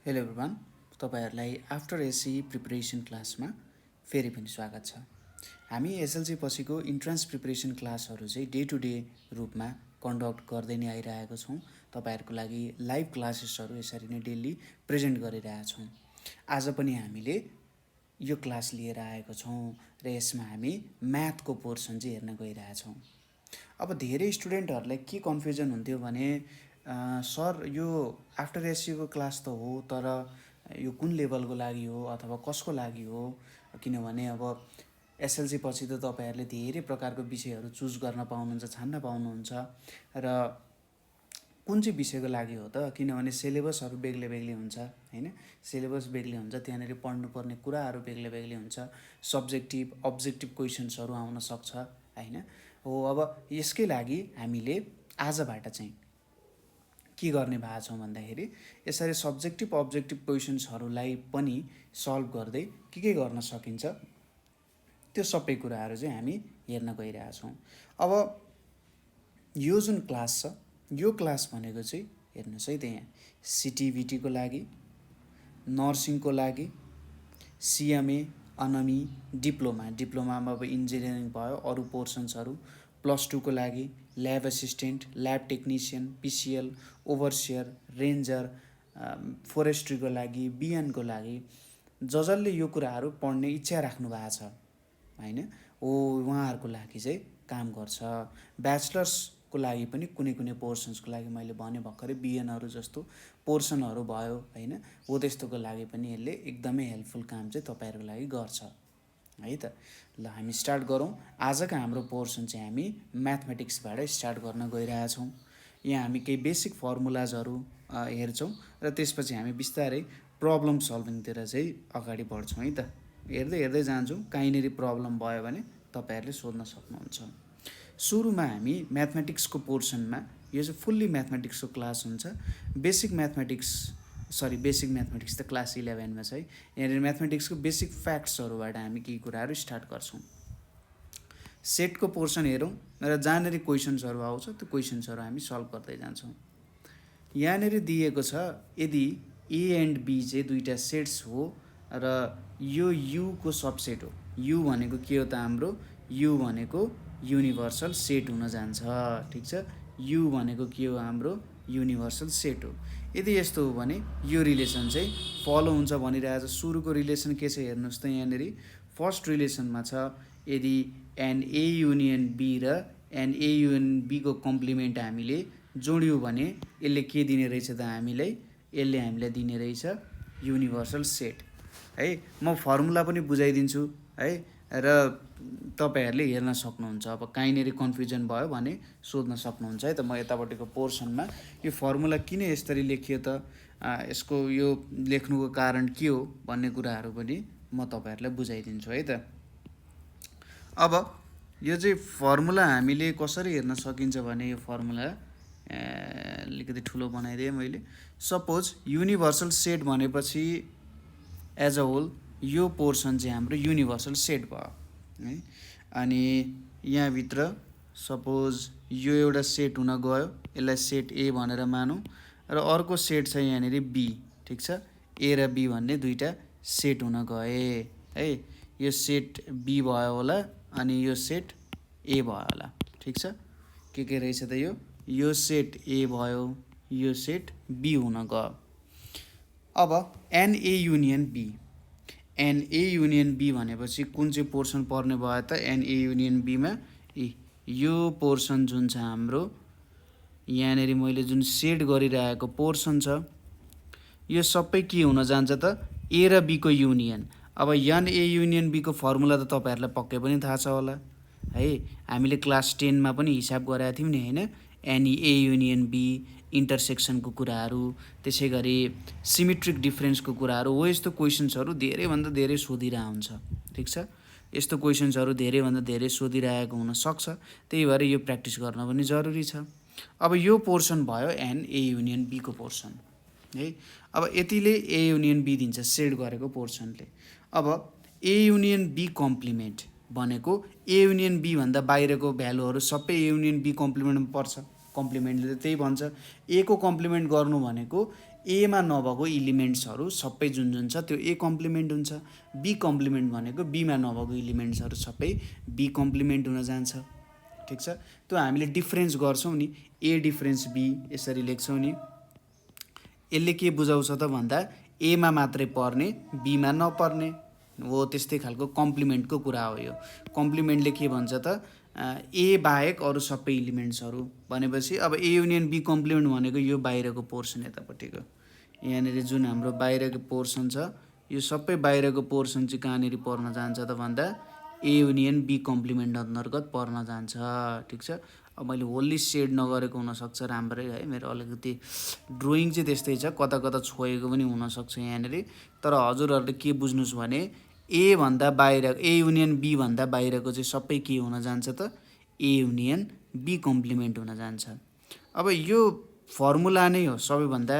Hello everyone, तपाईहरुलाई after SC preparation क्लासमा फेरि पनि स्वागत छ। हामी एसएलसी पछिको इन्ट्रान्स प्रिपरेसन क्लासहरू चाहिँ डे टु डे रूपमा कन्डक्ट गर्दै नै आइरहेको छौँ। तपाईहरुको लागि लाइभ क्लासेसहरू यसरी नै डेली प्रेजेन्ट गरिरहेका छौँ। आज पनि हामीले यो क्लास लिएर आएको छौँ र यसमा हामी म्याथको पोर्सन चाहिँ हेर्न गइरहेका छौँ। अब धेरै स्टुडेन्टहरूलाई के कन्फ्युजन हुन्थ्यो भने सर यो आफ्टर एससीको क्लास त हो, तर यो कुन लेभलको लागि हो अथवा कसको लागि हो, किनभने अब एसएलसी पछि त तपाईहरुले धेरै प्रकारको विषयहरू चुज गर्न पाउनुहुन्छ, छान्न पाउनुहुन्छ र कुन चाहिँ विषयको लागि हो त, किनभने सिलेबसहरू बेग्लै बेग्लै हुन्छ हैन। सिलेबस बेग्लै हुन्छ, त्यहाँनिर पढ्नुपर्ने कुराहरू बेग्लै बेग्लै हुन्छ, सब्जेक्टिभ अब्जेक्टिभ क्वेसन्सहरू आउन सक्छ हैन। हो अब यसकै लागि हामीले आजबाट चाहिँ के गर्ने भएको छौँ भन्दाखेरि यसरी सब्जेक्टिभ अब्जेक्टिभ क्वेसन्सहरूलाई पनि सल्भ गर्दै के गर्न सकिन्छ त्यो सबै कुराहरू चाहिँ हामी हेर्न गइरहेका छौँ। अब यो जुन क्लास छ, यो क्लास भनेको चाहिँ हेर्नुहोस् है, त्यहाँ सिटिभिटीको लागि, नर्सिङको लागि, सिएमए, अनमी, डिप्लोमामा अब इन्जिनियरिङ भयो, अरू पोर्सन्सहरू, +2 को लागि, lab assistant, lab technician, PCL, overseer, ranger, फोरेस्ट्रीको लागि, बिएनको लागि जसले यो कुराहरू पढ्ने इच्छा राख्नु भएको छ हैन, उहाँहरूको लागि चाहिँ काम गर्छ। ब्याचलर्सको लागि पनि कुनै कुनै पोर्सन्सको लागि मैले भने भर्खरै बिएनहरू जस्तो पोर्सनहरू भयो हैन, हो त्यस्तोको लागि पनि यसले एकदमै हेल्पफुल काम चाहिँ तपाईहरुको लागि गर्छ है त। ल हामी स्टार्ट गरौँ। आजको हाम्रो पोर्सन चाहिँ हामी म्याथमेटिक्सबाट स्टार्ट गर्न गइरहेका छौँ। यहाँ हामी केही बेसिक फर्मुलाजहरू हेर्छौँ र त्यसपछि हामी बिस्तारै प्रब्लम सल्भिङतिर चाहिँ अगाडि बढ्छौँ है त। हेर्दै हेर्दै जान्छौँ, कहीँनिर प्रब्लम भयो भने तपाईहरुले सोध्न सक्नुहुन्छ। सुरुमा हामी म्याथमेटिक्सको पोर्सनमा, यो चाहिँ फुल्ली म्याथमेटिक्सको क्लास हुन्छ। बेसिक म्याथमेटिक्स त क्लास 11 मा छ है। यहाँनिर म्याथमेटिक्सको बेसिक फ्याक्ट्सहरूबाट हामी केही कुराहरू स्टार्ट गर्छौँ। सेटको पोर्सन हेरौँ र जहाँनिर क्वेसन्सहरू आउँछ त्यो क्वेसन्सहरू हामी सल्भ गर्दै जान्छौँ। यहाँनिर दिएको छ, यदि ए एन्ड बी चाहिँ दुईवटा सेट्स हो र यो युको सबसेट हो, यु भनेको के हो त हाम्रो, यु भनेको युनिभर्सल सेट हुन जान्छ, ठिक छ। यु भनेको के हो, हाम्रो युनिभर्सल सेट हो। यदि यस्तो हो भने यो रिलेसन चाहिँ फलो हुन्छ भनिरहेको छ। सुरुको रिलेसन के छ हेर्नुहोस् त, यहाँनिर फर्स्ट रिलेसनमा छ, यदि एन ए युनियन बी र एन ए युनियन बीको कम्प्लिमेन्ट हामीले जोड्यौँ भने यसले के दिने रहेछ त हामीलाई, यसले हामीलाई दिने रहेछ युनिभर्सल सेट है। म फर्मुला पनि बुझाइदिन्छु है र तपाईहरुले हेर्न सक्नुहुन्छ। अब कहीँनिर कन्फ्युजन भयो भने सोध्न सक्नुहुन्छ है त। म यतापट्टिको पोर्सनमा यो फर्मुला किन यसरी लेखियो त, यसको यो लेख्नुको कारण के हो भन्ने कुराहरू पनि म तपाईहरुलाई बुझाइदिन्छु है त। अब यो चाहिँ फर्मुला हामीले कसरी हेर्न सकिन्छ भने, यो फर्मुला अलिकति ठुलो बनाइदिएँ मैले। सपोज युनिभर्सल सेट भनेपछि एज अ होल यो पोर्सन चाहिँ हाम्रो युनिभर्सल सेट भयो है। अनि यहाँभित्र सपोज यो एउटा सेट हुन गयो, यसलाई सेट ए भनेर मानौँ, र अर्को सेट छ यहाँनिर बी, ठिक छ। ए र बी भन्ने दुईवटा सेट हुन गए है। यो सेट बी भयो होला अनि यो सेट ए भयो होला, ठिक छ। के रहेछ त यो सेट ए भयो, यो सेट बी हुन गयो। अब n A union B, n A union B भनेपछि कुन चाहिँ पोर्सन पर्ने भयो त, एन ए युनियन बीमा यो पोर्सन जुन छ हाम्रो, यहाँनिर मैले जुन सेट गरिरहेको पोर्सन छ, यो सबै के हुन जान्छ त, ए र बी को युनियन। अब एन ए युनियन बी को फर्मुला त तपाईहरुलाई पक्कै पनि थाहा छ होला है। हामीले क्लास 10 मा पनि हिसाब गरेका थियौँ नि हैन। एन ए युनियन बी, इन्टरसेक्सनको कुराहरू, त्यसै गरी सिमेट्रिक डिफरेन्सको कुराहरू, हो यस्तो क्वेसन्सहरू धेरैभन्दा धेरै सोधिरहेको हुन्छ, ठिक छ। यस्तो क्वेसन्सहरू धेरैभन्दा धेरै सोधिरहेको हुनसक्छ, त्यही भएर यो प्र्याक्टिस गर्न पनि जरुरी छ। अब यो पोर्सन भयो एन ए युनियन बी को पोर्सन है। अब यतिले ए युनियन बी दिन्छ सेट गरेको पोर्सनले। अब ए युनियन बी कम्प्लिमेन्ट भनेको ए युनियन बी भन्दा बाहिरको भ्यालुहरू सबै ए युनियन बी कम्प्लिमेन्टमा पर्छ। कम्प्लिमेन्टले त्यही भन्छ, ए को कम्प्लिमेन्ट गर्नु भनेको एमा नभएको इलिमेन्ट्सहरू सबै जुन जुन छ त्यो ए कम्प्लिमेन्ट हुन्छ, बी कम्प्लिमेन्ट भनेको बीमा नभएको इलिमेन्ट्सहरू सबै बी कम्प्लिमेन्ट हुन जान्छ। ठिक छ, त्यो हामीले डिफ्रेन्स गर्छौँ नि, ए डिफ्रेन्स बी यसरी लेख्छौँ नि। यसले के बुझाउँछ त भन्दा एमा मात्रै पर्ने बीमा नपर्ने हो, त्यस्तै खालको कम्प्लिमेन्टको कुरा हो यो। कम्प्लिमेन्टले के भन्छ त ए बाहेक अरू सबै इलिमेन्ट्सहरू भनेपछि अब ए युनियन बी कम्प्लिमेन्ट भनेको यो बाहिरको पोर्सन यतापट्टिको, यहाँनिर जुन हाम्रो बाहिरको पोर्सन छ यो सबै बाहिरको पोर्सन चाहिँ कहाँनिर पर्न जान्छ त भन्दा ए युनियन बी कम्प्लिमेन्ट अन्तर्गत पर्न जान्छ। ठिक छ, अब मैले होल्ली सेड नगरेको हुनसक्छ राम्रै है, मेरो अलिकति ड्रइङ चाहिँ त्यस्तै छ, कता कता छोएको पनि हुनसक्छ यहाँनिर। तर हजुरहरूले के बुझ्नुहोस् भने ए भन्दा बाहिर ए युनियन बी भन्दा बाहिरको चाहिँ सबै के हुन जान्छ त ए युनियन बी कम्प्लिमेन्ट हुन जान्छ। अब यो फर्मुला नै हो सबैभन्दा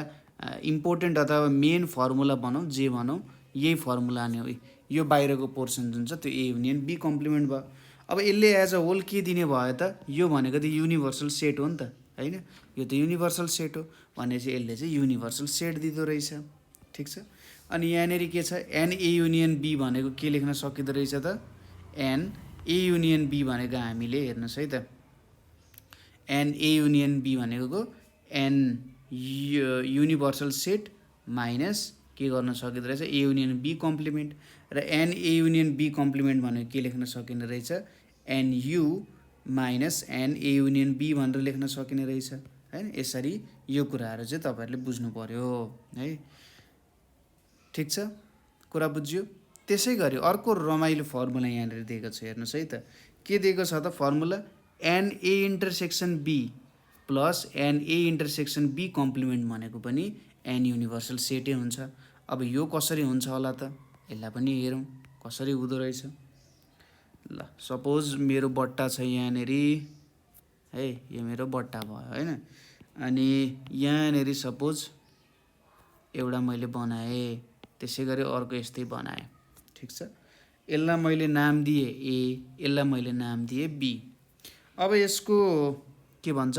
इम्पोर्टेन्ट अथवा मेन फर्मुला भनौँ जे भनौँ, यही फर्मुला नै हो। यो बाहिरको पोर्सन जुन छ त्यो ए युनियन बी कम्प्लिमेन्ट भयो। अब यसले एज अ होल के दिने भयो त, यो भनेको त युनिभर्सल सेट हो नि त होइन, यो त युनिभर्सल सेट हो भनेपछि यसले चाहिँ युनिभर्सल सेट दिँदो रहेछ। ठिक छ, अनि यहाँनिर के छ एन ए युनियन बी भनेको के लेख्न सकिँदो रहेछ त, एन ए युनियन बी भनेको हामीले हेर्नुहोस् है त, एन ए युनियन बी भनेको एन युनिभर्सल सेट माइनस के गर्न सकिँदो रहेछ ए युनियन बी कम्प्लिमेन्ट, र n A union B complement भनेको के लेख्न सकिने रहेछ n U minus n A union B भनेर लेख्न सकिने रहेछ होइन। यसरी यो कुराहरू चाहिँ तपाईँहरूले बुझ्नु पर्यो है। ठिक छ, कुरा बुझ्यो। त्यसै गरी अर्को रमाइलो फर्मुला यहाँनिर दिएको छ, हेर्नुहोस् है त के दिएको छ त formula, n A intersection B plus n A intersection B complement भनेको पनि एन युनिभर्सल सेटै हुन्छ। अब यो कसरी हुन्छ होला त, यसलाई पनि हेरौँ कसरी हुँदो रहेछ। ल सपोज मेरो बट्टा छ यहाँनिर है, यो मेरो बट्टा भयो होइन, अनि यहाँनिर सपोज एउटा मैले बनाएँ, त्यसै गरी अर्को यस्तै बनाएँ। ठिक छ, यसलाई मैले नाम दिएँ ए, यसलाई मैले नाम दिएँ बी। अब यसको के भन्छ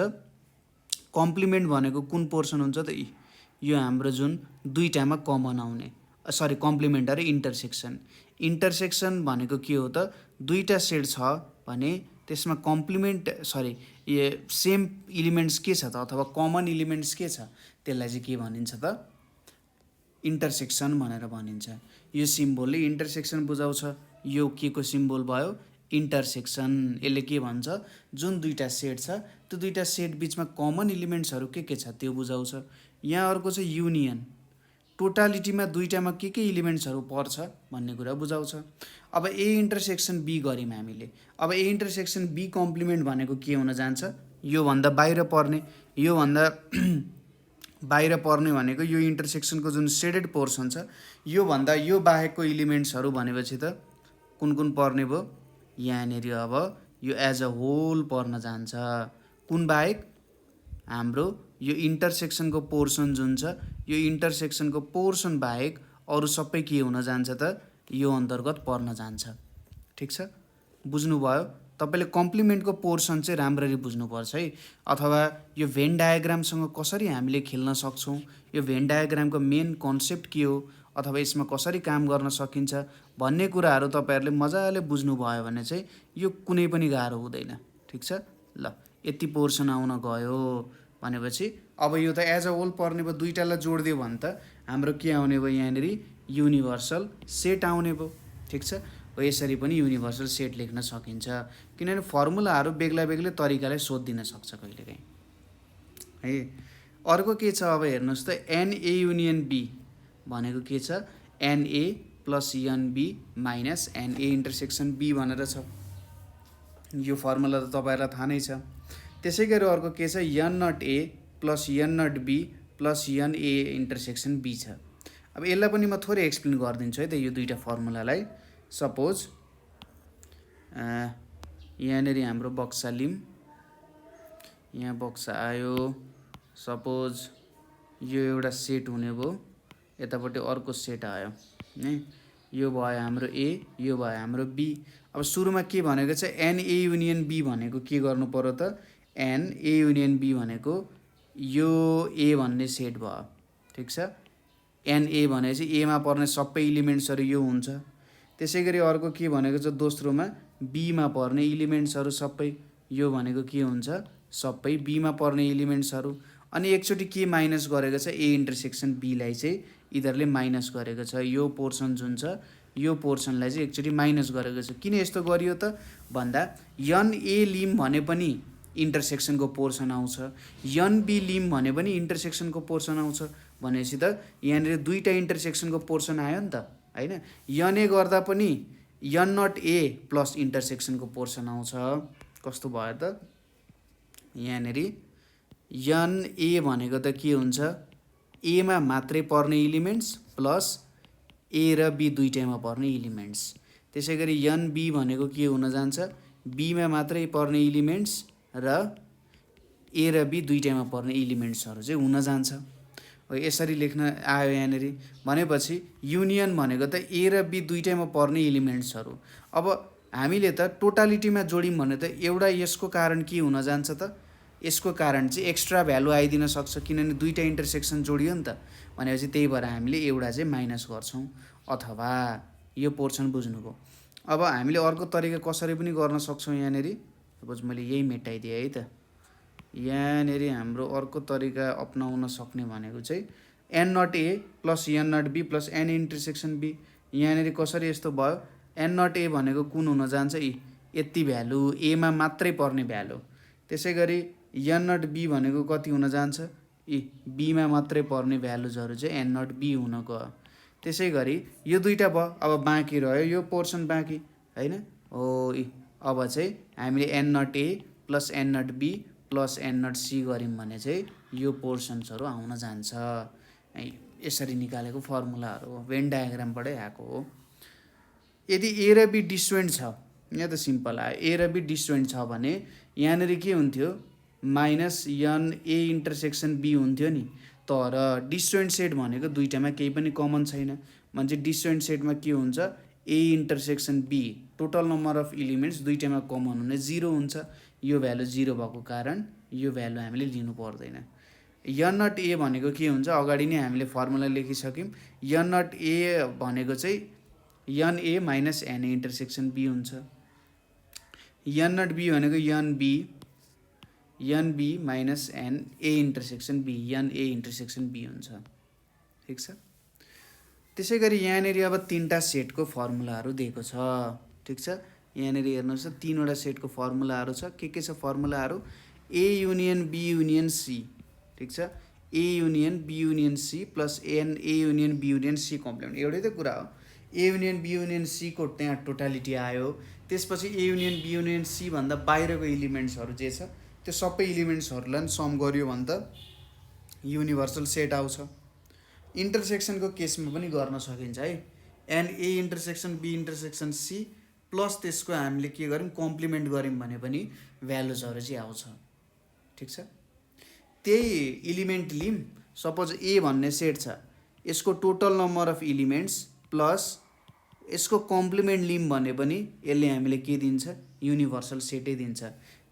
कम्प्लिमेन्ट भनेको कुन पोर्सन हुन्छ त, यो हाम्रो जुन दुईटामा कमन आउने, सरी कम्प्लिमेन्ट अरे इन्टरसेक्सन। इन्टरसेक्सन भनेको के हो त, दुईटा सेट छ भने त्यसमा कम्प्लिमेन्ट सरी यो सेम इलिमेन्ट्स के छ त अथवा कमन इलिमेन्ट्स के छ त्यसलाई चाहिँ के भनिन्छ त इन्टरसेक्सन भनेर भनिन्छ। यो सिम्बोलले इन्टरसेक्सन बुझाउँछ, यो के को सिम्बोल भयो इन्टरसेक्सन। यसले के भन्छ जुन दुईटा सेट छ त्यो दुईटा सेट बिचमा कमन इलिमेन्ट्सहरू के छ त्यो बुझाउँछ। यहाँ अर्को छ युनियन, टोटालिटीमा दुईटामा के इलिमेन्ट्सहरू पर्छ भन्ने कुरा बुझाउँछ। अब ए इन्टरसेक्सन बी गऱ्यौँ हामीले, अब ए इन्टरसेक्सन बी कम्प्लिमेन्ट भनेको के हुन जान्छ, योभन्दा बाहिर पर्ने, योभन्दा बाहिर पर्ने भनेको यो इन्टरसेक्सनको जुन सेडेड पोर्सन छ योभन्दा यो बाहेकको इलिमेन्ट्सहरू भनेपछि त कुन कुन पर्ने भयो, यहाँनिर अब यो एज अ होल पर्न जान्छ। कुन बाहेक, हाम्रो यो इन्टरसेक्सनको पोर्सन जुन छ यो इन्टरसेक्सनको पोर्सन बाहेक अरू सबै के हुन जान्छ त यो अन्तर्गत पर्न जान्छ। ठिक छ, बुझ्नुभयो। तपाईँले कम्प्लिमेन्टको पोर्सन चाहिँ राम्ररी बुझ्नुपर्छ है, अथवा यो भेन डायग्रामसँग कसरी हामीले खेल्न सक्छौँ, यो भेन डायग्रामको मेन कन्सेप्ट के हो अथवा यसमा कसरी काम गर्न सकिन्छ भन्ने कुराहरू तपाईँहरूले मजाले बुझ्नुभयो भने चाहिँ यो कुनै पनि गाह्रो हुँदैन। ठिक छ, ल यति पोर्सन आउन गयो भनेपछि अब यो त एज अ होल पर्ने भयो, दुईटालाई जोडिदियो भने त हाम्रो के आउने भयो यहाँनिर युनिभर्सल सेट आउने भयो। ठिक छ, हो यसरी पनि युनिभर्सल सेट लेख्न सकिन्छ, किनभने फर्मुलाहरू बेग्ला बेग्लै तरिकाले सोधिदिन सक्छ कहिलेकाहीँ है। अर्को के छ अब हेर्नुहोस् त, एन ए युनियन बी भनेको के छ n A plus n B minus n A intersection B भनेर छ। यो फर्मुला त तपाईँहरूलाई थाहा नै छ। त्यसै गरी अर्को के छ n not A plus n not B plus n A intersection B छ। अब यसलाई पनि म थोरै एक्सप्लेन गरिदिन्छु है त यो दुईवटा फर्मुलालाई। सपोज यहाँनिर हाम्रो बक्सा लिम, यहाँ बक्सा आयो, सपोज यो एउटा सेट हुने भयो, यतापट्टि अर्को सेट आयो है, यो भयो हाम्रो ए, यो भयो हाम्रो बी। अब सुरुमा के भनेको छ एन ए युनियन बी भनेको के गर्नु पर्यो त, एन ए युनियन बी भनेको यो ए भन्ने सेट भयो। ठिक छ। एनए भनेपछि एमा पर्ने सबै इलिमेन्ट्सहरू यो हुन्छ। त्यसै गरी अर्को के भनेको छ दोस्रोमा बीमा पर्ने इलिमेन्ट्सहरू सबै यो भनेको के हुन्छ सबै बीमा पर्ने इलिमेन्ट्सहरू। अनि एकचोटि के माइनस गरेको छ ए इन्टरसेक्सन बीलाई चाहिँ यिनीहरूले माइनस गरेको छ। यो पोर्सन जुन छ यो पोर्सनलाई चाहिँ एकचोटि माइनस गरेको छ। किन यस्तो गरियो त भन्दा यन ए लिम भने पनि इन्टरसेक्सनको पोर्सन आउँछ, यन बी लिम भने पनि इन्टरसेक्सनको पोर्सन आउँछ भनेपछि त यहाँनिर दुईवटा इन्टरसेक्सनको पोर्सन आयो नि त होइन। यन ए गर्दा पनि यन नट ए प्लस इन्टरसेक्सनको पोर्सन आउँछ। कस्तो भयो त यहाँनिर यन ए भनेको त के हुन्छ एमा मात्रै पर्ने इलिमेन्ट्स प्लस ए र बी दुईटैमा पर्ने इलिमेन्ट्स। त्यसै गरी यन बी भनेको के हुन जान्छ बीमा मात्रै पर्ने इलिमेन्ट्स र ए र बी दुईटैमा पर्ने इलिमेन्ट्सहरू चाहिँ हुन जान्छ। यसरी लेख्न आयो यहाँनिर भनेपछि युनियन भनेको त ए र बी दुईटैमा पर्ने इलिमेन्ट्सहरू। अब हामीले त टोटालिटीमा जोड्यौँ भने त एउटा यसको कारण के हुन जान्छ त यसको कारण चाहिँ एक्स्ट्रा भ्यालु आइदिन सक्छ किनभने दुईवटा इन्टरसेक्सन जोडियो नि त भनेपछि त्यही भएर हामीले एउटा चाहिँ माइनस गर्छौँ अथवा यो पोर्सन बुझ्नुभयो। अब हामीले अर्को तरिका कसरी पनि गर्न सक्छौँ यहाँनिर सपोज मैले यही मेटाइदिएँ है त। यहाँनिर हाम्रो अर्को तरिका अपनाउन सक्ने भनेको चाहिँ n not A plus n not B plus n intersection B. यहाँनिर कसरी यस्तो भयो एन नट ए भनेको कुन हुन जान्छ यति भ्यालु एमा मात्रै पर्ने भ्यालु। त्यसै गरी एन नट बी भनेको कति हुन जान्छ बीमा मात्रै पर्ने भ्यालुजहरू चाहिँ एन नट बी हुन गयो। त्यसै गरी यो दुईवटा भयो। अब बाँकी रह्यो यो पोर्सन बाँकी होइन हो। अब चाहिँ हामीले n not A plus n not B plus n not C गऱ्यौँ भने चाहिँ यो पोर्सन्सहरू आउन जान्छ। यसरी निकालेको फर्मुलाहरू हो भेन डायग्रामबाटै आएको हो। यदि ए र बी डिस्ट्वेन्ट छ यहाँ त सिम्पल आयो ए र बी डिस्ट्वेन्ट छ भने यहाँनिर के हुन्थ्यो minus n A intersection B हुन्थ्यो नि। तर डिस्ट्वेन्ट सेट भनेको दुईटामा केही पनि कमन छैन भने डिस्ट्वेन्ट सेटमा के हुन्छ A intersection B total number of elements दुईटामा कमन हुने 0 हुन्छ। यो भ्यालु 0 भएको कारण यो भ्यालु हामीले लिनु पर्दैन। यन नट ए भनेको के हुन्छ अगाडि नै हामीले फर्मुला लेखिसक्यौँ। यन नट ए भनेको चाहिँ n A minus n A intersection B हुन्छ। यन नट बी भनेको n B minus n A intersection B n A intersection B हुन्छ। ठिक छ। त्यसै गरी यहाँनिर अब तीनवटा सेटको फर्मुलाहरू दिएको छ। ठिक छ। यहाँनिर हेर्नुहोस् त तीनवटा सेटको फर्मुलाहरू छ। के छ फर्मुलाहरू A union B union C. ठिक छ। A union B union C plus n A union B union C complement एउटै त कुरा हो। A union B union C को त्यहाँ टोटालिटी आयो। त्यसपछि A union B union C भन्दा बाहिरको इलिमेन्ट्सहरू जे छ त्यो सबै इलिमेन्ट्सहरूलाई सम गर्यो भने त युनिभर्सल सेट आउँछ। इन्टरसेक्सनको केसमा पनि गर्न सकिन्छ है। N A intersection B intersection C plus त्यसको हामीले के गर्यौँ कम्प्लिमेन्ट गऱ्यौँ भने पनि भ्यालुजहरू चाहिँ आउँछ। ठिक छ। त्यही इलिमेन्ट लिम सपोज ए भन्ने सेट छ यसको total number of elements plus यसको कम्प्लिमेन्ट लिम भने पनि यसले हामीले के दिन्छ युनिभर्सल सेटै दिन्छ।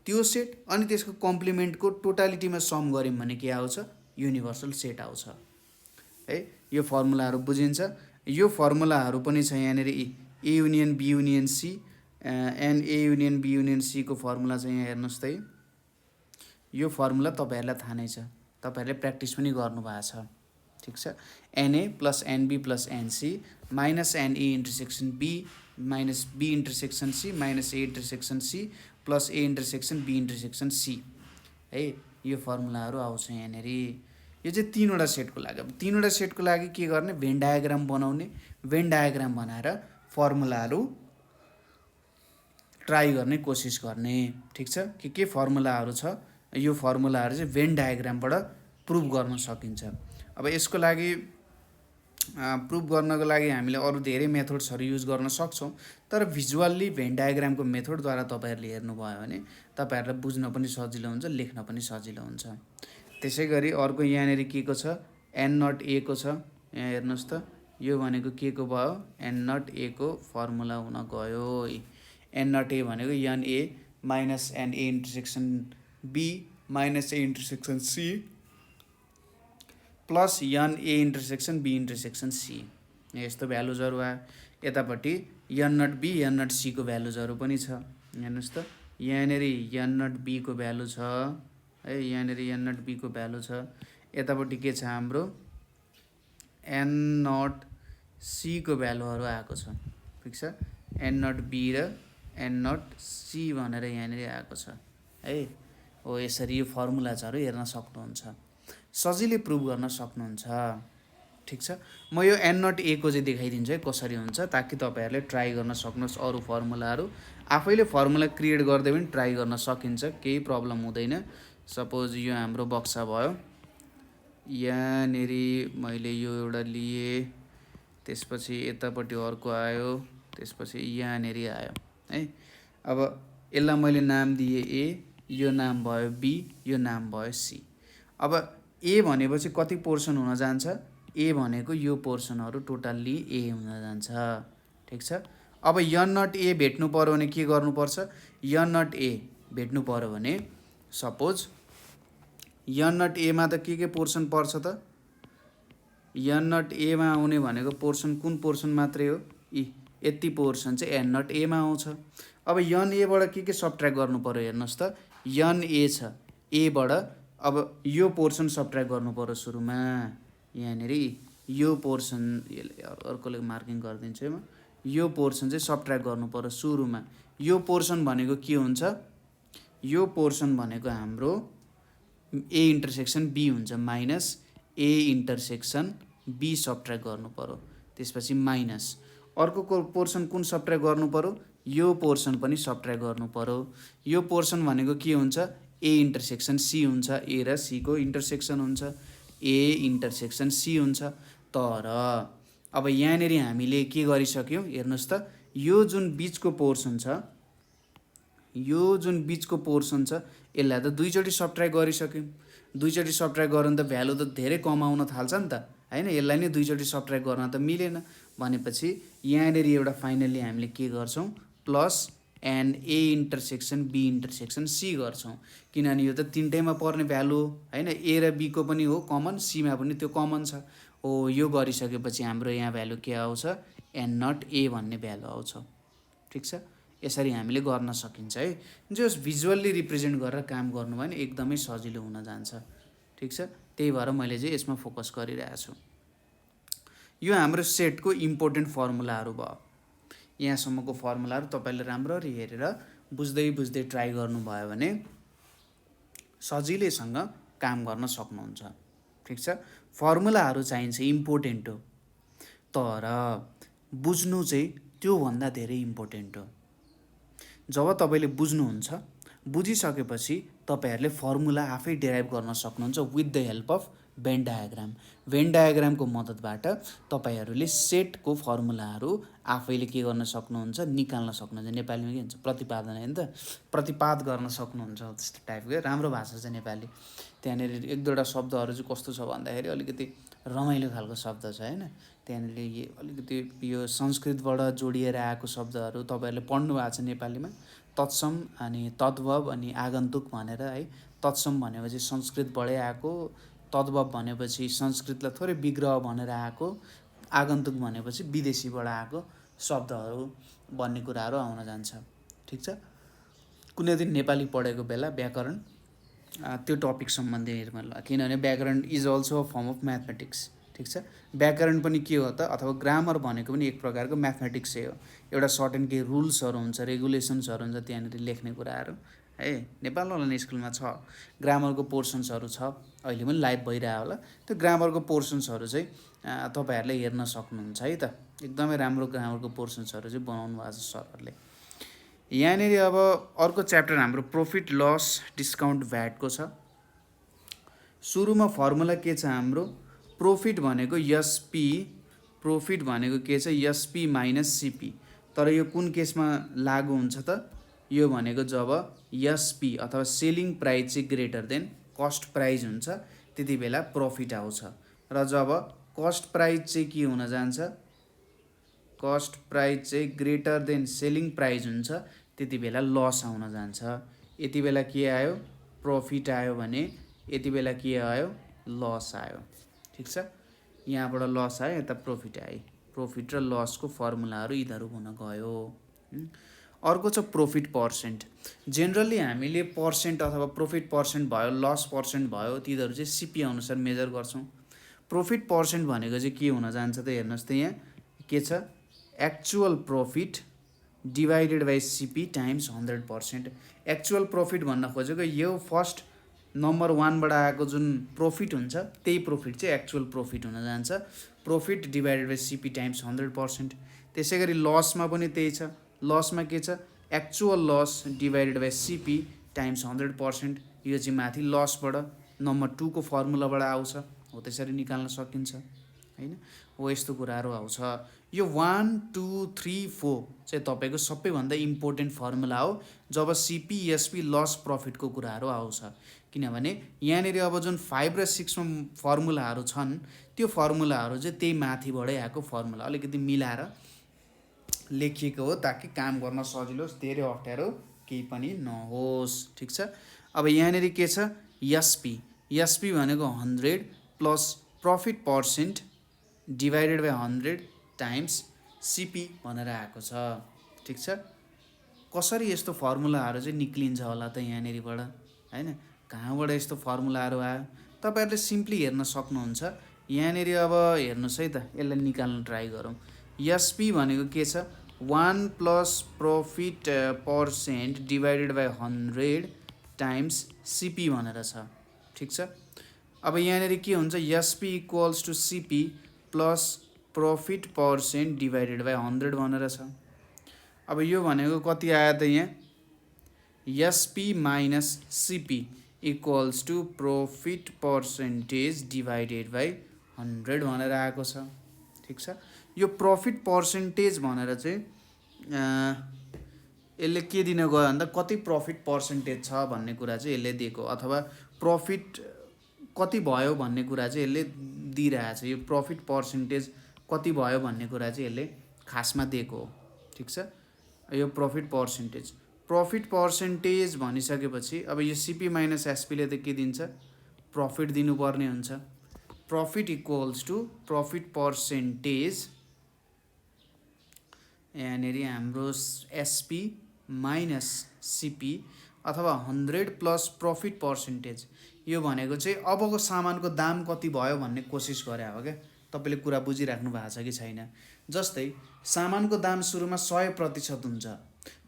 त्यो सेट अनि त्यसको कम्प्लिमेन्टको टोटालिटीमा सम गऱ्यौँ भने के आउँछ युनिभर्सल सेट आउँछ है। यो फर्मुलाहरू बुझिन्छ। यो फर्मुलाहरू पनि छ यहाँनिर A union B union C n A union B union C को फर्मुला चाहिँ यहाँ हेर्नुहोस् त यो फर्मुला तपाईँहरूलाई थाहा नै छ तपाईँहरूले प्र्याक्टिस पनि गर्नुभएको छ। ठिक छ। N A plus n B plus n C minus n A intersection B minus B intersection C minus A intersection C plus A intersection B intersection C है। यो फर्मुलाहरू आउँछ यहाँनिर। यो चाहिँ तीनवटा सेटको लागि। अब तीनवटा सेटको लागि के गर्ने भेन डायग्राम बनाउने। भेन डायग्राम बनाएर फर्मुलाहरू ट्राई गर्ने कोसिस गर्ने। ठिक छ। के फर्मुलाहरू छ यो फर्मुलाहरू चाहिँ भेन डायग्रामबाट प्रुभ गर्न सकिन्छ। अब यसको लागि प्रुभ गर्नको लागि हामीले अरू धेरै मेथड्सहरू युज गर्न सक्छौँ तर भिजुअल्ली भेन डायग्रामको मेथडद्वारा तपाईँहरूले हेर्नुभयो भने तपाईँहरूलाई बुझ्न पनि सजिलो हुन्छ लेख्न पनि सजिलो हुन्छ। त्यसै गरी अर्को यहाँनिर के को छ एन नट ए को छ यहाँ हेर्नुहोस् त यो भनेको के को भयो एन नट ए को फर्मुला हुन गयो। एन नट ए भनेको n A minus n A intersection B minus A intersection C plus n A intersection B intersection C, यस्तो भ्यालुजहरू आयो। यतापट्टि n not B n not सीको भ्यालुजहरू पनि छ। हेर्नुहोस् त, यहाँनिर एन नट बीको भ्यालु छ है, यहाँनिर एन नट बीको भ्यालु छ। यतापट्टि के छ हाम्रो एन नट सीको भ्यालुहरू आएको छ। ठिक छ, एन नट बी र एन नट सी भनेर यहाँनिर आएको छ है। हो यसरी यो फर्मुलाजहरू हेर्न सक्नुहुन्छ, सजिलै प्रुभ गर्न सक्नुहुन्छ। ठिक छ, म यो एन नट ए को चाहिँ देखाइदिन्छु है कसरी हुन्छ, ताकि तपाईँहरूले ट्राई गर्न सक्नुहोस्। अरू फर्मुलाहरू आफैले फर्मुला क्रिएट गर्दै पनि ट्राई गर्न सकिन्छ, केही प्रब्लम हुँदैन। सपोज यो हाम्रो बक्सा भयो, यहाँनिर मैले यो एउटा लिएँ, त्यसपछि यतापट्टि अर्को आयो, त्यसपछि यहाँनिर आयो है। अब यसलाई मैले नाम दिएँ ए, यो नाम भयो बी, यो नाम भयो सी। अब ए भनेपछि कति पोर्सन हुन जान्छ, ए भनेको यो पोर्सनहरू टोटल्ली ए हुन जान्छ। ठिक छ, अब एन नट ए भेट्नु पऱ्यो भने के गर्नुपर्छ, एन नट ए भेट्नु पऱ्यो भने सपोज एन नट एमा त के पोर्सन पर्छ त, एन नट एमा आउने भनेको पोर्सन कुन पोर्सन मात्रै हो, यति पोर्सन चाहिँ एन नट एमा आउँछ। अब एन एबाट के सब्ट्र्याक्ट गर्नु पऱ्यो, हेर्नुहोस् त एन ए छ, एबाट अब यो पोर्सन सब्ट्र्याक्ट गर्नु पऱ्यो सुरुमा। यहाँनिर यो पोर्सन अर्कोले मार्किङ गरिदिन्छु म, यो पोर्सन चाहिँ सब्ट्र्याक्ट गर्नु पऱ्यो सुरुमा। यो पोर्सन भनेको के हुन्छ, यो पोर्सन भनेको हाम्रो ए इन्टरसेक्सन बी हुन्छ, minus A intersection B subtract गर्नु पऱ्यो। त्यसपछि माइनस अर्को पोर्सन कुन सब्ट्र्याक्ट गर्नु पऱ्यो, यो पोर्सन पनि सब्ट्र्याक्ट गर्नु पऱ्यो। यो पोर्सन भनेको के हुन्छ, ए इन्टरसेक्सन सी हुन्छ, ए र सी को इन्टरसेक्सन हुन्छ, ए इन्टरसेक्सन सी हुन्छ। तर अब यहाँनिर हामीले के गरिसक्यौँ, हेर्नुहोस् त यो जुन बिचको पोर्सन छ, यो जुन बिचको पोर्सन छ यसलाई त दुईचोटि सब्ट्र्याक्ट गरिसक्यौँ। दुईचोटि सब्ट्र्याक्ट गर्यो भने त भ्यालु त धेरै कम आउन थाल्छ नि त हैन, यसलाई नै दुईचोटि सब्ट्र्याक्ट गर्न त मिलेन। भनेपछि यहाँनिर एउटा फाइनल्ली हामीले के गर्छौँ, plus n A intersection B intersection C गर्छौँ, किनभने यो त तिनटैमा पर्ने भ्यालु हो हैन, ए र बी को पनि हो कमन, सीमा पनि त्यो कमन छ हो। यो गरिसकेपछि हाम्रो यहाँ भ्यालु के आउँछ, एन नट ए भन्ने भ्यालु आउँछ। ठिक छ, यसरी हामीले गर्न सकिन्छ है। जस भिजुअल्ली रिप्रेजेन्ट गरेर काम गर्नु भने एकदमै सजिलो हुन जान्छ। ठिक छ, त्यही भएर मैले चाहिँ यसमा फोकस गरिरहेको छु। यो हाम्रो सेटको इम्पोर्टेन्ट फर्मुलाहरू भयो। यहाँसम्मको फर्मुलाहरू तपाईँले राम्ररी हेरेर बुझ्दै ट्राई गर्नुभयो भने सजिलैसँग काम गर्न सक्नुहुन्छ। ठिक छ, फर्मुलाहरू चाहिन्छ, इम्पोर्टेन्ट हो, तर बुझ्नु चाहिँ त्योभन्दा धेरै इम्पोर्टेन्ट हो। जब तपाईँले बुझ्नुहुन्छ, बुझिसकेपछि तपाईँहरूले फर्मुला आफै डेराइभ गर्न सक्नुहुन्छ with the help of Venn diagram. Venn डायग्रामको मद्दतबाट तपाईँहरूले सेटको फर्मुलाहरू आफैले के गर्न सक्नुहुन्छ, निकाल्न सक्नुहुन्छ। नेपालीमा के भन्छ, प्रतिपादन होइन त, प्रतिपाद गर्न सक्नुहुन्छ। त्यस्तो टाइपको राम्रो भाषा छ नेपाली। त्यहाँनिर एक दुईवटा शब्दहरू चाहिँ कस्तो छ भन्दाखेरि अलिकति रमाइलो खालको शब्द छ होइन। त्यहाँनिर अलिकति यो संस्कृतबाट जोडिएर आएको शब्दहरू तपाईँहरूले पढ्नु भएको छ नेपालीमा, तत्सम अनि तद्भव अनि आगन्तुक भनेर है। तत्सम भनेपछि संस्कृतबाटै आएको, तद्भव भनेपछि संस्कृतलाई थोरै विग्रह भनेर आएको, आगन्तुक भनेपछि विदेशीबाट आएको शब्दहरू भन्ने कुराहरू आउन जान्छ। ठिक छ, कुनै दिन नेपाली पढेको बेला व्याकरण त्यो टपिक सम्बन्धी हेर्नु, किनभने व्याकरण is also a form of mathematics. ठिक छ, व्याकरण पनि के हो त, अथवा ग्रामर भनेको पनि एक प्रकारको म्याथमेटिक्सै हो। एउटा सर्टेन केही रुल्सहरू हुन्छ, रेगुलेसन्सहरू हुन्छ, त्यहाँनिर लेख्ने कुराहरू है। नेपाल अनलाइन स्कुलमा छ, ग्रामरको पोर्सन्सहरू छ, अहिले पनि लाइभ भइरहेको होला। त्यो ग्रामरको पोर्सन्सहरू चाहिँ तपाईँहरूले हेर्न सक्नुहुन्छ है त। एकदमै राम्रो ग्रामरको पोर्सन्सहरू चाहिँ बनाउनु भएको छ सरहरूले। यहाँनिर अब अर्को च्याप्टर हाम्रो प्रफिट लस डिस्काउन्ट भ्याटको छ। सुरुमा फर्मुला के छ हाम्रो, प्रफिट भनेको एसपी, प्रफिट भनेको के छ, एसपी माइनस सिपी। तर यो कुन केसमा लागु हुन्छ त, यो भनेको जब एसपी अथवा सेलिङ प्राइस चाहिँ ग्रेटर देन कस्ट प्राइस हुन्छ त्यति बेला प्रफिट आउँछ। र जब कस्ट प्राइस चाहिँ के हुन जान्छ, कस्ट प्राइस चाहिँ ग्रेटर देन सेलिङ प्राइस हुन्छ त्यति बेला लस आउन जान्छ। यति बेला के आयो, प्रफिट आयो भने यति बेला के आयो, लस आयो। ठिक छ। यहाँबाट लस आयो, यता प्रॉफिट आयो। प्रॉफिट र लसको फर्मुलाहरू यिनीहरू हुन गयो। अर्को छ प्रॉफिट पर्सेन्ट। जेनरली हामीले पर्सेन्ट अथवा प्रॉफिट पर्सेन्ट भयो, लस पर्सेन्ट भयो, तिनीहरू चाहिँ सिपी अनुसार मेजर गर्छौँ। प्रॉफिट पर्सेन्ट भनेको चाहिँ के हुन जान्छ त हेर्नुहोस् त, यहाँ के छ, actual profit divided by CP times 100%। Actual profit भन्न खोजेको यो फर्स्ट नम्बर 1बाट आएको जुन प्रॉफिट हुन्छ त्यही प्रॉफिट चाहिँ एक्चुअल प्रॉफिट हुन जान्छ। Profit divided by CP times 100%। त्यसै गरी लसमा पनि त्यही छ। लसमा के छ, actual loss divided by CP times 100%। यो चाहिँ माथि लसबाट नम्बर 2को फर्मुलाबाट आउँछ, हो त्यसरी निकाल्न सकिन्छ हैन। हो यस्तो कुराहरू आउँछ। यो 1 2 3 4 चाहिँ तपाईँको सबैभन्दा इम्पोर्टेन्ट फर्मुला हो जब सिपी एसपी लस प्रॉफिटको कुराहरू आउँछ। किनभने यहाँनिर अब जुन 5 र 6मा फर्मुलाहरू छन् त्यो फर्मुलाहरू चाहिँ त्यही माथिबाटै आएको फर्मुला, अलिकति मिलाएर लेखिएको हो ताकि काम गर्न सजिलो होस्, धेरै अप्ठ्यारो केही पनि नहोस्। ठिक छ। अब यहाँनिर के छ, एसपी। एसपी भनेको 100 plus profit percent divided by 100 times CP भनेर आएको छ। ठिक छ। कसरी यस्तो फर्मुलाहरू चाहिँ निक्लिन्छ होला त यहाँनिरबाट हैन, कहाँबाट यस्तो फर्मुलाहरू आयो तपाईहरुले सिम्पली हेर्न सक्नुहुन्छ। यहाँनिर अब हेर्नुहोस् है त, यसलाई निकाल्न ट्राई गरौँ। एसपी भनेको के छ, 1 plus profit percent divided by 100 times CP भनेर छ। ठिक छ। अब यहाँनिर के हुन्छ, SP equals to CP plus profit percent divided by 100 भनेर छ। अब यो भनेको कति आयो त यहाँ, SP minus CP equals to profit percentage divided by 100 भनेर आएको छ। ठिक छ। यो प्रॉफिट पर्सेन्टेज भनेर चाहिँ यसले के दिन गयो भन्दा कति प्रॉफिट पर्सेन्टेज छ भन्ने कुरा चाहिँ यसले दिएको, अथवा प्रॉफिट कति भयो भन्ने कुरा चाहिँ यसले दिइरहेछ। यो प्रॉफिट पर्सेन्टेज कति भयो भन्ने कुरा चाहिँ यसले खासमा दिएको हो। ठिक छ। यो प्रॉफिट पर्सेन्टेज भनिसकेपछि अब यो सिपी माइनस एसपीले त के दिन्छ, प्रॉफिट दिनुपर्ने हुन्छ। Profit equals to profit percentage, यहाँनिर हाम्रो एसपी माइनस सिपी अथवा 100 प्लस प्रॉफिट पर्सेन्टेज। यो भनेको चाहिँ अबको सामानको दाम कति भयो भन्ने कोसिस गरे हो क्या। तपाईँले कुरा बुझिराख्नु भएको छ कि छैन। जस्तै सामानको दाम सुरुमा 100% हुन्छ,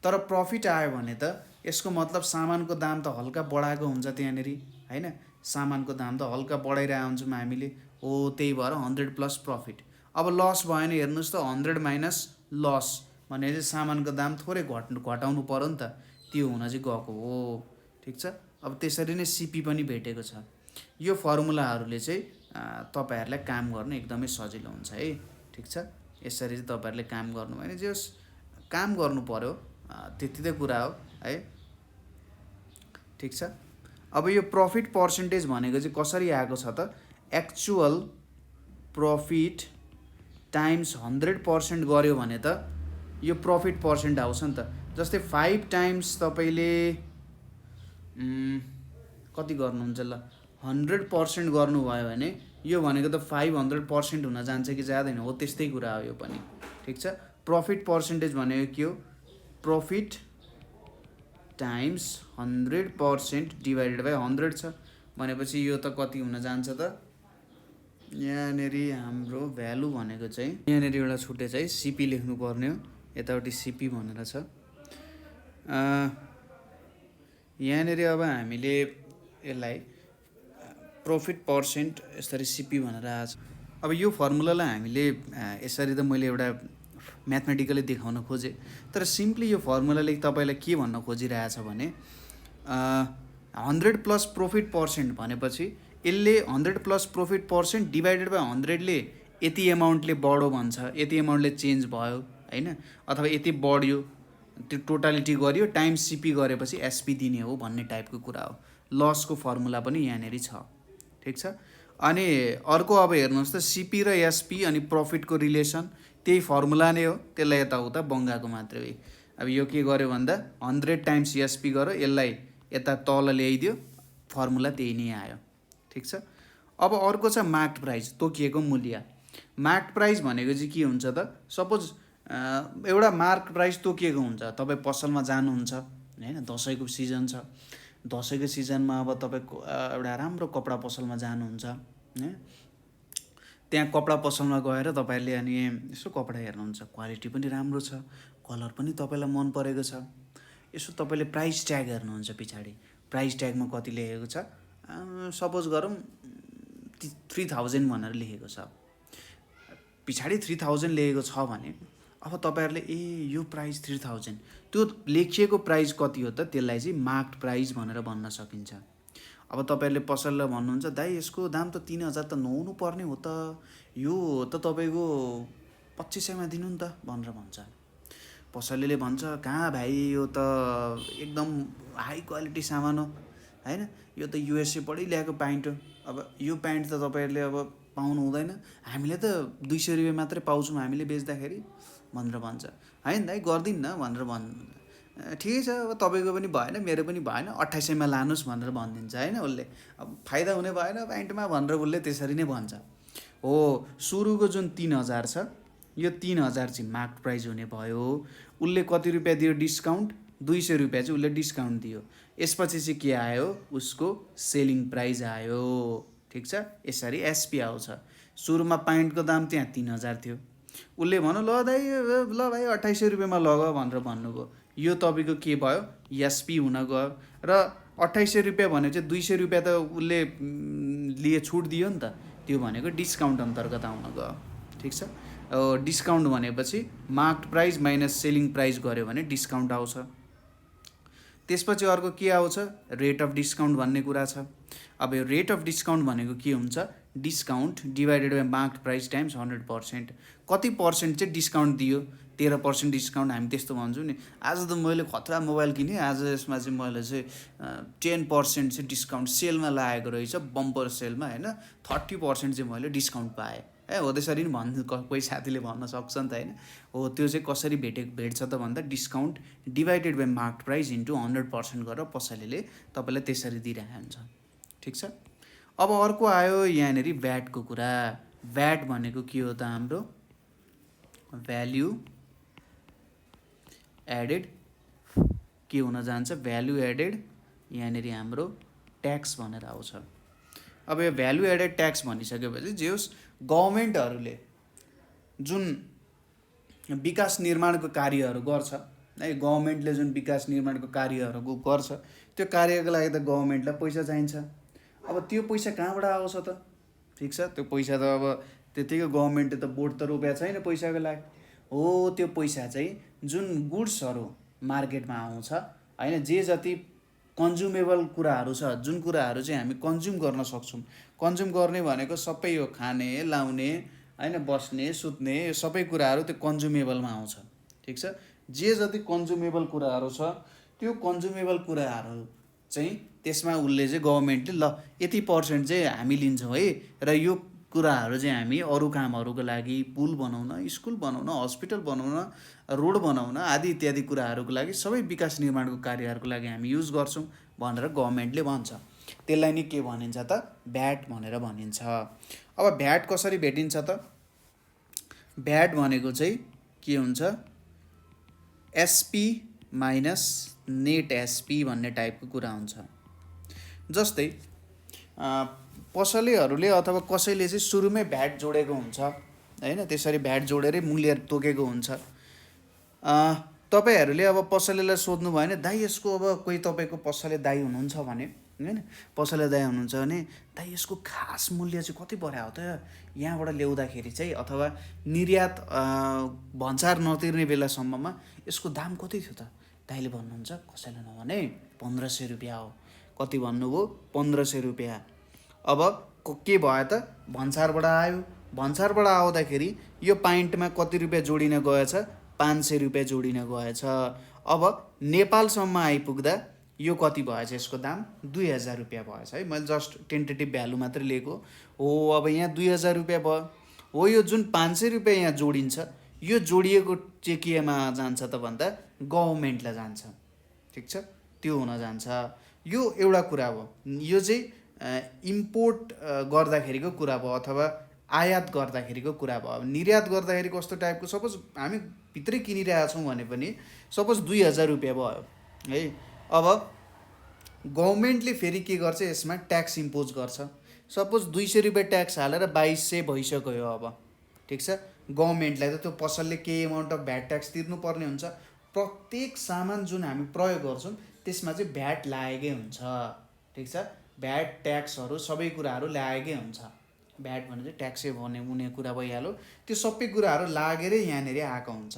तर प्रॉफिट आयो भने त यसको मतलब सामानको दाम त हल्का बढाएको हुन्छ त्यहाँनिर हैन। सामानको दाम त हल्का बढाइरहेको हुन्छौँ हामीले, हो त्यही भएर 100 प्लस प्रॉफिट। अब लस भयो भने हेर्नुहोस् त, 100 माइनस लस भने चाहिँ सामानको दाम थोरै घटाउनु पर्यो नि त, त्यो हुन चाहिँ गएको हो। ठिक छ। अब त्यसरी नै सिपी पनि भेटेको छ। यो फर्मुलाहरूले चाहिँ तपाईहरुलाई काम गर्न एकदमै सजिलो हुन्छ है। ठिक छ। यसरी चाहिँ तपाईहरुले काम गर्नु भने जे काम गर्नु पर्यो त्यति त कुरा हो है। ठिक छ। अब यो प्रॉफिट पर्सेन्टेज भनेको चाहिँ कसरी आएको छ त, एक्चुअल प्रॉफिट टाइम्स 100% गर्यो भने त यो प्रॉफिट पर्सेन्ट आउँछ नि त। जस्तै 5 टाइम्स तपाईले कति गर्नुहुन्छ ल, 100% गर्नुभयो भने यो भनेको त 500% हुन जान्छ कि जाँदैन, हो त्यस्तै कुरा हो यो पनि। ठिक छ। प्रॉफिट पर्सेन्टेज भनेको के हो, प्रॉफिट टाइम्स 100% डिवाइडेड बाई 100 छ भनेपछि यो त कति हुन जान्छ त, यहाँनिर हाम्रो भ्यालु भनेको चाहिँ यहाँनिर एउटा छुट्टै चाहिँ सिपी लेख्नु पर्ने हो, यतापट्टि सिपी भनेर छ। यहाँनिर अब हामीले यसलाई प्रॉफिट पर्सेन्ट यसरी सिपी भनेर आएको छ। अब यो फर्मुलालाई हामीले यसरी त मैले एउटा म्याथमेटिकली देखाउन खोजेँ, तर सिम्पली यो फर्मुलाले तपाईलाई के भन्न खोजिरहेछ भने 100 प्लस प्रॉफिट पर्सेन्ट भनेपछि यसले 100 plus profit percent divided by 100ले यति एमाउन्टले बढ्यो भन्छ, यति एमाउन्टले चेन्ज भयो हैन, अथवा यति बढ्यो त्यो टोटालिटी गरियो टाइम्स सिपी गरेपछि एसपी दिने हो भन्ने टाइपको कुरा हो। लसको फर्मुला पनि यहाँनिर छ। ठिक छ। अनि अर्को अब हेर्नुहोस् त, सिपी र एसपी अनि प्रॉफिटको रिलेसन त्यही फर्मुला नै हो, त्यसलाई यताउता बङ्गाको मात्रै हो। अब यो के गर्यो भन्दा 100 टाइम्स एसपी गर्यो, यसलाई यता तल ल्याइदियो, फर्मुला त्यही नै आयो। ठिक छ। अब अर्को छ मार्क्ड प्राइस, तोकिएको मूल्य। मार्क्ड प्राइस भनेको चाहिँ के हुन्छ त, सपोज एउटा मार्क्ड प्राइस तोकिएको हुन्छ, तपाईँ पसलमा जानुहुन्छ होइन, दसैँको सिजन छ, दसैँको सिजनमा अब तपाईँको एउटा राम्रो कपडा पसलमा जानुहुन्छ होइन, त्यहाँ कपडा पसलमा गएर तपाईँहरूले अनि यसो कपडा हेर्नुहुन्छ, क्वालिटी पनि राम्रो छ, कलर पनि तपाईँलाई मन परेको छ, यसो तपाईँले प्राइस ट्याग हेर्नुहुन्छ, पछाडि प्राइस ट्यागमा कति लेखेको छ, सपोज गरौँ 3000 भनेर लेखेको छ, पछाडि 3000 लेखेको छ भने अब तपाईँहरूले यो प्राइस 3000, त्यो लेखिएको प्राइस कति हो त, त्यसलाई चाहिँ मार्क्ड प्राइस भनेर भन्न सकिन्छ। अब तपाईँहरूले पसललाई भन्नुहुन्छ दाइ यसको दाम त 3000 त नहुनु पर्ने हो त, यो त तपाईँको 2500मा दिनु नि त भनेर भन्छ। पसलेले भन्छ कहाँ भाइ, यो त एकदम हाई क्वालिटी सामान हो होइन, यो त युएसएबाटै ल्याएको प्यान्ट हो, अब यो प्यान्ट त तपाईँहरूले अब पाउनु हुँदैन, हामीले त 200 रुपियाँ मात्रै पाउँछौँ हामीले बेच्दाखेरि भनेर भन्छ। होइन दाइ गरिदिन्न भनेर ठिकै छ, अब तपाईँको पनि भएन मेरो पनि भएन, 2800मा लानुहोस् भनेर भनिदिन्छ होइन उसले, अब फाइदा हुने भएन प्यान्टमा भनेर उसले त्यसरी नै भन्छ। हो, सुरुको जुन 3000 छ, यो 3000 चाहिँ मार्क्ड प्राइस हुने भयो। उसले कति रुपियाँ दियो डिस्काउन्ट, 200 रुपियाँ चाहिँ उसले डिस्काउन्ट दियो। यसपछि चाहिँ के आयो, उसको सेलिङ प्राइस आयो। ठिक छ, यसरी एसपी आउँछ। सुरुमा प्यान्टको दाम त्यहाँ 3000 थियो, उसले भन्यो ल दाइ ल भाइ 2800 रुपियाँमा लग भनेर भन्नुभयो, यो तपाईँको के भयो, एसपी हुन गयो। र 2800 रुपियाँ भने चाहिँ 200 रुपियाँ त उसले लिए छुट दियो नि त, त्यो भनेको डिस्काउन्ट अन्तर्गत आउन गयो। ठिक छ, डिस्काउन्ट भनेपछि marked price minus selling price गऱ्यो भने डिस्काउन्ट आउँछ। त्यसपछि अर्को के आउँछ, रेट अफ डिस्काउन्ट भन्ने कुरा छ। अब यो रेट अफ डिस्काउन्ट भनेको के हुन्छ, discount divided by marked price times 100%। कति पर्सेन्ट चाहिँ डिस्काउन्ट दियो, 13% डिस्काउन्ट हामी त्यस्तो भन्छौँ नि। आज त मैले खतरा मोबाइल किनेँ, आज यसमा चाहिँ मैले चाहिँ 10% चाहिँ डिस्काउन्ट सेलमा लागेको रहेछ, बम्पर सेलमा होइन, 30% चाहिँ मैले डिस्काउन्ट पाएँ हो, त्यसरी नि भन्नु कोही साथीले भन्न सक्छ नि त होइन। हो, त्यो चाहिँ कसरी भेट्छ त भन्दा discount divided by marked price into 100% गरेर पसलेले तपाईँलाई त्यसरी दिइरहेको हुन्छ। ठिक छ, अब अर्को आयो यहाँनिर भ्याटको कुरा। भ्याट भनेको के हो त, हाम्रो भ्याल्यु एडेड के हुन जान्छ, भ्याल्यु एडेड यहाँनिर हाम्रो ट्याक्स भनेर आउँछ। अब यो भ्याल्यु एडेड ट्याक्स भनिसकेपछि जे होस्, गभर्मेन्टहरूले जुन विकास निर्माणको कार्यहरू गर्छ है, गभर्मेन्टले जुन विकास निर्माणको कार्यहरू गर्छ, त्यो कार्यको लागि त गभर्मेन्टलाई पैसा चाहिन्छ। अब त्यो पैसा कहाँबाट आउँछ त, ठिक छ, त्यो पैसा त अब त्यतिकै गभर्मेन्टले त बोट त रोपेको छैन पैसाको लागि। हो, त्यो पैसा चाहिँ जुन गुड्सहरू मार्केटमा आउँछ होइन, जे जति कन्ज्युमेबल कुराहरू छ, जुन कुराहरू चाहिँ हामी कन्ज्युम गर्न सक्छौँ, कन्ज्युम गर्ने भनेको सबै यो खाने लाउने होइन, बस्ने सुत्ने यो सबै कुराहरू त्यो कन्ज्युमेबलमा आउँछ। ठिक छ, जे जति कन्ज्युमेबल कुराहरू छ, त्यो कन्ज्युमेबल कुराहरू चाहिँ त्यसमा उसले चाहिँ गभर्मेन्टले ल यति % चाहिँ हामी लिन्छौँ है, र यो कुराहरू चाहिँ हामी अरू कामहरूको लागि, पुल बनाउन, स्कुल बनाउन, हस्पिटल बनाउन, रोड बनाउन आदि इत्यादि कुराहरूको लागि, सबै विकास निर्माणको कार्यहरूको लागि हामी युज गर्छौँ भनेर गभर्मेन्टले भन्छ। त्यसलाई नि के भनिन्छ त, भ्याट भनेर भनिन्छ। अब भ्याट कसरी भेटिन्छ त, भ्याट भनेको चाहिँ के हुन्छ, एसपी माइनस नेट एसपी भन्ने टाइपको कुरा हुन्छ। जस्तै पसलेहरूले अथवा कसैले चाहिँ सुरुमै भ्याट जोडेको हुन्छ होइन, त्यसरी भ्याट जोडेरै मूल्य तोकेको हुन्छ। तपाईँहरूले अब पसलेलाई सोध्नु भयो भने दाइ यसको, अब कोही तपाईँको पसले दाइ हुनुहुन्छ भने होइन, पसले दाइ हुनुहुन्छ भने दाइ यसको खास मूल्य चाहिँ कति पर्यो त यहाँबाट ल्याउँदाखेरि चाहिँ, अथवा निर्यात भन्सार नतिर्ने बेलासम्ममा यसको दाम कति थियो त, दाइले भन्नुहुन्छ कसैलाई नभने 1500 रुपियाँ हो। कति भन्नुभयो, 1500 रुपियाँ। अब के भयो त, भन्सारबाट आयो, भन्सारबाट आउँदाखेरि यो प्यान्टमा कति रुपियाँ जोडिन गएछ, 500 रुपियाँ जोडिन गएछ। अब नेपालसम्म आइपुग्दा यो कति भएछ, यसको दाम 2000 रुपियाँ भएछ है, मैले जस्ट टेन्टेटिभ भ्यालु मात्रै लिएको हो। अब यहाँ 2000 रुपियाँ भयो। हो, यो जुन 500 रुपियाँ यहाँ जोडिन्छ, यो जोडिएको चाहिँ केमा जान्छ त भन्दा गभर्मेन्टलाई जान्छ। ठिक छ, त्यो हुन जान्छ। यो एउटा कुरा हो, यो चाहिँ इम्पोर्ट गर्दाखेरिको कुरा भयो अथवा आयात गर्दाखेरिको कुरा भयो। अब निर्यात गर्दाखेरि कस्तो टाइपको, सपोज हामी भित्रै किनिरहेका छौँ भने पनि सपोज 2000 रुपियाँ भयो है। अब गभर्मेन्टले फेरि के गर्छ, यसमा ट्याक्स इम्पोज गर्छ। सपोज 200 रुपियाँ ट्याक्स हालेर 2200 भइसक्यो। अब ठिक छ, गभर्मेन्टलाई त त्यो पसलले केही एमाउन्ट अफ भ्याट ट्याक्स तिर्नुपर्ने हुन्छ। प्रत्येक सामान जुन हामी प्रयोग गर्छौँ त्यसमा चाहिँ भ्याट लागेकै हुन्छ। ठिक छ, भ्याट ट्याक्सहरू सबै कुराहरू लागेकै हुन्छ। भ्याट भने चाहिँ ट्याक्सै हुने कुरा भइहाल्यो। त्यो सबै कुराहरू लागेरै यहाँनिर आएको हुन्छ।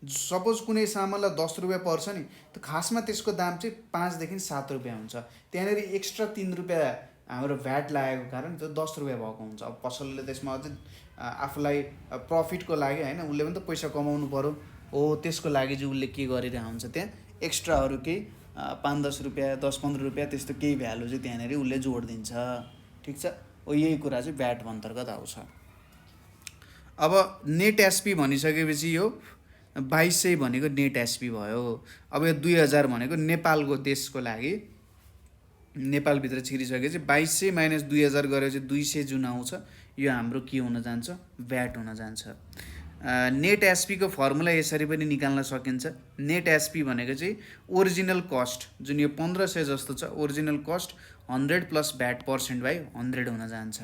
सपोज कुनै सामानलाई 10 रुपियाँ पर्छ नि, त खासमा त्यसको दाम चाहिँ 5 देखि 7 रुपियाँ हुन्छ। त्यहाँनिर एक्स्ट्रा 3 रुपियाँ हाम्रो भ्याट लागेको कारण त्यो 10 रुपियाँ भएको हुन्छ। अब पसलले त्यसमा अझै आफूलाई प्रफिटको लागि होइन, उसले पनि त पैसा कमाउनु पऱ्यो हो, त्यसको लागि चाहिँ उसले के गरिरहेको हुन्छ, त्यहाँ एक्स्ट्राहरू केही 5-10 रुपियाँ 10-15 रुपियाँ त्यस्तो केही भ्यालु चाहिँ त्यहाँनिर उसले जोडिदिन्छ। ठिक छ, यही कुरा चाहिँ भ्याट अन्तर्गत आउँछ। अब नेट एसपी भनिसकेपछि यो 2200 भनेको नेट एसपी भयो। अब यो 2000 भनेको नेपालको देशको लागि, नेपालभित्र छिरिसकेपछि 2200 माइनस 2000 गरेपछि 200 जुन आउँछ, यो हाम्रो के हुन जान्छ, भ्याट हुन जान्छ। नेट एसपीको फर्मुला यसरी पनि निकाल्न सकिन्छ। नेट एसपी भनेको चाहिँ ओरिजिनल कस्ट, जुन यो 1500 जस्तो छ, original cost 100 plus VAT % by 100 हुन जान्छ।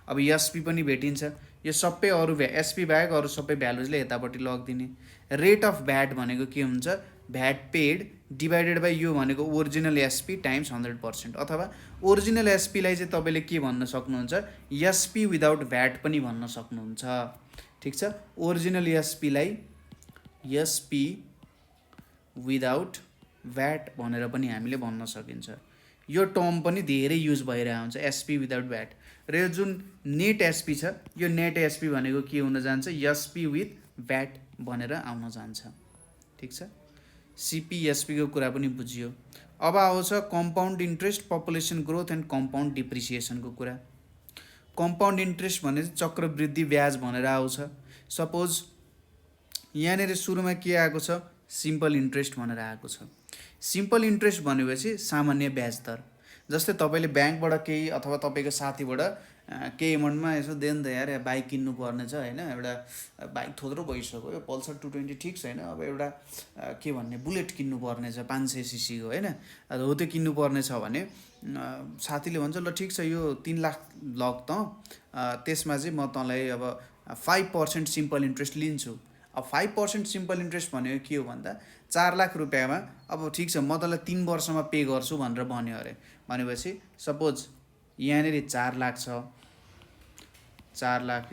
अब एसपी पनि भेटिन्छ। यो सबै अरू एसपी बाहेक अरू सबै भ्यालुजले यतापट्टि लगिदिने। रेट अफ भ्याट भनेको के हुन्छ, भ्याट पेड डिभाइडेड बाई यो भनेको ओरिजिनल एसपी टाइम्स 100%। अथवा ओरिजिनल एसपीलाई चाहिँ तपाईँले के भन्न सक्नुहुन्छ, एसपी विदाउट भ्याट पनि भन्न सक्नुहुन्छ। ठिक छ, ओरिजिनल एसपीलाई एसपी विदाउट भ्याट भनेर पनि हामीले भन्न सकिन्छ। यो टर्म पनि धेरै युज भइरहेको हुन्छ, एसपी विदाउट भ्याट। र यो जुन नेट एसपी छ, यो नेट एसपी भनेको के हुन जान्छ, एसपी विथ भ्याट भनेर आउन जान्छ। ठिक छ, सिपिएसपीको कुरा पनि बुझियो। अब आउँछ compound interest, population growth and compound डिप्रिसिएसनको कुरा। कम्पाउन्ड इन्ट्रेस्ट भने चाहिँ चक्रवृद्धि ब्याज भनेर आउँछ। सपोज यहाँनिर सुरुमा के आएको छ, सिम्पल इन्ट्रेस्ट भनेर आएको छ। सिम्पल इन्ट्रेस्ट भनेपछि सामान्य ब्याज दर। जस्तै तपाईँले ब्याङ्कबाट केही अथवा तपाईँको साथीबाट केही एमाउन्टमा यसो दे नि त यार, बाइक किन्नु पर्ने छ होइन, एउटा बाइक थोत्रो भइसक्यो, यो पल्सर 220 ठिक छैन, अब एउटा के भन्ने बुलेट किन्नु पर्ने छ 500 cc को होइन, हो त्यो किन्नु पर्ने छ भने साथीले भन्छ ल ठिक छ यो 3 लाख लग त, त्यसमा चाहिँ म तँलाई अब 5% सिम्पल इन्ट्रेस्ट लिन्छु। अब 5% सिम्पल इन्ट्रेस्ट भनेको के हो भन्दा 4 लाख रुपियाँमा अब ठिक छ म तँलाई 3 वर्षमा पे गर्छु भनेर भन्यो अरे। भनेपछि सपोज यहाँनिर 4 लाख छ, 4 लाख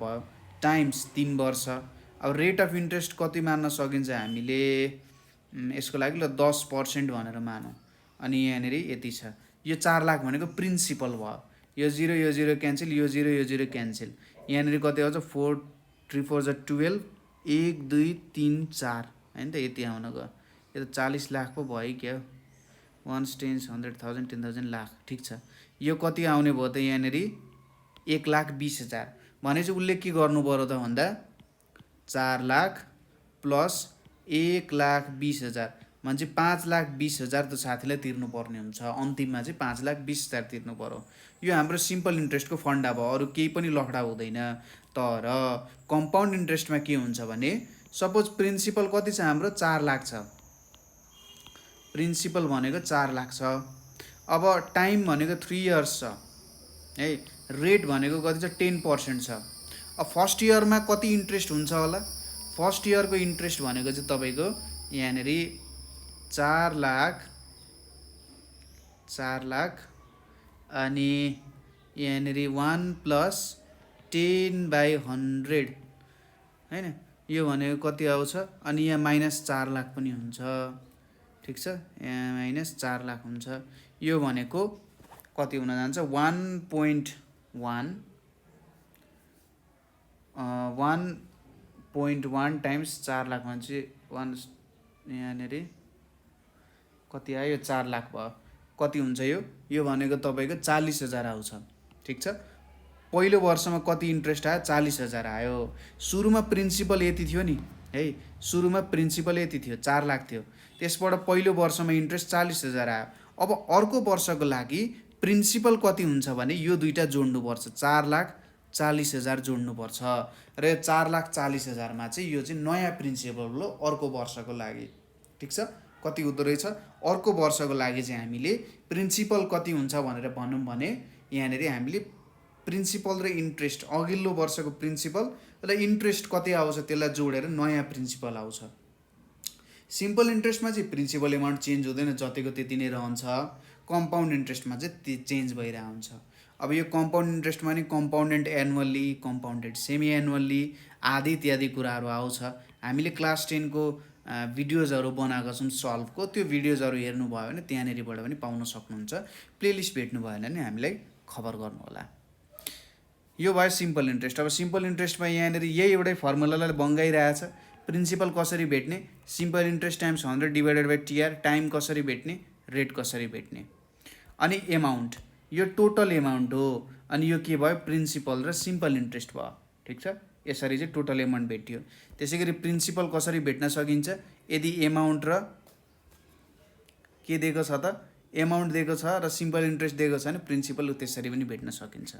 भयो टाइम्स 3 वर्ष। अब रेट अफ इन्ट्रेस्ट कति मान्न सकिन्छ हामीले यसको लागि, ल 10% भनेर मानौँ। अनि यहाँनिर यति छ, यो 4 लाख भनेको प्रिन्सिपल भयो। यो 0 यो 0 क्यान्सल, यो 0 यो 0 क्यान्सल। यहाँनिर कति आउँछ, 4 3 4 जा 12, 1 2 3 4 होइन त, यति आउन गयो। यो त 40 लाख पो भयो क्या, 1 10 100,000 10,000 लाख। ठिक छ, यो कति आउने भयो त, यहाँनिर 1,20,000। भने चाहिँ उसले के गर्नु पर्यो त भन्दा 4 लाख प्लस 1,20,000 भने चाहिँ 5,20,000 त साथीलाई तिर्नुपर्ने हुन्छ। अन्तिममा चाहिँ 5,20,000 तिर्नु पर्यो। यो हाम्रो सिम्पल इन्ट्रेस्टको फन्डा भयो, अरू केही पनि लखडा हुँदैन। तर कम्पाउन्ड इन्ट्रेस्टमा के हुन्छ भने सपोज प्रिन्सिपल कति छ हाम्रो, 4 लाख छ, प्रिन्सिपल भनेको 4 लाख छ। अब टाइम भनेको 3 इयर्स छ है, रेट भनेको कति छ, 10% छ। अब फर्स्ट इयरमा कति इन्ट्रेस्ट हुन्छ होला, फर्स्ट इयरको इन्ट्रेस्ट भनेको चाहिँ तपाईँको यहाँनिर 4 लाख अनि यहाँनिर 1 + 10/100 होइन, यो भनेको कति आउँछ, अनि यहाँ -4 लाख पनि हुन्छ। ठिक छ, यहाँ -4 लाख हुन्छ। यो भनेको कति हुन जान्छ, 1.1 टाइम्स 4 लाख भने 1 यहाँनिर कति आयो, 4 लाख भयो। कति हुन्छ यो भनेको तपाईँको 40,000 आउँछ। ठिक छ, पहिलो वर्षमा कति इन्ट्रेस्ट आयो, 40,000 आयो। सुरुमा प्रिन्सिपल यति थियो नि है, सुरुमा प्रिन्सिपल यति थियो, 4 लाख थियो। त्यसबाट पहिलो वर्षमा इन्ट्रेस्ट 40,000 आयो। अब अर्को वर्षको लागि प्रिन्सिपल कति हुन्छ भने यो दुईटा जोड्नुपर्छ, 4,40,000 जोड्नुपर्छ र यो 4,40,000मा चाहिँ यो चाहिँ नयाँ प्रिन्सिपल हो अर्को वर्षको लागि। ठिक छ, कति हुँदो रहेछ अर्को वर्षको लागि चाहिँ हामीले प्रिन्सिपल कति हुन्छ भनेर भनौँ भने यहाँनिर हामीले प्रिन्सिपल र इन्ट्रेस्ट, अघिल्लो वर्षको प्रिन्सिपल र इन्ट्रेस्ट कति आउँछ त्यसलाई जोडेर नयाँ प्रिन्सिपल आउँछ। सिम्पल इन्ट्रेस्टमा चाहिँ प्रिन्सिपल एमाउन्ट चेन्ज हुँदैन, जतिको त्यति नै रहन्छ। कम्पाउन्ड इन्ट्रेस्टमा चाहिँ चेन्ज भइरहेको हुन्छ। अब यो कम्पाउन्ड इन्ट्रेस्टमा नि compounded annually, compounded semi annually आदि इत्यादि कुराहरू आउँछ। हामीले क्लास 10को भिडियोजहरू बनाएको छौँ सल्भको, त्यो भिडियोजहरू हेर्नुभयो भने त्यहाँनिरबाट पनि पाउन सक्नुहुन्छ। प्लेलिस्ट भेट्नुभयो भने नि हामीलाई खबर गर्नुहोला। यो भयो सिम्पल इन्ट्रेस्ट। अब सिम्पल इन्ट्रेस्टमा यहाँनिर यही एउटै फर्मुलालाई बङ्गाइरहेछ। प्रिन्सिपल कसरी भेट्ने, simple interest times 100 divided by TR, time कसरी भेट्ने, रेट कसरी भेट्ने, अनि एमाउन्ट यो टोटल एमाउन्ट हो। अनि यो के भयो प्रिन्सिपल र सिम्पल इन्ट्रेस्ट भयो। ठिक छ, यसरी चाहिँ टोटल एमाउन्ट भेटियो। त्यसै गरी प्रिन्सिपल कसरी भेट्न सकिन्छ, यदि एमाउन्ट र के दिएको छ त एमाउन्ट दिएको छ र सिम्पल इन्ट्रेस्ट दिएको छ भने प्रिन्सिपल त्यसरी पनि भेट्न सकिन्छ।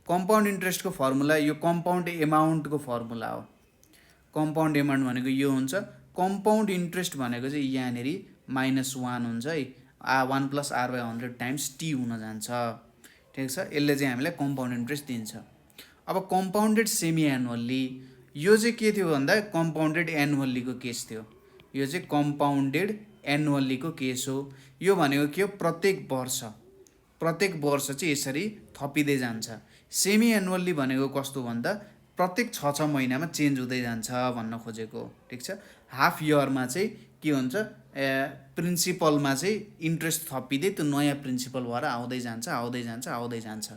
कम्पाउन्ड इन्ट्रेस्टको फर्मुला यो कम्पाउन्ड एमाउन्टको फर्मुला हो। कम्पाउन्ड एमाउन्ट भनेको यो हुन्छ, कम्पाउन्ड इन्ट्रेस्ट भनेको चाहिँ यहाँनिर -1 हुन्छ है, 1 + r/100 टाइम्स टी हुन जान्छ। ठिक छ, यसले चाहिँ हामीलाई कम्पाउन्ड इन्ट्रेस्ट दिन्छ। अब कम्पाउन्डेड सेमी एनुअल्ली यो चाहिँ के थियो भन्दा कम्पाउन्डेड एनुअल्लीको केस थियो। यो चाहिँ कम्पाउन्डेड एनुअल्लीको केस हो। यो भनेको के हो, प्रत्येक वर्ष चाहिँ यसरी थपिँदै जान्छ। सेमी एनुअल्ली भनेको कस्तो भन्दा प्रत्येक 6 महिनामा चेन्ज हुँदै जान्छ भन्न खोजेको। ठिक छ, हाफ इयरमा चाहिँ के हुन्छ, प्रिन्सिपलमा चाहिँ इन्ट्रेस्ट थपिँदै त्यो नयाँ प्रिन्सिपल भएर आउँदै जान्छ।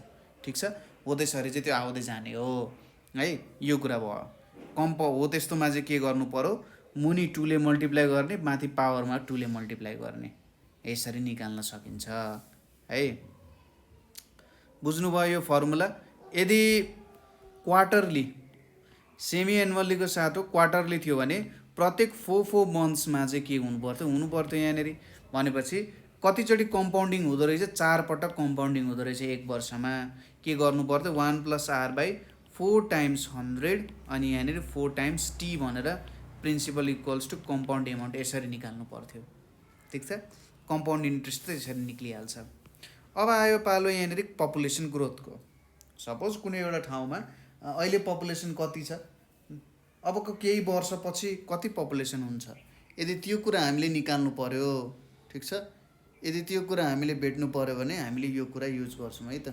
ठिक छ, हो त्यसरी चाहिँ त्यो आउँदै जाने हो है, यो कुरा भयो। हो त्यस्तोमा चाहिँ के गर्नु पर्यो, मुनि 2 ले मल्टिप्लाई गर्ने, माथि पावरमा 2 ले मल्टिप्लाई गर्ने, यसरी निकाल्न सकिन्छ है। बुझ्नुभयो यो फर्मुला। यदि क्वार्टरली सेमी एनुअल्लीको साथ हो क्वार्टरली थियो भने प्रत्येक 4 मन्थ्समा चाहिँ के हुनुपर्थ्यो यहाँनिर भनेपछि कतिचोटि कम्पाउन्डिङ हुँदो रहेछ, 4 पटक कम्पाउन्डिङ हुँदो रहेछ एक वर्षमा। के गर्नु पर्थ्यो, 1 + r/4 टाइम्स 100 अनि यहाँनिर 4 टाइम्स टी भनेर principal equals to compound amount यसरी निकाल्नु पर्थ्यो। ठिक छ, कम्पाउन्ड इन्ट्रेस्ट त यसरी निक्लिहाल्छ। अब आयो पालो यहाँनिर पपुलेसन ग्रोथको। सपोज कुनै एउटा ठाउँमा अहिले पपुलेसन कति छ, अबको केही वर्षपछि कति पपुलेसन हुन्छ, यदि त्यो कुरा हामीले निकाल्नु पर्यो। ठिक छ, यदि त्यो कुरा हामीले भेट्नु पर्यो भने हामीले यो कुरा युज गर्छौँ है त।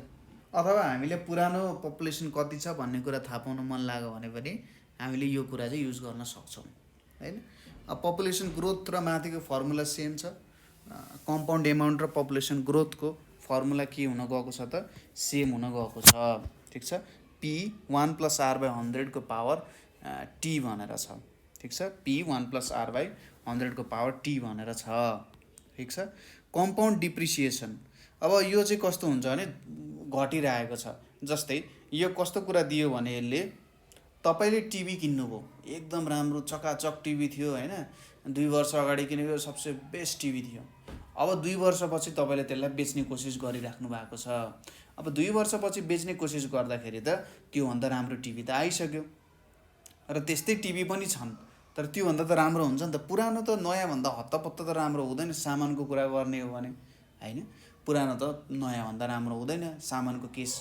अथवा हामीले पुरानो पपुलेसन कति छ भन्ने कुरा थाहा पाउन मन लाग्यो भने पनि हामीले यो कुरा चाहिँ युज गर्न सक्छौँ हैन। अब पपुलेसन ग्रोथ र माथिको फर्मुला सेम छ। कम्पाउन्ड एमाउन्ट र पपुलेसन ग्रोथको फर्मुला के हुन गएको छ त, सेम हुन गएको छ। ठिक छ, P 1 + r/100 को पावर टी भनेर छ। ठिक छ, P 1 + r/100 को पावर टी भनेर छ। ठिक छ, कम्पाउन्ड डिप्रिसिएसन अब यो चाहिँ कस्तो हुन्छ भने घटिरहेको छ। जस्तै यो कस्तो कुरा दियो भने यसले तपाईले टिभी किन्नुभयो, एकदम राम्रो चकाचक टिभी थियो हैन, 2 वर्ष अगाडि किनेको सबसे बेस्ट टिभी थियो। अब 2 वर्षपछि तपाईले त्यसलाई बेच्ने कोसिस गरिराख्नु भएको छ। अब 2 वर्षपछि बेच्ने कोसिस गर्दाखेरि त त्यो भन्दा राम्रो टिभी त आइसक्यो र त्यस्तै टिभी पनि छन्, तर त्यो भन्दा त राम्रो हुन्छ नि त। पुरानो त नयाँ भन्दा हत्तपत्त त राम्रो हुँदैन, सामानको कुरा गर्ने हो भने हैन। पुरानो त नयाँ भन्दा राम्रो हुँदैन, सामानको केस,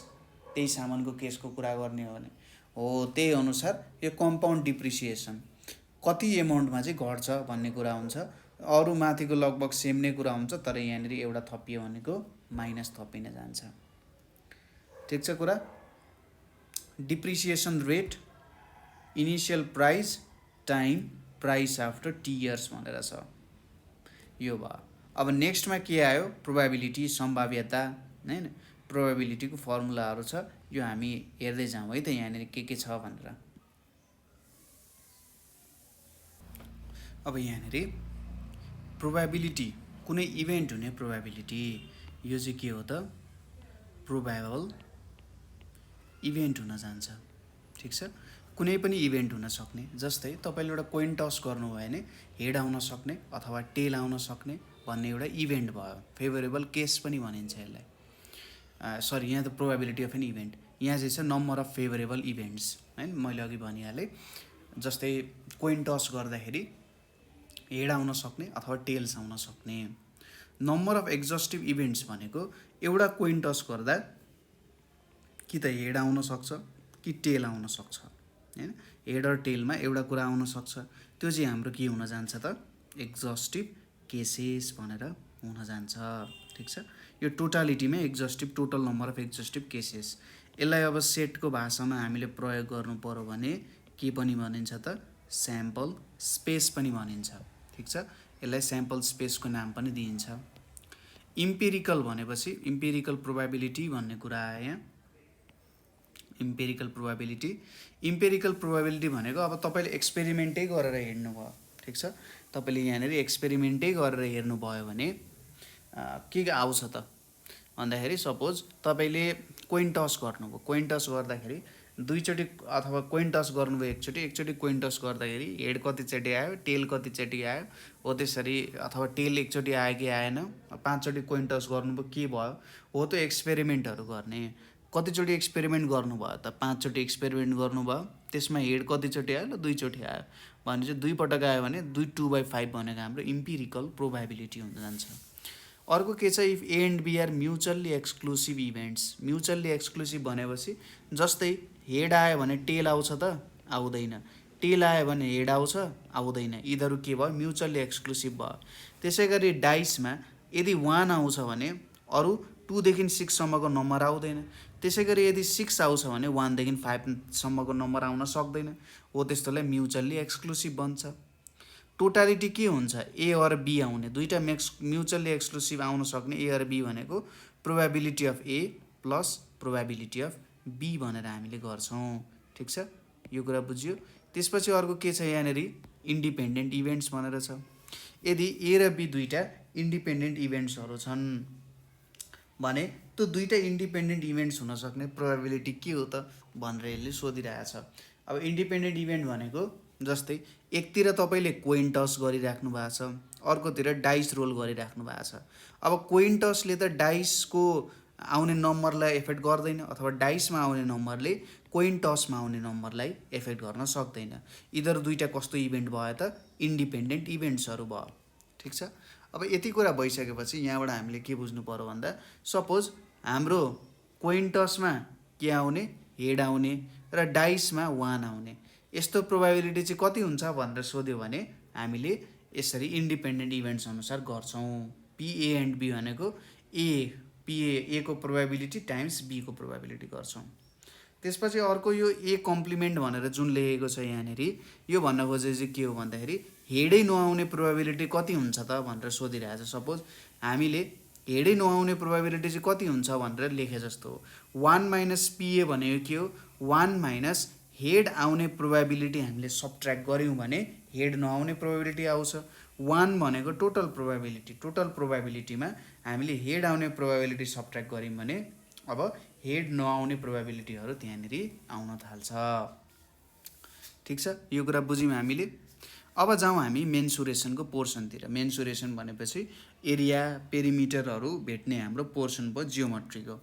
त्यही सामानको केसको कुरा गर्ने हो भने हो। त्यही अनुसार यो कम्पाउन्ड डिप्रिसिएसन कति एमाउन्टमा चाहिँ घट्छ भन्ने कुरा हुन्छ। अरू माथिको लगभग सेम नै कुरा हुन्छ, तर यहाँनिर एउटा थपियो भनेको माइनस थपिन जान्छ। ठिक छ कुरा। Depreciation rate, initial price, time, price after T years भनेर छ। यो भयो। अब नेक्स्टमा के आयो, प्रोबेबिलिटी, सम्भाव्यता हैन। प्रोबेबिलिटीको फर्मुलाहरू छ, यो हामी हेर्दै जाउँ है त यहाँनिर के छ भनेर। अब यहाँनिर प्रोबेबिलिटी, कुनै इभेन्ट हुने प्रोबेबिलिटी, यो चाहिँ के हो त, प्रोबेबल इभेन्ट हुन जान्छ। ठिक छ, कुनै पनि इभेन्ट हुन सक्ने। जस्तै तपाईले एउटा कोइन टस गर्नुभयो भने हेड आउन सक्ने अथवा टेल आउन सक्ने भन्ने एउटा इभेन्ट भयो। फेभरेबल केस पनि भनिन्छ यसलाई। सरी यहाँ त प्रोबेबिलिटी अफ एन इभेन्ट, यहाँ चाहिँ छ नम्बर अफ फेभरेबल इभेन्ट्स हैन। मैले अघि भनिहालेँ जस्तै कोइन टस गर्दाखेरि हेड आउन सक्ने अथवा टेल्स आउन सक्ने। नम्बर अफ एक्जस्टिभ इभेन्ट्स भनेको एउटा कोइन टस गर्दा कि त हेड आउन सक्छ कि टेल आउन सक्छ हैन। हेड र टेलमा एउटा कुरा आउन सक्छ, त्यो चाहिँ हाम्रो के हुन जान्छ त एक्जस्टिभ केसेस भनेर हुन जान्छ। ठिक छ, यो टोटालिटीमा exhaustive total number of exhaustive cases. यसलाई अब सेटको भाषामा हामीले प्रयोग गर्नु पर्यो भने के पनि भनिन्छ त स्याम्पल स्पेस पनि भनिन्छ। ठिक छ, यसलाई स्याम्पल स्पेसको नाम पनि दिइन्छ। इम्पेरिकल भनेपछि इम्पेरिकल प्रोबेबिलिटी भन्ने कुरा आयो यहाँ। इम्पेरिकल प्रोबेबिलिटी भनेको अब तपाईँले एक्सपेरिमेन्टै गरेर हेर्नुभयो। ठिक छ, तपाईँले यहाँनिर एक्सपेरिमेन्टै गरेर हेर्नुभयो भने के आउँछ त भन्दाखेरि सपोज तपाईँले कोइन टस गर्नुभयो। कोइन टस गर्दाखेरि दुईचोटि अथवा कोइन टस गर्नुभयो एकचोटि कोइन टस गर्दाखेरि हेड कतिचोटि आयो टेल कतिचोटि आयो हो त्यसरी, अथवा टेल एकचोटि आयो कि आएन, 5 चोटि कोइन टस गर्नुभयो के भयो हो त्यो एक्सपेरिमेन्टहरू गर्ने। कतिचोटि एक्सपेरिमेन्ट गर्नुभयो त 5 चोटि एक्सपेरिमेन्ट गर्नुभयो, त्यसमा हेड कतिचोटि आयो ल 2 चोटि आयो भने चाहिँ 2 पटक आयो भने 2/5 भनेको हाम्रो इम्पेरिकल प्रोबेबिलिटी हुन जान्छ। अर्को के छ, if A and B are mutually exclusive events. Mutually exclusive भनेपछि जस्तै हेड आयो भने टेल आउँछ त आउँदैन, टेल आयो भने हेड आउँछ आउँदैन, यिनीहरू के भयो म्युचुअल्ली एक्सक्लुसिभ भयो। त्यसै गरी डाइसमा यदि 1 आउँछ भने अरू 2 देखि 6 सम्मको नम्बर आउँदैन। त्यसै गरी यदि 6 आउँछ भने 1 देखि 5 सम्मको नम्बर आउन सक्दैन, हो त्यस्तोलाई म्युचुअल्ली एक्सक्लुसिभ भन्छ। टोटालिटी के हुन्छ, ए अर बी आउने, दुईवटा म्युचुअल्ली एक्सक्लुसिभ आउन सक्ने ए अर बी भनेको probability of A plus probability of B भनेर हामीले गर्छौँ। ठिक छ, यो कुरा बुझ्यो। त्यसपछि अर्को के छ यहाँनिर इन्डिपेन्डेन्ट इभेन्ट्स भनेर छ। यदि ए र बी दुईवटा इन्डिपेन्डेन्ट इभेन्ट्सहरू छन् भने त्यो दुईवटा इन्डिपेन्डेन्ट इभेन्ट्स हुन सक्ने प्रोबेबिलिटी के हो त भनेर यसले सोधिरहेछ। अब इन्डिपेन्डेन्ट इभेन्ट भनेको जस्तै एकतिर तपाईँले कोइन टस गरिराख्नु भएको छ, अर्कोतिर डाइस रोल गरिराख्नु भएको छ। अब कोइन टसले त डाइसको आउने नम्बरलाई एफेक्ट गर्दैन, अथवा डाइसमा आउने नम्बरले कोइन टसमा आउने नम्बरलाई एफेक्ट गर्न सक्दैन। यिनीहरू दुईवटा कस्तो इभेन्ट भयो त इन्डिपेन्डेन्ट इभेन्ट्सहरू भयो। ठिक छ, अब यति कुरा भइसकेपछि यहाँबाट हामीले के बुझ्नु पर्यो भन्दा सपोज हाम्रो कोइन टसमा के आउने हेड आउने र डाइसमा 1 आउने, यस्तो प्रोबेबिलिटी चाहिँ कति हुन्छ भनेर सोध्यो भने हामीले यसरी इन्डिपेन्डेन्ट इभेन्ट्स अनुसार गर्छौँ। पिए एन्ड बी भनेको ए को प्रोबेबिलिटी टाइम्स बी को प्रोबेबिलिटी गर्छौँ। त्यसपछि अर्को यो ए कम्प्लिमेन्ट भनेर जुन लेखेको छ यहाँनिर, यो भन्न खोजेको चाहिँ के हो भन्दाखेरि हेडै नआउने प्रोबेबिलिटी कति हुन्छ त भनेर सोधिरहेको छ। सपोज हामीले हेडै नआउने प्रोबेबिलिटी चाहिँ कति हुन्छ भनेर लेखे जस्तो हो। 1 माइनस पिए भनेको के हो, 1 माइनस हेड आउने प्रोबेबिलिटी हामीले सबट्र्याक्ट गऱ्यौँ भने हेड नआउने प्रोबेबिलिटी आउँछ। 1 भनेको टोटल प्रोबेबिलिटी, टोटल प्रोबेबिलिटीमा हामीले हेड आउने प्रोबेबिलिटी सबट्र्याक्ट गऱ्यौँ भने अब हेड नआउने प्रोबेबिलिटीहरू त्यहाँनिर आउन थाल्छ। ठिक छ, यो कुरा बुझ्यौँ हामीले। अब जाउँ हामी मेन्सुरेसनको पोर्सनतिर। मेन्सुरेसन भनेपछि एरिया पेरिमिटरहरू भेट्ने हाम्रो पोर्सन भयो जियोमेट्रीको।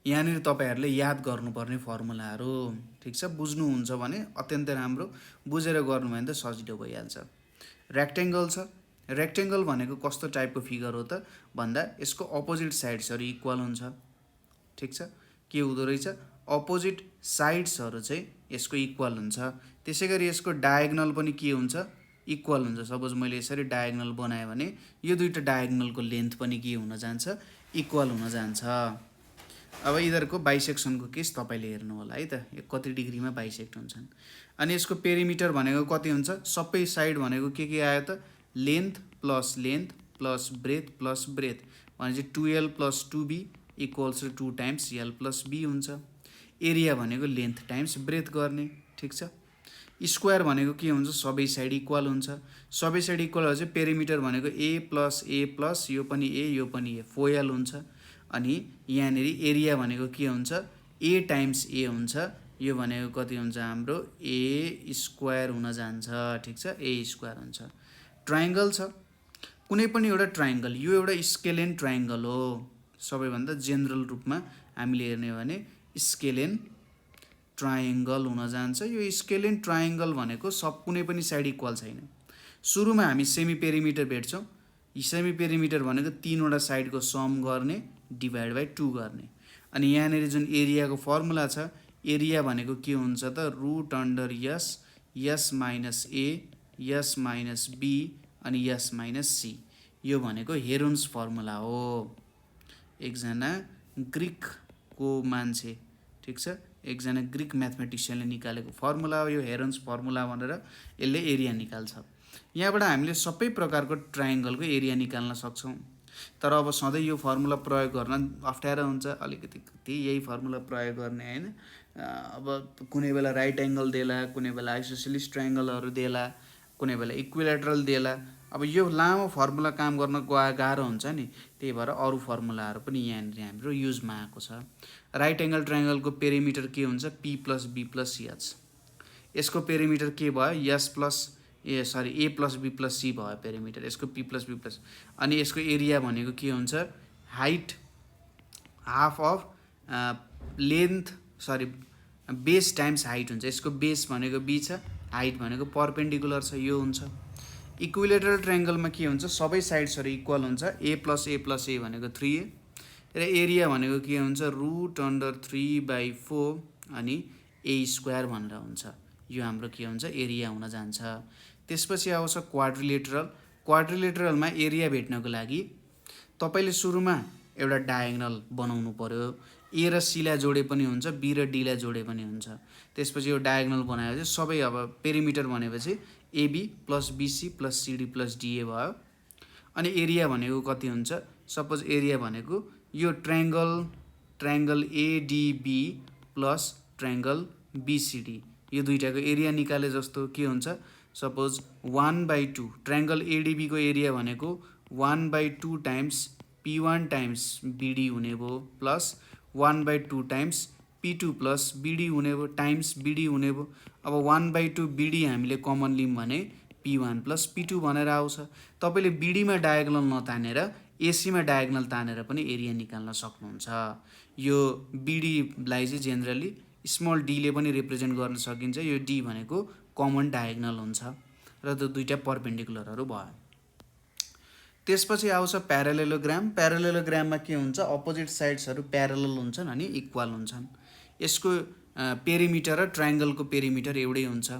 यहाँनिर तपाईँहरूले याद गर्नुपर्ने फर्मुलाहरू ठिक छ बुझ्नुहुन्छ भने अत्यन्तै राम्रो, बुझेर गर्नुभयो भने त सजिलो भइहाल्छ। रेक्टेङ्गल छ, रेक्टेङ्गल भनेको कस्तो टाइपको फिगर हो त भन्दा यसको अपोजिट साइड्सहरू इक्वल हुन्छ। ठिक छ, के हुँदो रहेछ अपोजिट साइड्सहरू चाहिँ यसको इक्वल हुन्छ। त्यसै गरी यसको डायगनल पनि के हुन्छ इक्वल हुन्छ। सपोज मैले यसरी डायगनल बनाएँ भने यो दुईवटा डायगनलको लेन्थ पनि के हुन जान्छ इक्वल हुन जान्छ। अब यिनीहरूको बाइसेक्सनको केस तपाईँले हेर्नु होला है त, यो कति डिग्रीमा बाइसेक्ट हुन्छन्। अनि यसको पेरिमिटर भनेको कति हुन्छ, सबै साइड भनेको के आयो त length plus breadth plus breadth भनेपछि 2l plus 2b equals to 2 times l plus b हुन्छ। एरिया भनेको लेन्थ टाइम्स ब्रेथ गर्ने। ठिक छ, स्क्वायर भनेको के हुन्छ सबै साइड इक्वल हुन्छ। सबै साइड इक्वल हो चाहिँ पेरिमिटर भनेको a प्लस यो पनि a 4l हुन्छ। अनि यहाँनिर एरिया भनेको के हुन्छ a टाइम्स a हुन्छ, यो भनेको कति हुन्छ हाम्रो a स्क्वायर हुन जान्छ। ठिक छ, a स्क्वायर हुन्छ। ट्रायङ्गल छ, कुनै पनि एउटा ट्रायङ्गल, यो एउटा स्केलेन ट्रायङ्गल हो सबैभन्दा जेनरल रूपमा हामीले हेर्ने हो भने स्केलेन ट्रायङ्गल हुन जान्छ। यो स्केलेन ट्रायङ्गल भनेको कुनै पनि साइड इक्वल छैन। सुरुमा हामी सेमी पेरिमिटर भेट्छौँ। सेमी पेरिमिटर भनेको 3वटा साइडको सम गर्ने डिभाइड बाई 2 गर्ने। अनि यहाँनिर जुन एरियाको फर्मुला छ, एरिया भनेको के हुन्छ त root under S minus A S minus B अनि यस माइनस सी। यो भनेको हेरोन्स फर्मुला हो, एकजना ग्रिकको मान्छे, ठिक छ, एकजना ग्रिक म्याथमेटिसियनले निकालेको फर्मुला हो यो हेरोन्स फर्मुला भनेर। यसले एरिया निकाल्छ। यहाँबाट हामीले सबै प्रकारको ट्रायङ्गलको एरिया निकाल्न सक्छौँ। तर अब सधैँ यो फर्मुला प्रयोग गर्न अप्ठ्यारो हुन्छ, अलिकति यही फर्मुला प्रयोग गर्ने होइन। अब कुनै बेला राइट एङ्गल देला, कुनै बेला आइसोसेलिस ट्रायङ्गलहरू देला, कुनै बेला इक्विलेटरल देला। अब यो लामो फर्मुला काम गर्न गाह्रो हुन्छ नि, त्यही भएर अरू फर्मुलाहरू पनि यहाँनिर हाम्रो युजमा आएको छ। राइट एङ्गल ट्रायङ्गलको पेरिमिटर के हुन्छ, P plus B plus H. यसको पेरिमिटर के भयो, A plus B plus C भयो पेरिमिटर, यसको पी प्लस बी प्लस। अनि यसको एरिया भनेको के हुन्छ, height half of base times height हुन्छ। यसको बेस भनेको बी छ, हाइट भनेको परपेन्डिकुलर छ, यो हुन्छ। इक्विलेटरल ट्रायङ्गलमा के हुन्छ, सबै साइड्सहरू इक्वल हुन्छ। ए प्लस ए भनेको 3a र एरिया भनेको के हुन्छ, रुट अन्डर 3/4 अनि ए स्क्वायर भनेर हुन्छ। यो हाम्रो के हुन्छ, एरिया हुन जान्छ। त्यसपछि आउँछ क्वाड्रिलेटरल। क्वाड्रिलेटरलमा एरिया भेट्नको लागि तपाईँले सुरुमा एउटा डायगनल बनाउनु पर्यो। ए र सीलाई जोडे पनि हुन्छ, बी र डीलाई जोडे पनि हुन्छ। त्यसपछि यो डायगनल बनाएपछि सबै अब पेरिमिटर भनेपछि AB plus BC plus CD plus DA भयो। अनि एरिया भनेको कति हुन्छ, सपोज एरिया भनेको यो triangle ADB plus triangle BCD, यो दुईटाको एरिया निकाले जस्तो के हुन्छ, सपोज 1/2 ट्रायङ्गल एडिबीको एरिया भनेको 1/2 टाइम्स P1 टाइम्स BD हुने भयो plus 1/2 times P2 plus BD हुने भयो टाइम्स BD हुने भयो। अब 1/2 BD हामीले कमन लियौँ भने P1 प्लस P2 भनेर आउँछ। तपाईँले BDमा डायगोनल नतानेर एसीमा डायगोनल तानेर पनि एरिया निकाल्न सक्नुहुन्छ। यो BDलाई चाहिँ जेनरली स्मल डीले पनि रिप्रेजेन्ट गर्न सकिन्छ। यो डी भनेको कमन डायगोनल हुन्छ र त्यो दुईटा परपेन्डिकुलरहरू भयो। त्यसपछि आउँछ प्यारालेलोग्राम। प्यारालेलोग्राममा के हुन्छ, अपोजिट साइड्सहरू प्यारलल हुन्छन् अनि इक्वल हुन्छन्। यसको पेरिमिटर र ट्रायङ्गलको पेरिमिटर एउटै हुन्छ,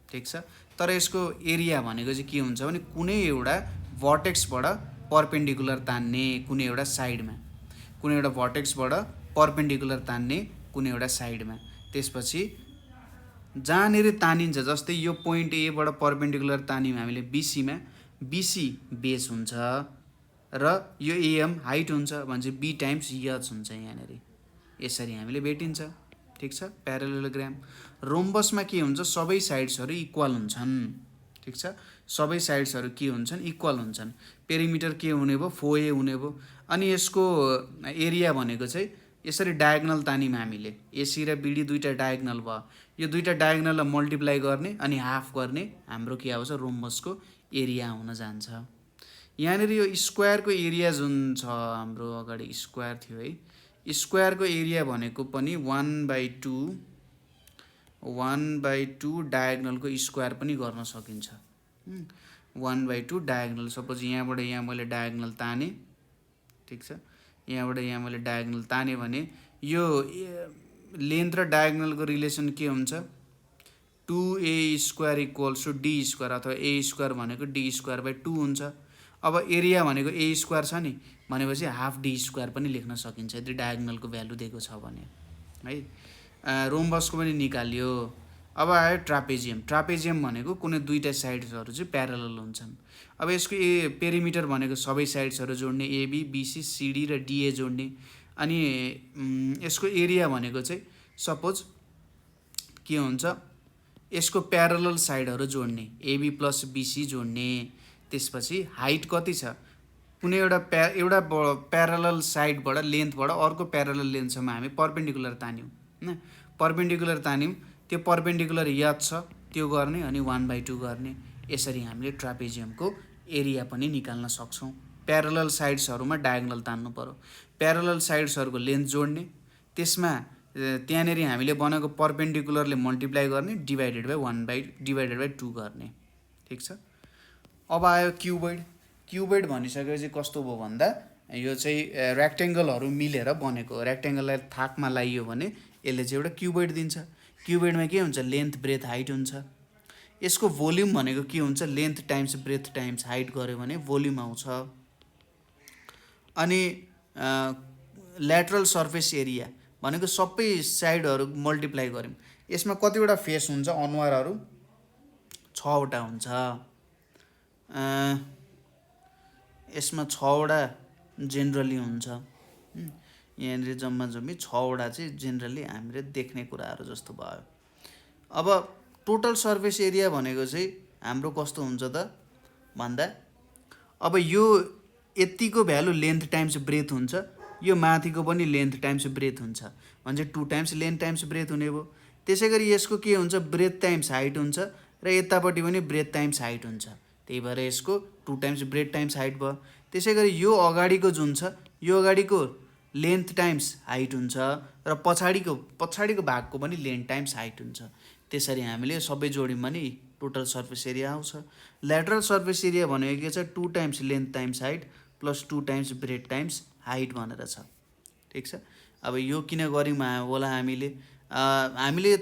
ठिक छ। तर यसको एरिया भनेको चाहिँ के हुन्छ भने कुनै एउटा भर्टेक्सबाट परपेन्डिकुलर तान्ने कुनै एउटा साइडमा, कुनै एउटा भर्टेक्सबाट परपेन्डिकुलर तान्ने कुनै एउटा साइडमा। त्यसपछि जहाँनिर तानिन्छ, जस्तै यो पोइन्ट एबाट परपेन्डिकुलर तान्यौँ हामीले बिसीमा, बिसी बेस हुन्छ र यो एएम हाइट हुन्छ भने चाहिँ बी टाइम्स एच हुन्छ। यहाँनिर यसरी हामीले भेटिन्छ, ठिक छ। प्यारालेलोग्राम। रोम्बसमा के हुन्छ, सबै साइड्सहरू इक्वल हुन्छन्, ठिक छ। सबै साइड्सहरू के हुन्छन्, इक्वल हुन्छन्। पेरिमिटर के हुने भयो, 4a हुने भयो। अनि यसको एरिया भनेको चाहिँ यसरी डायगोनल तान्यौँ हामीले, एसी र बिडी दुईटा डायगोनल भयो। यो दुईटा डायगोनललाई मल्टिप्लाई गर्ने अनि हाफ गर्ने हाम्रो के आउँछ, रोम्बसको एरिया हुन जान्छ। यहाँनिर यो स्क्वायरको एरिया जुन छ, हाम्रो अगाडि स्क्वायर थियो है, स्क्वायरको एरिया भनेको पनि 1/2 डायगोनलको स्क्वायर पनि गर्न सकिन्छ। 1/2 डायगोनल, सपोज यहाँबाट यहाँ मैले डायगोनल ताने, ठिक छ, यहाँबाट यहाँ मैले डायगोनल ताने भने यो लेन्थ र डायगोनलको रिलेसन के हुन्छ, 2a square equals to D square अथवा ए स्क्वायर भनेको डी स्क्वायर/2 हुन्छ। अब एरिया भनेको ए स्क्वायर छ नि भनेपछि हाफ डी स्क्वायर पनि लेख्न सकिन्छ यदि डायगोनलको भ्यालु दिएको छ भने है। रोम्बसको पनि निकालियो। अब आयो ट्रापेजियम। ट्रापेजियम भनेको कुनै दुईटा साइड्सहरू चाहिँ प्यारलल हुन्छन्। अब यसको पेरिमिटर भनेको सबै साइड्सहरू जोड्ने, एबी बिसी सिडी र डिए जोड्ने। अनि यसको एरिया भनेको चाहिँ सपोज के हुन्छ, यसको प्यारलल साइडहरू जोड्ने, एबी प्लस बिसी जोड्ने। त्यसपछि हाइट कति छ, कुनै एउटा प्यारलल साइडबाट लेन्थबाट अर्को प्यारलल लेन्थसम्म हामी परपेन्डिकुलर तान्यौँ होइन, परपेन्डिकुलर तान्यौँ, त्यो परपेन्डिकुलर याद छ त्यो गर्ने अनि 1/2 गर्ने। यसरी हामीले ट्रापेजियमको एरिया पनि निकाल्न सक्छौँ। प्यारलल साइड्सहरुमा डायगोनल तान्नु पर्यो। प्यारलल साइड्सहरुको लेन्थ जोड्ने, त्यसमा त्यहाँनेरि हामीले बनाएको परपेन्डिकुलरले मल्टिप्लाई गर्ने, डिभाइडेड बाइ 2 गर्ने। ठीक छ। अब आयो क्युबोइड। क्युबोइड भनिसकेपछि कस्तो भयो भन्दा यो चाहिँ रेक्टेङ्गलहरू मिलेर बनेको। रेक्टेङ्गललाई थाकमा लाइयो भने यसले चाहिँ एउटा क्युबोइड दिन्छ। क्युबोइडमा के हुन्छ? लेन्थ ब्रेथ हाइट हुन्छ। यसको भोल्युम भनेको के हुन्छ? Length times breadth times height गऱ्यो भने भोल्युम आउँछ। अनि ल्याटरल सर्फेस एरिया भनेको सबै साइडहरू मल्टिप्लाई गऱ्यौँ। यसमा कतिवटा फेस हुन्छ? अनुहारहरू 6 वटा हुन्छ। यसमा 6 वटा जेनरली हुन्छ। यहाँनिर जम्मा 6 वटा चाहिँ जेनरली हामीले देख्ने कुराहरू जस्तो भयो। अब टोटल सर्फेस एरिया भनेको चाहिँ हाम्रो कस्तो हुन्छ त भन्दा अब यो यतिको भ्यालु लेन्थ टाइम्स ब्रेथ हुन्छ, यो माथिको पनि लेन्थ टाइम्स ब्रेथ हुन्छ भने 2 टाइम्स लेन्थ टाइम्स ब्रेथ हुने भयो। त्यसै गरी यसको के हुन्छ? ब्रेथ टाइम्स हाइट हुन्छ र यतापट्टि पनि ब्रेथ टाइम्स हाइट हुन्छ। त्यही भएर यसको 2 टाइम्स ब्रेथ टाइम्स हाइट भयो। त्यसै गरी यो अगाडिको जुन छ, यो अगाडिको लेन्थ टाइम्स हाइट हुन्छ र पछाडिको भागको पनि लेन्थ टाइम्स हाइट हुन्छ। त्यसरी हामीले सबै जोड्यौँ भने टोटल सर्फेस एरिया आउँछ। ल्याटरल सर्फेस एरिया भनेको के छ? 2 times length times height plus 2 times breadth times height भनेर छ। ठिक छ। अब यो किन गऱ्यौँ होला? हामीले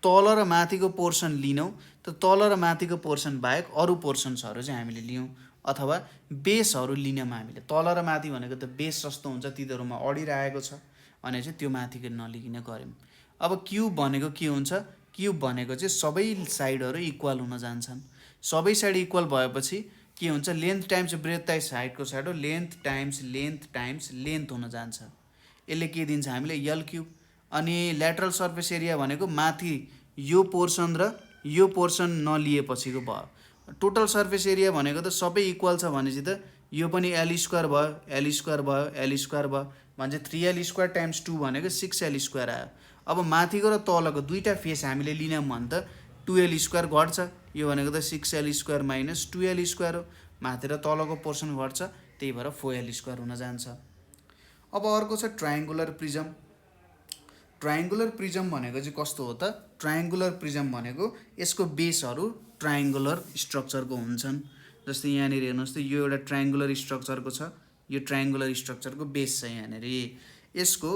तल र माथिको पोर्सन लिनौँ, त तल र माथिको पोर्सन बाहेक अरू पोर्सन्सहरू चाहिँ हामीले लियौँ, अथवा बेसहरू लिनौँ हामीले। तल र माथि भनेको त बेस जस्तो हुन्छ, तिनीहरूमा अडिरहेको छ भने चाहिँ त्यो माथिको नलिकन गऱ्यौँ। अब क्युब भनेको के हुन्छ? क्युब भनेको चाहिँ सबै साइडहरू इक्वल हुन जान्छन्। सबै साइड इक्वल भएपछि के हुन्छ? लेन्थ टाइम्स ब्रेथ टाइम्स हाइटको साइड हो, लेन्थ टाइम्स लेन्थ हुन जान्छ। यसले के दिन्छ हामीले? L cube. अनि ल्याटरल सर्फेस एरिया भनेको माथि यो पोर्सन र यो पोर्सन नलिएपछिको भयो। टोटल सर्फेस एरिया भनेको त सबै इक्वल छ भनेपछि त यो पनि एल स्क्वायर भयो, एल स्क्वायर भयो, एल स्क्वायर भयो भने चाहिँ 3l स्क्वायर टाइम्स 2 भनेको 6l स्क्वायर आयो। अब माथिको र तलको दुईवटा फेस हामीले लिनौँ भने त 2l स्क्वायर घट्छ। यो भनेको त 6l square minus 2l square हो। माथि र तलको पोर्सन घट्छ, त्यही भएर 4l स्क्वायर हुन जान्छ। अब अर्को छ ट्रायङ्गुलर प्रिजम। ट्रायङ्गुलर प्रिजम भनेको चाहिँ कस्तो हो त? ट्रायङ्गुलर प्रिजम भनेको यसको बेसहरू ट्रायङ्गुलर स्ट्रक्चरको हुन्छन्। जस्तै यहाँनिर हेर्नुहोस् त, यो एउटा ट्रायङ्गुलर स्ट्रक्चरको छ, यो ट्रायङ्गुलर स्ट्रक्चरको बेस छ यहाँनिर। यसको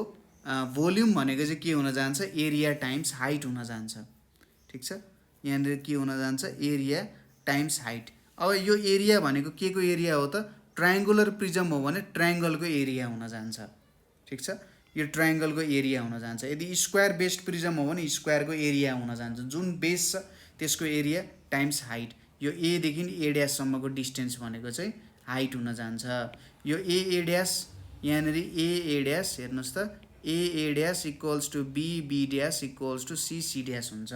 भोल्युम भनेको चाहिँ के हुन जान्छ? एरिया टाइम्स हाइट हुन जान्छ। ठिक छ। यहाँनिर के हुन जान्छ? Area times height. अब यो एरिया भनेको के को एरिया हो त? ट्रायङ्गुलर प्रिजम हो भने ट्रायङ्गलको एरिया हुन जान्छ। ठिक छ। यो ट्रायङ्गलको एरिया हुन जान्छ। यदि स्क्वायर बेस्ड प्रिजम हो भने स्क्वायरको एरिया हुन जान्छ। जुन बेस छ त्यसको एरिया टाइम्स हाइट। यो एदेखि ए ड्याससम्मको डिस्टेन्स भनेको चाहिँ हाइट हुन जान्छ। यो ए ड्यास, यहाँनिर ए ड्यास हेर्नुहोस् त, A dash equals to B dash equals to C dash हुन्छ।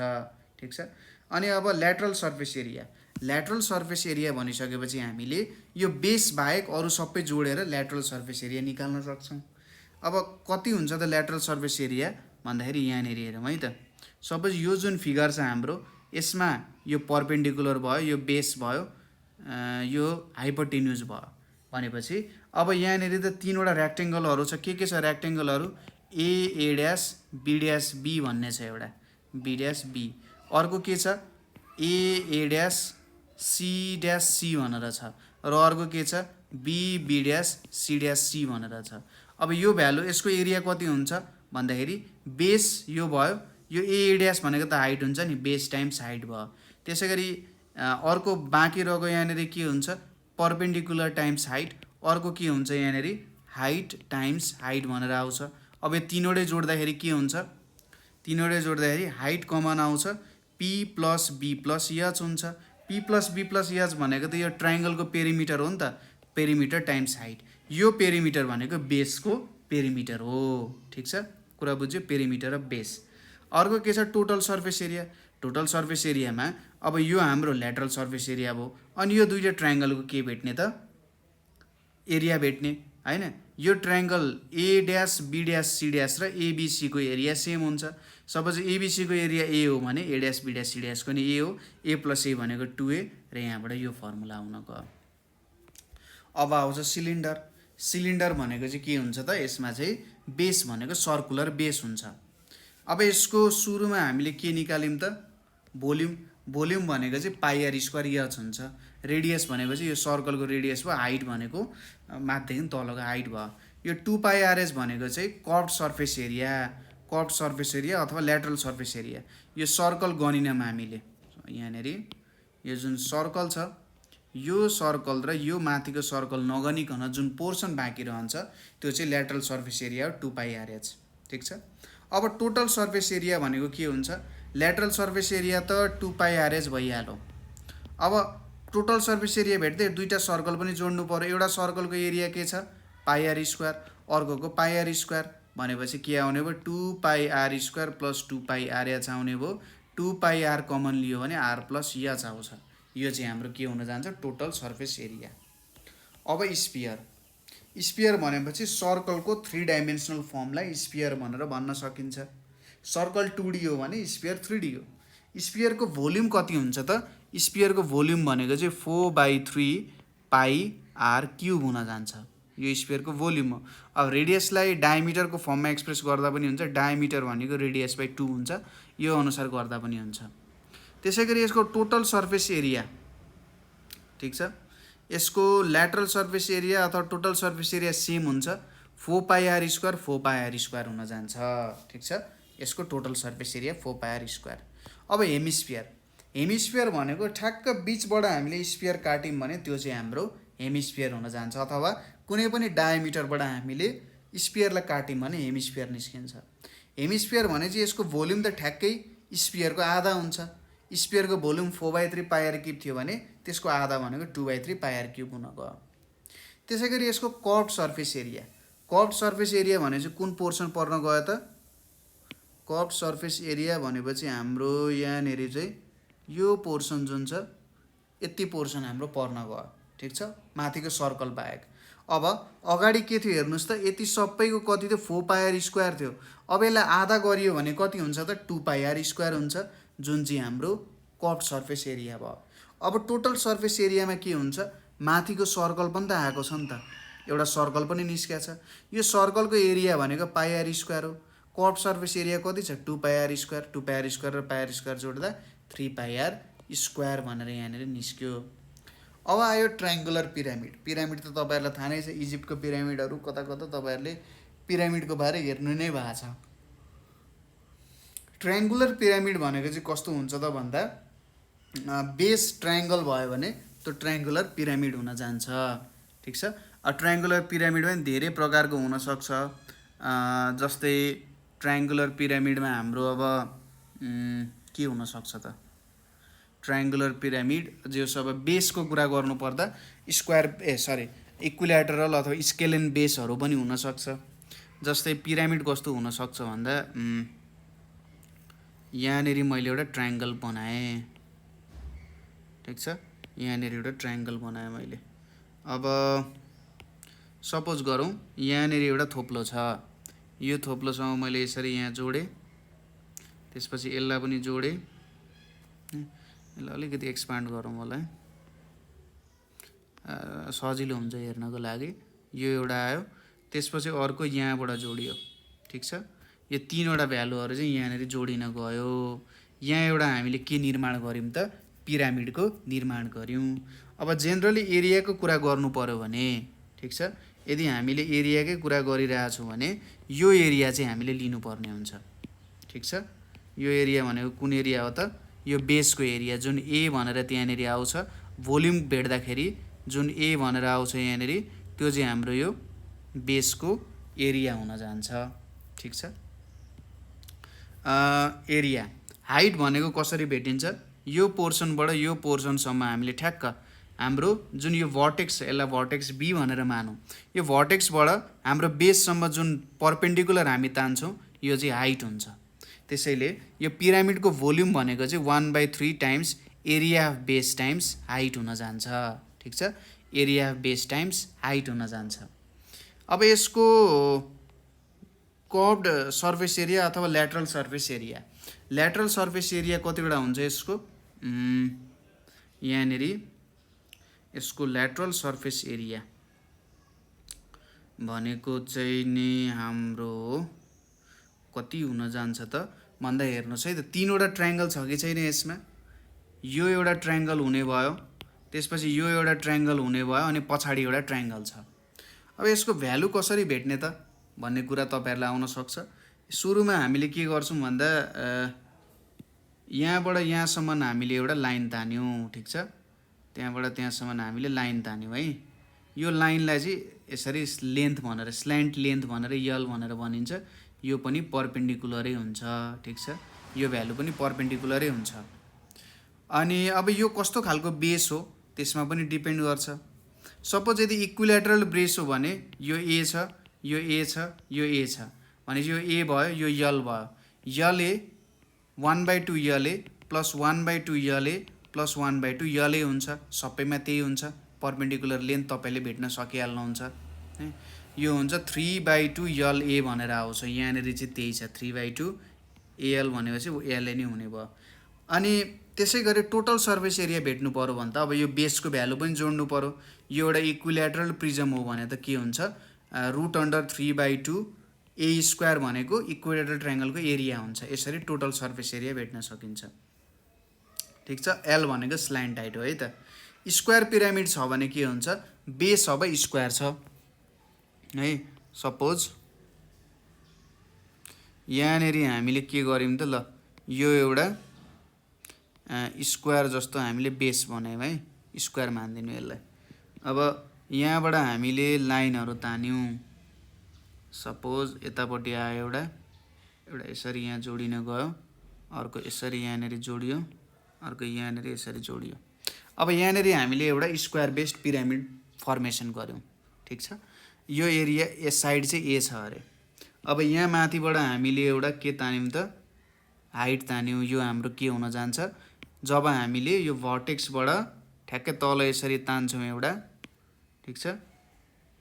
ठिक छ। अनि अब lateral surface area. Lateral surface area भनिसकेपछि हामीले यो बेस बाहेक अरू सबै जोडेर ल्याटरल सर्फेस एरिया निकाल्न सक्छौँ। अब कति हुन्छ त ल्याटरल सर्फेस एरिया भन्दाखेरि यहाँनिर हेरौँ है त। सपोज यो जुन फिगर छ हाम्रो, यसमा यो पर्पेन्डिकुलर भयो, यो बेस भयो, यो हाइपोटेन्युज भयो भनेपछि अब यहाँनिर त 3वटा रेक्टेङ्गलहरू छ। के छ रेक्टेङ्गलहरू? ए ड्यास बी भन्ने छ एउटा, बी ड्यास बी। अर्को के छ? ए ड्यास सी भनेर छ, र अर्को के छ? बी ड्यास सी भनेर छ। अब यो भ्यालु, यसको एरिया कति हुन्छ भन्दाखेरि बेस यो भयो, यो ए ड्यास भनेको त हाइट हुन्छ नि, बेस टाइम्स हाइट भयो। त्यसै गरी अर्को बाँकी रहेको यहाँनिर के हुन्छ? Perpendicular times height. अर्को के हुन्छ यहाँनिर? हाइट टाइम्स हाइट भनेर आउँछ। अब यो तीनवटै जोड्दाखेरि के हुन्छ? तीनवटै जोड्दाखेरि हाइट कमन आउँछ, P plus B plus H हुन्छ। P plus B plus H भनेको त यो ट्रायङ्गलको पेरिमिटर हो नि त, पेरिमिटर टाइम्स हाइट। यो पेरिमिटर भनेको बेसको पेरिमिटर हो। ठिक छ, कुरा बुझ्यो? Perimeter of base. अर्को के छ? Total surface area. Total surface एरियामा अब यो हाम्रो ल्याटरल सर्फेस एरिया भयो, अनि यो दुईवटा ट्रायङ्गलको के भेट्ने त? एरिया भेट्ने हैन। यो triangle A dash B dash C dash र एबिसीको एरिया सेम हुन्छ। सपोज एबिसीको एरिया ए हो भने A dash B dash C ड्यासको नि ए हो, ए प्लस ए भनेको 2a, र यहाँबाट यो फर्मुला आउन गयो। अब आउँछ सिलिन्डर। सिलिन्डर भनेको चाहिँ के हुन्छ त, यसमा चाहिँ बेस भनेको सर्कुलर बेस हुन्छ। अब यसको सुरुमा हामीले के निकाल्यौँ त, भोल्युम। भोल्युम भनेको चाहिँ पाई आर स्क्वायर एच हुन्छ। रेडियस भनेको चाहिँ यो सर्कलको रेडियस भयो, हाइट भनेको माथिदेखि तलको हाइट भयो। यो 2 पाई आरएच भनेको चाहिँ कर्भड सर्फेस एरिया, कर्भड सर्फेस एरिया अथवा ल्याटरल सर्फेस एरिया। यो सर्कल गनिनौँ हामीले यहाँनिर, यो जुन सर्कल छ यो सर्कल र यो माथिको सर्कल नगनिकन जुन पोर्सन बाँकी रहन्छ त्यो चाहिँ ल्याटरल सर्फेस एरिया हो, 2 पाई आरएच। ठिक छ। अब टोटल सर्फेस एरिया भनेको के हुन्छ, ल्याटरल सर्फेस एरिया त 2 पाई आरएच भइहाल्यो। अब टोटल सर्फेस एरिया भेट्दै दुईवटा सर्कल पनि जोड्नु पर्यो। एउटा सर्कलको एरिया के छ, पाई आर स्क्वायर, अर्कोको पाई आर स्क्वायर भनेपछि के आउने भयो, 2 pi r square plus 2 pi rh आउने भयो। 2 पाई आर कमन लियो भने आर प्लस एच आउँछ। यो चाहिँ हाम्रो के हुन जान्छ, टोटल सर्फेस एरिया। अब स्पियर। स्पियर भनेपछि सर्कलको 3 डाइमेन्सनल फर्मलाई स्पियर भनेर भन्न सकिन्छ। सर्कल 2D हो भने स्पियर 3D हो। स्पियरको भोल्युम कति हुन्छ त, स्पियरको भोल्युम भनेको चाहिँ 4/3 पाई आर क्युब हुन जान्छ। यो स्पियरको भोल्युम हो। अब रेडियसलाई डायमिटरको फर्ममा एक्सप्रेस गर्दा पनि हुन्छ, डायमिटर भनेको रेडियस/2 हुन्छ, यो अनुसार गर्दा पनि हुन्छ। त्यसै गरी यसको टोटल सर्फेस एरिया, ठिक छ, यसको ल्याटरल सर्फेस एरिया अथवा टोटल सर्फेस एरिया सेम हुन्छ, 4 pi r square 4 pi r square हुन जान्छ। ठिक छ, यसको total surface area 4 pi r square. अब हेमिस्फियर। हेमिस्फियर भनेको ठ्याक्क बिचबाट हामीले स्फियर काट्यौँ भने त्यो चाहिँ हाम्रो हेमिस्फियर हुन जान्छ, अथवा कुनै पनि डायमिटरबाट हामीले स्फियरलाई काट्यौँ भने हेमिस्फियर निस्किन्छ। हेमिस्फियर भने चाहिँ यसको भोल्युम त ठ्याक्कै स्फियरको आधा हुन्छ। स्फियरको भोल्युम 4/3 पाई आर क्युब थियो भने त्यसको आधा भनेको 2/3 पाई आर क्युब हुन गयो। त्यसै गरी यसको कर्भड सर्फेस एरिया। कर्भड सर्फेस एरिया भने चाहिँ कुन पोर्सन पर्न गयो त, कर्भड सर्फेस एरिया भनेपछि हाम्रो यहाँनिर चाहिँ यो पोर्सन जुन छ यति पोर्सन हाम्रो पर्न गयो। ठिक छ, माथिको सर्कल बाहेक। अब अगाडि के थियो हेर्नुहोस् त, यति सबैको कति थियो, 4 पाई आर स्क्वायर थियो। अब यसलाई आधा गरियो भने कति हुन्छ त, 2 पाई आर स्क्वायर हुन्छ, जुन चाहिँ हाम्रो कर्भड सर्फेस एरिया भयो। अब टोटल सर्फेस एरियामा के हुन्छ, माथिको सर्कल पनि त आएको छ नि त, एउटा सर्कल पनि निस्किएको छ। यो सर्कलको एरिया भनेको पाई आर स्क्वायर हो। कर्भड सर्फेस एरिया कति छ, 2 pi r square. 2 pi r square र पाई आर स्क्वायर जोड्दा 3 पाई आर स्क्वायर भनेर यहाँनिर निस्क्यो। अब आयो ट्रायङ्गुलर पिरामिड। पिरामिड त तपाईँहरूलाई थाहा नै छ, इजिप्टको पिरामिडहरू कता कता तपाईँहरूले पिरामिडको बारे हेर्नु नै भएको छ। ट्रायङ्गुलर पिरामिड भनेको चाहिँ कस्तो हुन्छ त भन्दा, बेस ट्रायङ्गल भयो भने त्यो ट्रायङ्गुलर पिरामिड हुन जान्छ। ठिक छ। ट्रायङ्गुलर पिरामिड पनि धेरै प्रकारको हुनसक्छ। जस्तै ट्रायङ्गुलर पिरामिडमा हाम्रो अब के हुनसक्छ त, ट्रायङ्गुलर पिरामिड जो अब बेसको कुरा गर्नुपर्दा इक्विल्याटरल अथवा स्केलेन बेसहरू पनि हुनसक्छ। जस्तै पिरामिड कस्तो हुनसक्छ भन्दा, यहाँनिर मैले एउटा ट्रायङ्गल बनाएँ। ठिक छ, यहाँनिर एउटा ट्रायङ्गल बनाएँ मैले। अब सपोज गरौँ यहाँनिर एउटा थोप्लो छ, यो थोप्लोसँग मैले यसरी यहाँ जोडेँ, त्यसपछि यसलाई पनि जोडेँ। यसलाई अलिकति एक्सपान्ड गरौँ होला, सजिलो हुन्छ हेर्नको लागि। यो एउटा आयो, त्यसपछि अर्को यहाँबाट जोडियो। ठिक छ, यो 3वटा भ्यालुहरू चाहिँ यहाँनिर जोडिन गयो। यहाँ एउटा हामीले के निर्माण गऱ्यौँ त, पिरामिडको निर्माण गऱ्यौँ। अब जेनरली एरियाको कुरा गर्नु पर्यो भने, ठिक छ, यदि हामीले एरियाकै कुरा गरिरहेछौँ भने यो एरिया चाहिँ हामीले लिनुपर्ने हुन्छ। ठिक छ, यो एरिया भनेको कुन एरिया हो त, यो बेसको एरिया जुन ए भनेर त्यहाँनिर आउँछ। भोल्युम भेट्दाखेरि जुन ए भनेर आउँछ यहाँनिर, त्यो चाहिँ हाम्रो यो बेसको एरिया हुन जान्छ। ठिक छ। एरिया। हाइट भनेको कसरी भेटिन्छ, यो पोर्सनबाट यो पोर्सनसम्म हामीले ठ्याक्क हाम्रो जुन यो भर्टेक्स, यसलाई भर्टेक्स बी भनेर मानौँ। यो भर्टेक्सबाट हाम्रो बेससम्म जुन परपेन्डिकुलर हामी तान्छौँ यो चाहिँ हाइट हुन्छ। त्यसैले यो पिरामिडको भोल्युम भनेको चाहिँ 1/3 times area of base times height हुन जान्छ। ठिक छ, area of base times height हुन जान्छ। अब यसको कर्भड सर्फेस एरिया अथवा lateral surface area. Lateral surface area कतिवटा हुन्छ यसको, यहाँनिर यसको ल्याटरल सर्फेस एरिया भनेको चाहिँ नि हाम्रो कति हुन जान्छ त भन्दा हेर्नुहोस् है त, तीनवटा ट्रायङ्गल छ कि छैन यसमा? यो एउटा ट्रायङ्गल हुने भयो, त्यसपछि यो एउटा ट्रायङ्गल हुने भयो, अनि पछाडि एउटा ट्रायङ्गल छ। अब यसको भ्यालु कसरी भेट्ने त भन्ने कुरा तपाईँहरूलाई आउन सक्छ। सुरुमा हामीले के गर्छौँ भन्दा यहाँबाट यहाँसम्म हामीले एउटा लाइन तान्यौँ, ठिक छ? त्यहाँबाट त्यहाँसम्म हामीले लाइन तान्यौँ है। यो लाइनलाई चाहिँ यसरी लेन्थ भनेर, स्ल्यान्ट लेन्थ भनेर, यल भनेर भनिन्छ। यो पनि परपेन्डिकुलरै हुन्छ, ठिक छ? यो भ्यालु पनि परपेन्डिकुलरै हुन्छ। अनि अब यो कस्तो खालको बेस हो त्यसमा पनि डिपेन्ड गर्छ। सपोज यदि इक्विल्याटरल बेस हो भने यो ए छ, यो ए छ, यो ए छ भनेपछि यो ए भयो, यो यल भयो। यल ए 1/2 यल ए प्लस 1/2 यल ए प्लस 1/2 यल ए हुन्छ। सबैमा त्यही हुन्छ। परपेन्डिकुलर लेन्थ तपाईँले भेट्न सकिहाल्नुहुन्छ है। यो हुन्छ 3/2 यल ए भनेर आउँछ। यहाँनिर चाहिँ त्यही छ, 3/2 एल भनेपछि एलए नै हुने भयो। अनि त्यसै गरी टोटल सर्फेस एरिया भेट्नु पऱ्यो भने त अब यो बेसको भ्यालु पनि जोड्नु पऱ्यो। यो एउटा इक्विल्याटरल प्रिजम हो भने त के हुन्छ, √3/2 ए स्क्वायर भनेको इक्विल्याटरल ट्रायङ्गलको एरिया हुन्छ। यसरी टोटल सर्फेस एरिया भेट्न सकिन्छ, ठिक छ? एल भनेको स्ल्यान्ट हाइट हो है त। स्क्वायर पिरामिड छ भने के हुन्छ, बेस अब स्क्वायर छ है। सपोज यहाँनिर हामीले के गर्यौँ त, ल यो एउटा स्क्वायर जस्तो हामीले बेस बनायौँ है, स्क्वायर मानिदिनु यसलाई। अब यहाँबाट हामीले लाइनहरू तान्यौँ। सपोज यतापट्टि आयो एउटा यसरी यहाँ जोडिन गयो, अर्को यसरी यहाँनिर जोडियो, अर्को यहाँनिर यसरी जोडियो। अब यहाँनिर हामीले एउटा स्क्वायर बेस्ड पिरामिड फर्मेसन गऱ्यौँ, ठिक छ? यो एरिया यस साइड चाहिँ ए छ अरे। अब यहाँ माथिबाट हामीले एउटा के तान्यौँ त, हाइट तान्यौँ। यो हाम्रो के हुन जान्छ, जब हामीले यो भर्टेक्सबाट ठ्याक्कै तल यसरी तान्छौँ एउटा, ठिक छ?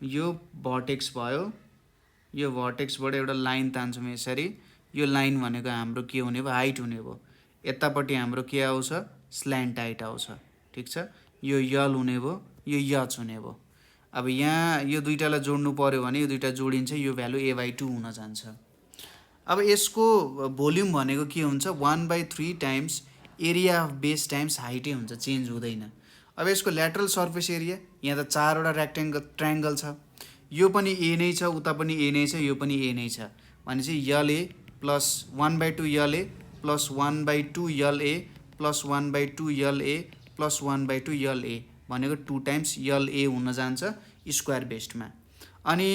यो भर्टेक्स भयो, यो भर्टेक्सबाट एउटा लाइन तान्छौँ यसरी। यो लाइन भनेको हाम्रो के हुने भयो, हाइट हुने भयो। यतापट्टि हाम्रो के आउँछ, स्ल्यान्ट हाइट आउँछ, ठिक छ? यो यल हुने भयो, यो यच हुने भयो। अब यहाँ यो दुईटालाई जोड्नु पऱ्यो भने यो दुईटा जोडिन्छ, यो भ्यालु a/2 हुन जान्छ। अब यसको भोल्युम भनेको के हुन्छ, 1/3 times area of base times हाइटै हुन्छ, चेन्ज हुँदैन। अब यसको ल्याटरल सर्फेस एरिया, यहाँ त चारवटा ट्रायङ्गल छ, यो पनि ए नै छ, उता पनि ए नै छ, यो पनि ए नै छ भनेपछि यल ए प्लस 1/2 यल ए प्लस 1/2 यल ए प्लस 1/2 यल ए प्लस 1/2 यल ए भनेको 2 टाइम्स यल ए हुन जान्छ स्क्वायर बेस्डमा। अनि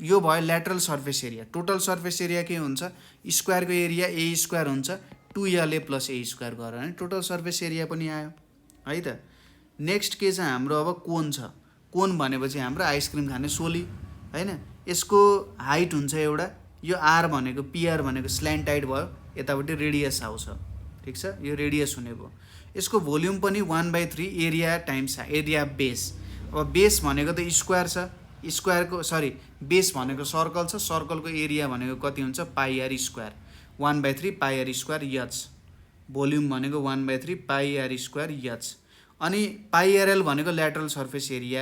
यो भयो lateral surface area. Total surface area के हुन्छ, स्क्वायरको एरिया ए स्क्वायर हुन्छ, 2 यल ए प्लस ए स्क्वायर गरेर भने टोटल सर्फेस एरिया पनि आयो है त। नेक्स्ट के छ हाम्रो, अब कोन छ। कोन भनेपछि हाम्रो आइसक्रिम खाने सोली हैन। यसको हाइट हुन्छ एउटा, यो आर भनेको पिआर भनेको स्ल्यान्ट हाइट भयो, यतापट्टि रेडियस आउँछ, ठिक छ? यो रेडियस हुने भयो। यसको भोल्युम पनि 1/3 एरिया टाइम्स एरिया बेस। अब बेस भनेको त स्क्वायर छ, स्क्वायरको बेस भनेको सर्कल छ, सर्कलको एरिया भनेको कति हुन्छ, पाइआर स्क्वायर, 1/3 पाइआर स्क्वायर यच। भोल्युम भनेको 1/3 पाइआर स्क्वायर यच। अनि पाइआरएल भनेको lateral surface area.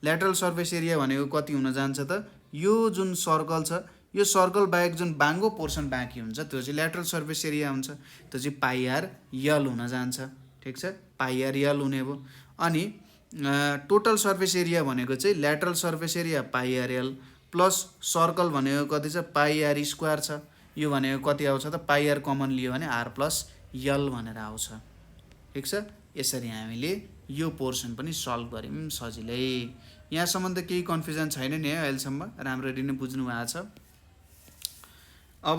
Lateral surface area भनेको कति हुन जान्छ त, यो जुन सर्कल छ, यो सर्कल बाहेक जुन बाङ्गो पोर्सन बाँकी हुन्छ त्यो चाहिँ ल्याटरल सर्फेस एरिया हुन्छ, त्यो चाहिँ पाइआर यल हुन जान्छ, ठिक छ? पाइआर यल हुने भयो। अनि टोटल सर्फेस एरिया भनेको चाहिँ ल्याटरल सर्फेस एरिया पाइआर यल प्लस सर्कल भनेको कति छ, पाइआर स्क्वायर छ। यो भनेको कति आउँछ त, पाइआर कमन लियो भने आर प्लस यल भनेर आउँछ, ठिक छ? यसरी हामीले यो पोर्सन पनि सल्भ गऱ्यौँ सजिलै। यहाँसम्म त केही कन्फ्युजन छैन नि है, अहिलेसम्म राम्ररी नै बुझ्नु भएको छ। अब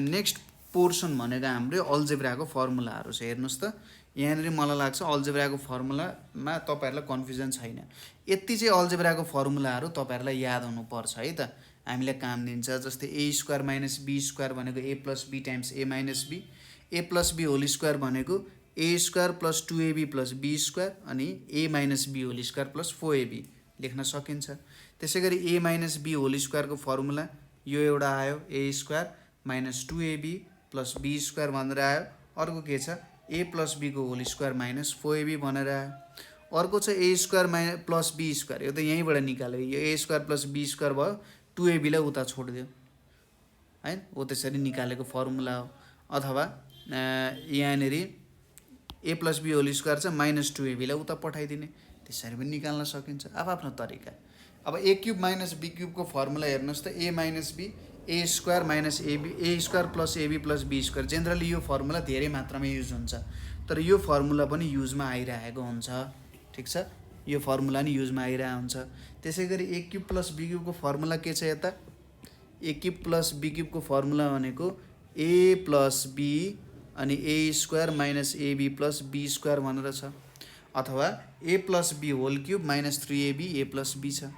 नेक्स्ट पोर्सन भनेको हाम्रो अल्जेब्राको फर्मुलाहरू छ। हेर्नुहोस् त, यहाँनिर मलाई लाग्छ अल्जेब्राको फर्मुलामा तपाईँहरूलाई कन्फ्युजन छैन। यति चाहिँ अल्जेब्राको फर्मुलाहरू तपाईँहरूलाई याद हुनुपर्छ है त। हामीलाई काम दिन्छ जस्तै A square minus B square भनेको A plus B times A minus B, A plus B whole square भनेको A square plus 2ab plus B square, अनि A minus B whole square plus 4ab लेख्न सकिन्छ। त्यसै गरी A minus B whole स्क्वायरको formula यो एउटा आयो, A square minus 2ab plus B square भनेर आयो। अर्को के छ, ए प्लस बीको होल स्क्वायर माइनस 4ab भनेर आयो। अर्को छ ए स्क्वायर प्लस बी स्क्वायर, यो त यहीँबाट निकाल्यो, यो ए स्क्वायर प्लस बी स्क्वायर भयो, 2ab लाई उता छोडिदियो हैन, हो त्यसरी निकालेको फर्मुला हो। अथवा यहाँनिर ए प्लस बी होल स्क्वायर छ, माइनस 2ab लाई उता पठाइदिने, त्यसरी पनि निकाल्न सकिन्छ आफ्नो तरिका। अब ए क्युब माइनस बी क्युबको फर्मुला हेर्नुहोस् त, A minus B A square minus AB, A square plus AB plus B square. Generally यो फर्मुला धेरै मात्रामा युज हुन्छ, तर यो फर्मुला पनि युजमा आइरहेको हुन्छ, ठिक छ, यो फर्मुला नि युजमा आइरहेको हुन्छ। त्यसै गरी ए क्युब प्लस बी क्युबको फर्मुला के छ यता, ए क्युब प्लस बी क्युबको फर्मुला भनेको ए प्लस बी अनि A square minus AB plus B square भनेर छ, अथवा A plus B whole cube minus 3ab A plus B छ।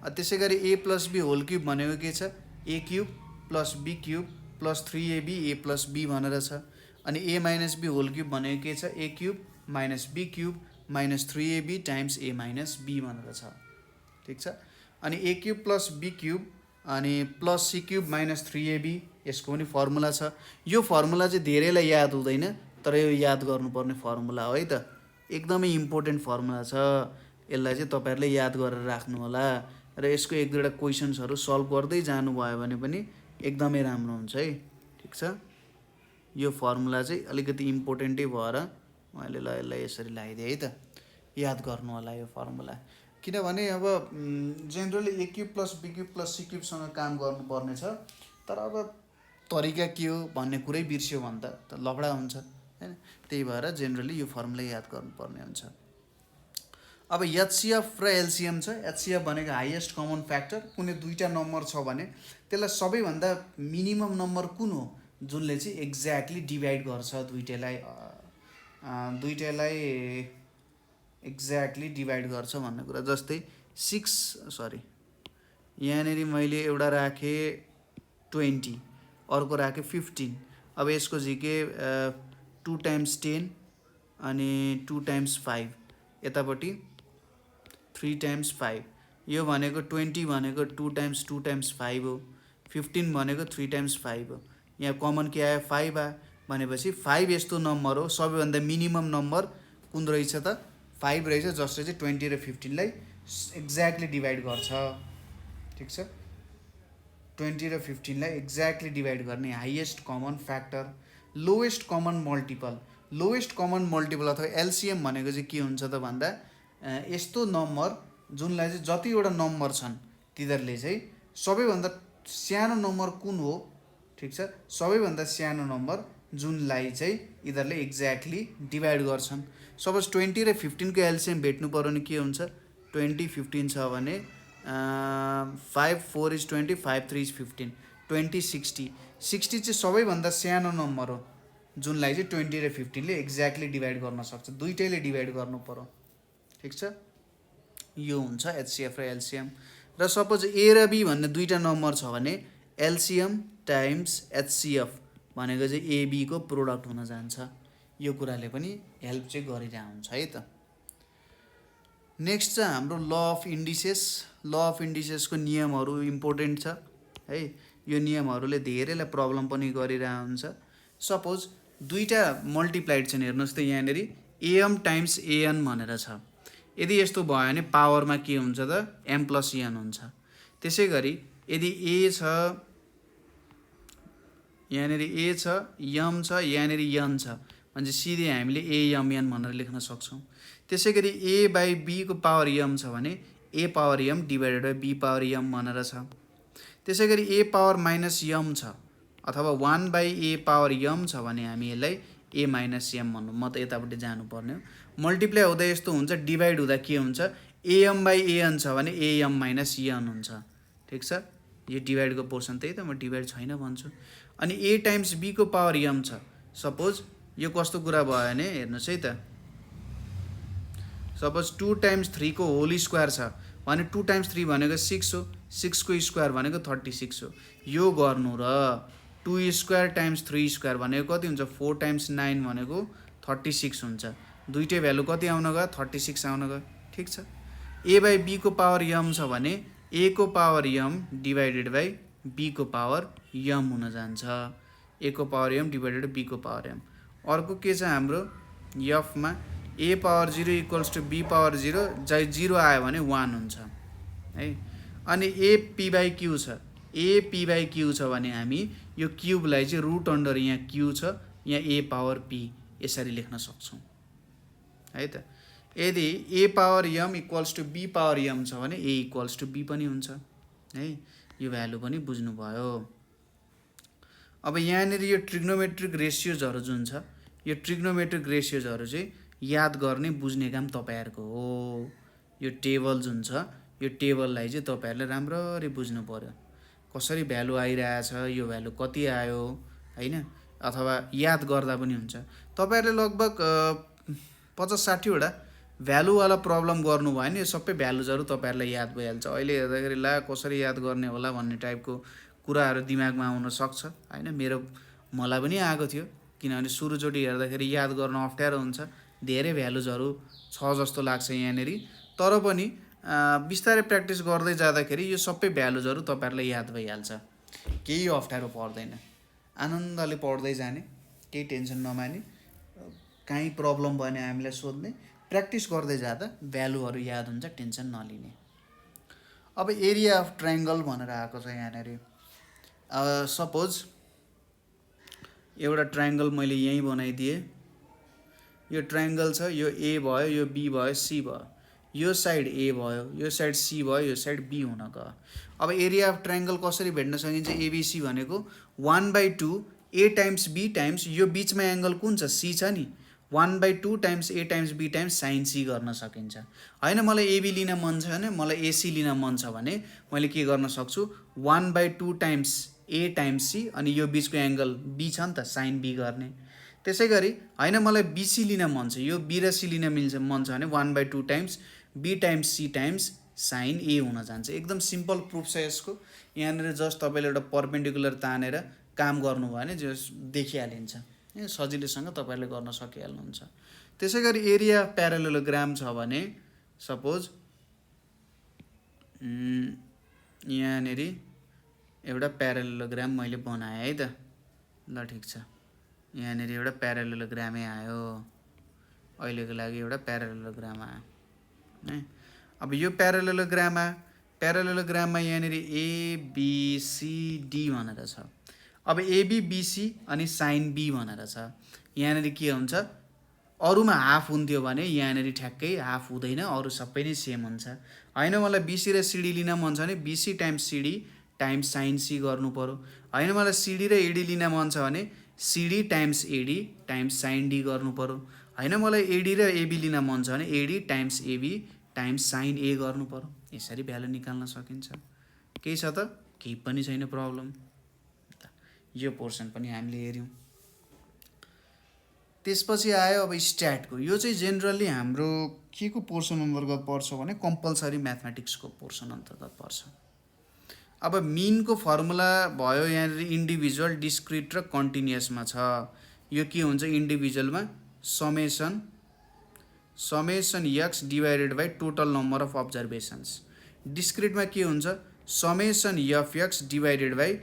त्यसै गरी A plus B whole cube भनेको के छ, A cube plus B cube plus 3ab A plus B भनेर छ। अनि A minus B whole cube भनेको के छ, A cube minus B cube minus 3ab times A minus B भनेर छ, ठिक छ। अनि A cube plus B cube अनि plus C cube minus 3ab, यसको पनि फर्मुला छ। यो फर्मुला चाहिँ धेरैलाई याद हुँदैन, तर यो याद गर्नुपर्ने फर्मुला हो है त, एकदमै इम्पोर्टेन्ट फर्मुला छ, यसलाई चाहिँ तपाईँहरूले याद गरेर राख्नु होला र यसको एक दुईवटा क्वेसन्सहरू सल्भ गर्दै जानुभयो भने पनि एकदमै राम्रो हुन्छ है, ठिक छ। यो फर्मुला चाहिँ अलिकति इम्पोर्टेन्टै भएर मैले ल यसलाई यसरी लगाइदिएँ है त, याद गर्नु होला यो फर्मुला। किनभने अब generally A cube plus B cube plus C क्युबसँग काम गर्नुपर्ने छ, तर अब तरिका के हो भन्ने कुरै बिर्स्यो भने त लफडा हुन्छ हैन, त्यही भएर जेनरली यो फर्मुला याद गर्नुपर्ने हुन्छ। अब एचसिएफ र एलसिएम छ। एचसिएफ भनेको हाइएस्ट कमन फ्याक्टर, कुनै दुईवटा नम्बर छ भने त्यसलाई सबैभन्दा मिनिमम नम्बर कुन हो जुनले चाहिँ एक्ज्याक्टली डिभाइड गर्छ दुईटैलाई एक्ज्याक्टली डिभाइड गर्छ भन्ने कुरा। जस्तै यहाँनिर मैले एउटा राखेँ 20, अर्को राखेँ 15। अब यसको झिके 2 टाइम्स 10 अनि 2 टाइम्स 5, यतापट्टि 3 टाइम्स 5, यो भनेको 20 भनेको 2 टाइम्स 5 हो, 15 भनेको 3 टाइम्स 5 हो। यहाँ कमन के आयो, 5 आयो भनेपछि 5 यस्तो नम्बर हो, सबैभन्दा मिनिमम नम्बर कुन रहेछ त, 5 रहेछ, जसले चाहिँ 20 र 15 लाई एक्ज्याक्टली डिभाइड गर्छ, ठिक छ। 20 र 15 लाई एक्ज्याक्टली डिभाइड गर्ने highest common factor. Lowest common multiple, lowest common multiple अथवा एलसिएम भनेको चाहिँ के हुन्छ त भन्दा, यस्तो नम्बर जुनलाई चाहिँ जतिवटा नम्बर छन् तिनीहरूले चाहिँ सबैभन्दा सानो नम्बर कुन हो, ठिक छ, सबैभन्दा सानो नम्बर जुनलाई चाहिँ यिनीहरूले एक्ज्याक्टली डिभाइड गर्छन्। सपोज 20 र 15 को एलसिएम भेट्नु पर्यो भने के हुन्छ, 20 15 छ भने 5 4 is 20, 5 3 is 15, 20 60 60 चाहिँ सबैभन्दा सानो नम्बर हो जुनलाई चाहिँ 20 र 15 ले एक्ज्याक्टली डिभाइड गर्न सक्छ, दुईटैले डिभाइड गर्नु पर्यो, ठिक छ। यो हुन्छ एचसिएफ र एलसिएम। र सपोज ए र बी भन्ने दुईवटा नम्बर छ भने एलसिएम टाइम्स एचसिएफ भनेको चाहिँ एबी को प्रोडक्ट हुन जान्छ। यो कुराले पनि हेल्प चाहिँ गरिरहेको हुन्छ है त। नेक्स्ट चाहिँ हाम्रो law of indices. Law of इन्डिसेसको नियमहरू इम्पोर्टेन्ट छ है, यो नियमहरूले धेरैलाई प्रब्लम पनि गरिरहेको हुन्छ। सपोज दुईवटा मल्टिप्लाइड छन्, हेर्नुहोस् त यहाँनिर एएम टाइम्स एएन भनेर छ। यदि यस्तो भयो भने पावरमा के हुन्छ त, एम प्लस एन हुन्छ। त्यसै गरी यदि ए छ, यहाँनिर ए छ, यम छ, यहाँनिर यन छ भने सिधै हामीले एएमएन भनेर लेख्न सक्छौँ। त्यसै गरी ए बाई बी को पावर यम छ भने ए पावर यम डिभाइडेड बाई बी पावर यम भनेर छ। त्यसै गरी ए पावर माइनस यम छ अथवा 1 बाई ए पावर यम छ भने हामी यसलाई ए माइनस एम भन्नु, म त यतापट्टि जानुपर्ने हो। मल्टिप्लाई हुँदा यस्तो हुन्छ, डिभाइड हुँदा के हुन्छ, एएम बाई एएन छ भने एएम माइनस एन हुन्छ, ठिक छ। यो डिभाइडको पोर्सन, त्यही त म डिभाइड छैन भन्छु। अनि ए टाइम्स बी को पावर यम छ। सपोज यो कस्तो कुरा भयो भने हेर्नुहोस् है त, सपोज 2 टाइम्स 3 को होल स्क्वायर छ भने 2 टाइम्स 3 भनेको 6 हो, 6 को स्क्वायर भनेको 36 हो। यो गर्नु र 2 स्क्वायर टाइम्स 3 स्क्वायर भनेको कति हुन्छ, 4 टाइम्स 9 भनेको 36 हुन्छ। दुईटै भ्यालु कति आउन गयो, 36 आउन गयो, ठिक छ। ए बाई बी को पावर यम छ भने ए को पावर यम डिभाइडेड बाई बी को पावर यम हुन जान्छ। ए को पावर यम डिभाइडेड बी को पावर यम। अर्को के छ हाम्रो एफमा, A power 0 equals to B power 0, जहाँ 0 आयो भने 1 हुन्छ है। अनि ए पी बाई क्यू छ, ए पी बाई क्यू छ भने हामी यो क्युबलाई चाहिँ रुट अन्डर यहाँ क्यू छ, यहाँ ए पावर पी यसरी लेख्न सक्छौँ है त। यदि A power m equals to B power m छ भने ए इक्वल्स टु बी पनि हुन्छ है। यो भ्यालु पनि बुझ्नुभयो। अब यहाँनिर यो ट्रिग्नोमेट्रिक रेसियोजहरू जुन छ, यो ट्रिग्नोमेट्रिक रेसियोजहरू चाहिँ याद गर्ने बुझ्ने काम तपाईँहरूको हो। यो टेबल जुन छ, यो टेबललाई चाहिँ तपाईँहरूले राम्ररी बुझ्नु पर्यो। कसरी भ्यालु आइरहेछ, यो भ्यालु कति आयो हैन, अथवा याद गर्दा पनि हुन्छ। तपाईँहरूले लगभग 50-60 वटा भ्यालुवाला प्रब्लम गर्नुभयो भने यो सबै भ्यालुजहरू तपाईँहरूलाई याद भइहाल्छ। अहिले हेर्दाखेरि ला कसरी याद गर्ने होला भन्ने टाइपको कुराहरू दिमागमा आउन सक्छ हैन। मलाई पनि आएको थियो, किनभने सुरुचोटि हेर्दाखेरि याद गर्न अप्ठ्यारो हुन्छ, धेरै भ्यालुजहरू छ जस्तो लाग्छ यहाँनिर। तर पनि बिस्तारै प्र्याक्टिस गर्दै जाँदाखेरि यो सबै भ्यालुजहरू तपाईँहरूलाई याद भइहाल्छ, केही अप्ठ्यारो पर्दैन। आनन्दले पढ्दै जाने, केही टेन्सन नमाने, काहीँ प्रब्लम भयो भने हामीलाई सोध्ने, प्र्याक्टिस गर्दै जाँदा भ्यालुहरू याद हुन्छ, टेन्सन नलिने। अब एरिया अफ ट्रायङ्गल भनेर आएको छ यहाँनिर। सपोज एउटा ट्रायङ्गल मैले यहीँ बनाइदिएँ, यो ट्रायङ्गल छ, यो ए भयो, यो बी भयो, सी भयो, यो साइड ए भयो, यो साइड सी भयो, यो साइड बी हुन गयो। अब एरिया अफ ट्रायङ्गल कसरी भेट्न सकिन्छ? एबिसी भनेको 1/2 ए टाइम्स बी टाइम्स यो बिचमा एङ्गल कुन छ? सी छ नि, 1/2 times A times B times sine C गर्न सकिन्छ हैन। मलाई एबी लिन मन छ भने, मलाई एसी लिन मन छ भने मैले के गर्न सक्छु? 1/2 टाइम्स ए टाइम्स सी, अनि यो बिचको एङ्गल बी छ नि त, साइन बी गर्ने। त्यसै गरी हैन मलाई बिसी लिन मन छ, यो बी र सी लिन मन छ भने 1/2 times B times C times sine A हुन जान्छ। एकदम सिम्पल प्रुफ छ यसको। यहाँनिर जस्ट तपाईँले एउटा पर्पेन्डिकुलर तानेर काम गर्नुभयो भने जस देखिहालिन्छ, सजिलैसँग तपाईँहरूले गर्न सकिहाल्नुहुन्छ। त्यसै गरी एरिया प्यारालेलोग्राम छ भने सपोज यहाँनिर एउटा प्यारालेलोग्राम मैले बनाएँ है त, ल ठिक छ, यहाँनिर एउटा प्यारालेलोग्रामै आयो, अहिलेको लागि एउटा प्यारालेलोग्राम आयो है। अब यो प्यारालेलोग्राममा यहाँनिर एबिसिडी भनेर छ। अब एबी बिसी अनि साइन बी भनेर छ। यहाँनिर के हुन्छ? अरूमा हाफ हुन्थ्यो भने यहाँनिर ठ्याक्कै हाफ हुँदैन, अरू सबै नै सेम हुन्छ हैन। मलाई बिसी र सिडी लिन मन छ भने BC times CD times sine C गर्नु पर्यो हैन। मलाई सिडी र एडी लिन मन छ भने CD times AD times sine D गर्नु पर्यो हैन। मलाई एडी र एबी लिन मन छ भने AD times AB times sine A गर्नु पर्यो। यसरी भ्यालु निकाल्न सकिन्छ। केही छ त? केही पनि छैन प्रब्लम। यो पोर्सन पनि हामीले हेऱ्यौँ। त्यसपछि आयो अब स्ट्याटको। यो चाहिँ जेनरली हाम्रो के को पोर्सन अन्तर्गत पर्छ भने कम्पलसरी म्याथमेटिक्सको पोर्सन अन्तर्गत पर्छ। अब मिनको फर्मुला भयो यहाँनिर इन्डिभिजुअल, डिस्क्रिट र कन्टिन्युअसमा छ। यो के हुन्छ? इन्डिभिजुअलमा summation x divided by total number of observations. डिस्क्रिटमा के हुन्छ? Summation f x divided by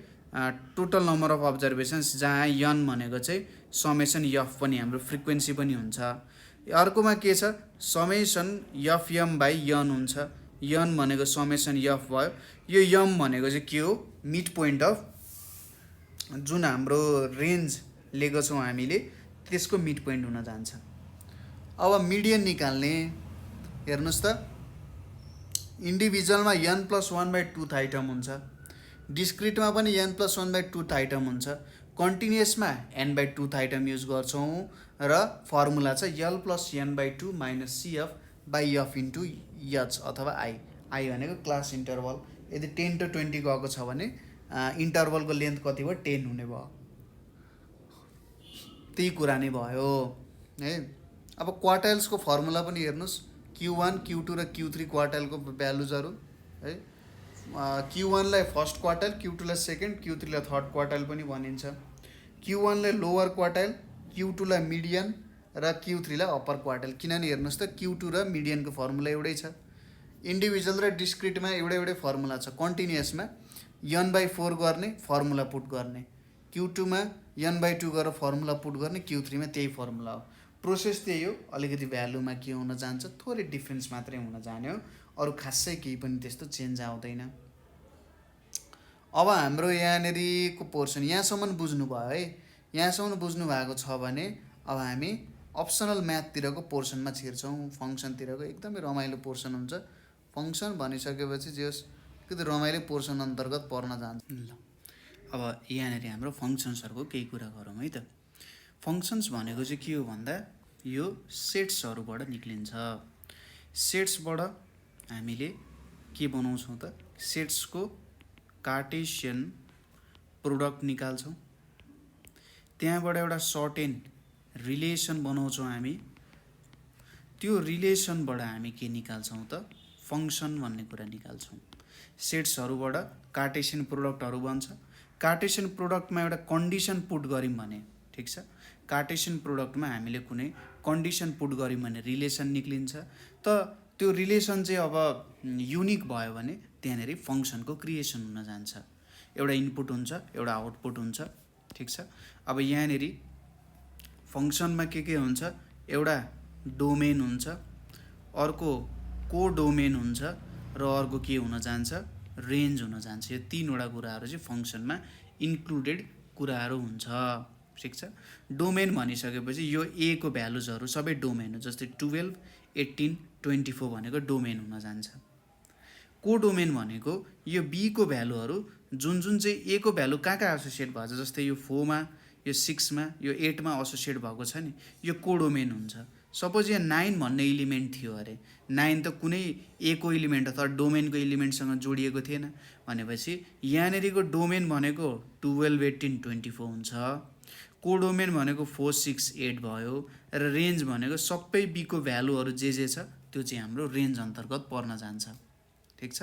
total number of observations, जहाँ यन भनेको चाहिँ समेसन एफ पनि हाम्रो फ्रिक्वेन्सी पनि हुन्छ। अर्कोमा के छ? समेसन एफ एम बाई यन हुन्छ। यन भनेको समेसन एफ भयो। यो यम भनेको चाहिँ के हो? मिड पोइन्ट अफ जुन हाम्रो रेन्ज लिएको छौँ हामीले, त्यसको मिड पोइन्ट हुन जान्छ। अब मिडियन निकाल्ने, हेर्नुहोस् त, इन्डिभिजुअलमा n + 1/2 थाइटम हुन्छ, डिस्क्रिटमा पनि n + 1/2 थाइटम हुन्छ, कन्टिन्युअसमा n/2 थाइटम युज गर्छौँ र फर्मुला चाहिँ l + n/2 - cf/f * h अथवा i भनेको क्लास इन्टरभल। यदि 10 to 20 गएको छ भने इन्टरभलको लेन्थ कति भयो? 10 हुने भयो। त्यही कुरा नै भयो है। अब क्वार्टाइल्सको फर्मुला पनि हेर्नुहोस्, Q1, Q2 र Q3 क्वार्टाइलको भ्यालुजहरू है। Q1 लाई फर्स्ट क्वार्टाइल, Q2 लाई सेकेन्ड, Q3 लाई थर्ड क्वार्टाइल पनि भनिन्छ। Q1 लाई लोवर क्वार्टाइल, Q2 लाई मिडियन र Q3 लाई अप्पर क्वार्टाइल। किनभने हेर्नुहोस् त, Q2 र मिडियनको फर्मुला एउटै छ। इन्डिभिजुअल र डिस्क्रिटमा एउटै फर्मुला छ। कन्टिन्युअसमा n/4 गर्ने, फर्मुला पुट गर्ने, Q2 मा n/2 गरेर फर्मुला पुट गर्ने, Q3 मा त्यही फर्मुला हो। प्रोसेस त्यही हो, अलिकति भ्यालुमा के हुन जान्छ, थोरै डिफ्रेन्स मात्रै हुन जाने हो, अरू खासै केही पनि त्यस्तो चेन्ज आउँदैन। अब हाम्रो यहाँनिरको पोर्सन यहाँसम्म बुझ्नुभयो है। यहाँसम्म बुझ्नु भएको छ भने अब हामी अप्सनल म्याथतिरको पोर्सनमा छिर्छौँ। फङ्सनतिरको एकदमै रमाइलो पोर्सन हुन्छ। फङ्सन भनिसकेपछि जे होस् अलिकति रमाइलो पोर्सन अन्तर्गत पर्न जान्छ। ल अब यहाँनिर हाम्रो फङ्सन्सहरूको केही कुरा गरौँ है त। फङ्सन्स भनेको चाहिँ के हो भन्दा यो सेट्सहरूबाट निक्लिन्छ। सेट्सबाट हामीले के बनाउँछौँ त, सेट्सको कार्टेसियन प्रोडक्ट निकाल्छौँ। त्यहाँबाट एउटा सर्टेन रिलेसन बनाउँछौँ हामी। त्यो रिलेसनबाट हामी के निकाल्छौँ त, फङ्सन भन्ने कुरा निकाल्छौँ। सेट्सहरूबाट कार्टेसियन प्रोडक्टहरू बन्छ। कार्टेसियन प्रोडक्टमा एउटा कन्डिसन पुट गऱ्यौँ भने, ठिक छ, कार्टेसियन प्रोडक्टमा हामीले कुनै कन्डिसन पुट गऱ्यौँ भने रिलेसन निक्लिन्छ। त त्यो रिलेसन चाहिँ अब युनिक भयो भने त्यहाँनिर फङ्सनको क्रिएसन हुन जान्छ। एउटा इनपुट हुन्छ, एउटा आउटपुट हुन्छ, ठिक छ। अब यहाँनिर फङ्सनमा के हुन्छ, एउटा डोमेन हुन्छ, अर्को कोडोमेन हुन्छ र अर्को के हुन जान्छ, रेन्ज हुन जान्छ। यो तीनवटा कुराहरू चाहिँ फङ्सनमा इन्क्लुडेड कुराहरू हुन्छ, ठिक छ। डोमेन भनिसकेपछि यो ए को भ्यालुजहरू सबै डोमेन हो, जस्तै 12, 18, 24 भनेको डोमेन हुन जान्छ। कोडोमेन भनेको यो बी को भ्यालुहरू जुन जुन चाहिँ ए को भ्यालु कहाँ एसोसिएट भएको छ, जस्तै यो 4 मा, यो 6 मा, यो 8 मा एसोसिएट भएको छ नि, यो कोडोमेन हुन्छ। सपोज यहाँ 9 भन्ने इलिमेन्ट थियो अरे, 9 त कुनै ए को इलिमेन्ट अथवा डोमेनको इलिमेन्टसँग जोडिएको थिएन भनेपछि यहाँनिरको डोमेन भनेको 12, 18, 24 हुन्छ। कोडोमेन भनेको 4, 6, 8 भयो र रेन्ज भनेको सबै बी को भ्यालुहरू जे छ त्यो चाहिँ हाम्रो रेन्ज अन्तर्गत पर्न जान्छ, ठिक छ।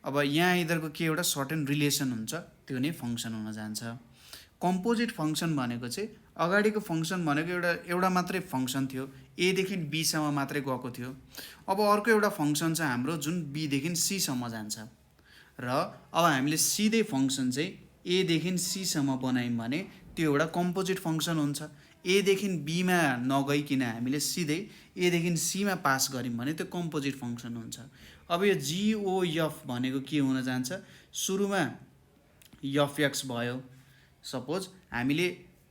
अब यहाँ यिनीहरूको के एउटा सर्टेन रिलेसन हुन्छ, त्यो नै फङ्सन हुन जान्छ। कम्पोजिट फङ्सन भनेको चाहिँ अगाडिको फङ्सन भनेको एउटा मात्रै फङ्सन थियो, एदेखि बीसम्म मात्रै गएको थियो। अब अर्को एउटा फङ्सन छ हाम्रो जुन बीदेखि सीसम्म जान्छ र अब हामीले सिधै फङ्सन चाहिँ एदेखि सीसम्म बनायौँ भने त्यो एउटा कम्पोजिट फङ्सन हुन्छ। एदेखि बीमा नगइकन हामीले सिधै एदेखि सीमा पास गऱ्यौँ भने त्यो कम्पोजिट फङ्सन हुन्छ। अब यो जिओएफ भनेको के हुन जान्छ, सुरुमा एफएक्स भयो। सपोज हामीले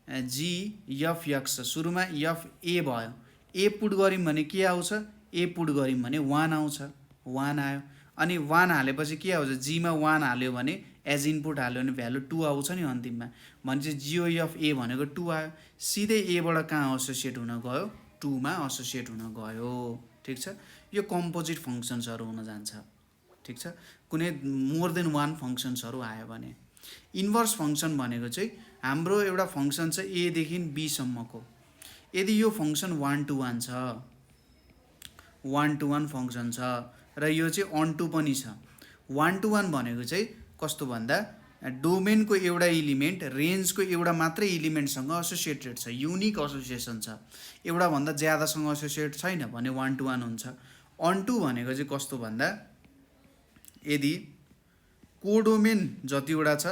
जिएफएक्स सुरुमा एफ ए भयो, ए पुट गऱ्यौँ भने के आउँछ, ए पुट गऱ्यौँ भने 1 आउँछ, 1 आयो। अनि 1 हालेपछि के आउँछ, जीमा 1 हाल्यो भने एज इनपुट हाल्यो भने भ्यालु 2 आउँछ नि अन्तिममा, भनेपछि जिओएफ ए भनेको 2 आयो। सिधै एबाट कहाँ एसोसिएट हुन गयो, 2 मा एसोसिएट हुन गयो, ठिक छ। यो कम्पोजिट फङ्सन्सहरू हुन जान्छ, ठिक छ। कुनै मोर देन 1 फङ्सन्सहरू आयो भने। इन्भर्स फङ्सन भनेको चाहिँ हाम्रो एउटा फङ्सन छ एदेखि बीसम्मको, यदि यो फङ्सन 1 to 1 छ, 1 to 1 फङ्सन छ र यो चाहिँ अन टू पनि छ। 1 to 1 भनेको चाहिँ कस्तो भन्दा डोमेनको एउटा इलिमेन्ट रेन्जको एउटा मात्रै इलिमेन्टसँग एसोसिएटेड छ, युनिक एसोसिएसन छ, एउटा भन्दा ज्यादासँग एसोसिएट छैन भने 1 to 1 हुन्छ। अन टू भनेको चाहिँ कस्तो भन्दा यदि कोडोमेन जतिवटा छ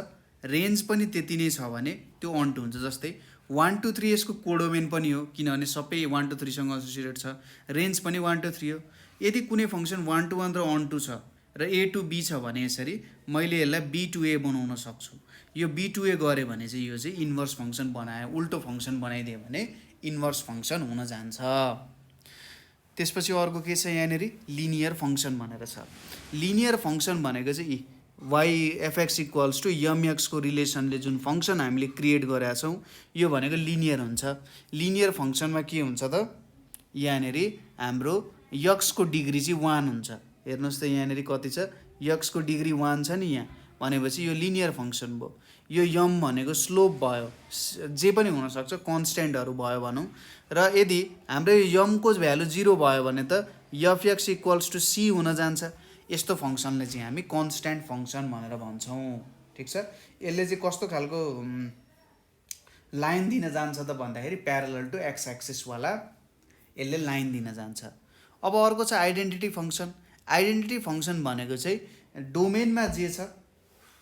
रेन्ज पनि त्यति नै छ भने त्यो अन टू हुन्छ। जस्तै 1 to 3 यसको कोडोमेन पनि हो किनभने सबै 1 to 3 सँग एसोसिएटेड छ, रेन्ज पनि 1 to 3 हो। यदि कुनै फङ्सन 1 to 1 र अन टू छ र ए टु बी छ भने यसरी मैले यसलाई बी टु ए बनाउन सक्छु। यो बी टु ए गऱ्यो भने चाहिँ यो चाहिँ इन्भर्स फङ्सन बनायो, उल्टो फङ्सन बनाइदियो भने इन्भर्स फङ्सन हुन जान्छ। त्यसपछि अर्को के छ यहाँनिर, लिनियर फङ्सन भनेर छ। लिनियर फङ्सन भनेको चाहिँ वाइ एफएक्स इक्वल्स टु एमएक्सको रिलेसनले जुन फङ्सन हामीले क्रिएट गरेका छौँ यो भनेको लिनियर हुन्छ। लिनियर फङ्सनमा के हुन्छ त, यहाँनिर हाम्रो यक्सको डिग्री चाहिँ 1 हुन्छ। हेर्नुहोस् त यहाँनिर कति छ, यक्सको डिग्री 1 छ नि यहाँ, भनेपछि यो लिनियर फङ्सन भयो। यो यम भनेको स्लोप भयो, जे पनि हुनसक्छ, कन्स्ट्यान्टहरू भयो भनौँ। र यदि हाम्रो यमको भ्यालु 0 भयो भने त एफएक्स इक्वल्स टु सी हुन जान्छ। यस्तो फङ्सनले चाहिँ हामी कन्स्ट्यान्ट फङ्सन भनेर भन्छौँ, ठिक छ। यसले चाहिँ कस्तो खालको लाइन दिन जान्छ त भन्दाखेरि प्यारलल टु एक्स एक्सिसवाला यसले लाइन दिन जान्छ। अब अर्को छ आइडेन्टिटी फङ्सन। आइडेन्टिटी फङ्सन भनेको चाहिँ डोमेनमा जे छ,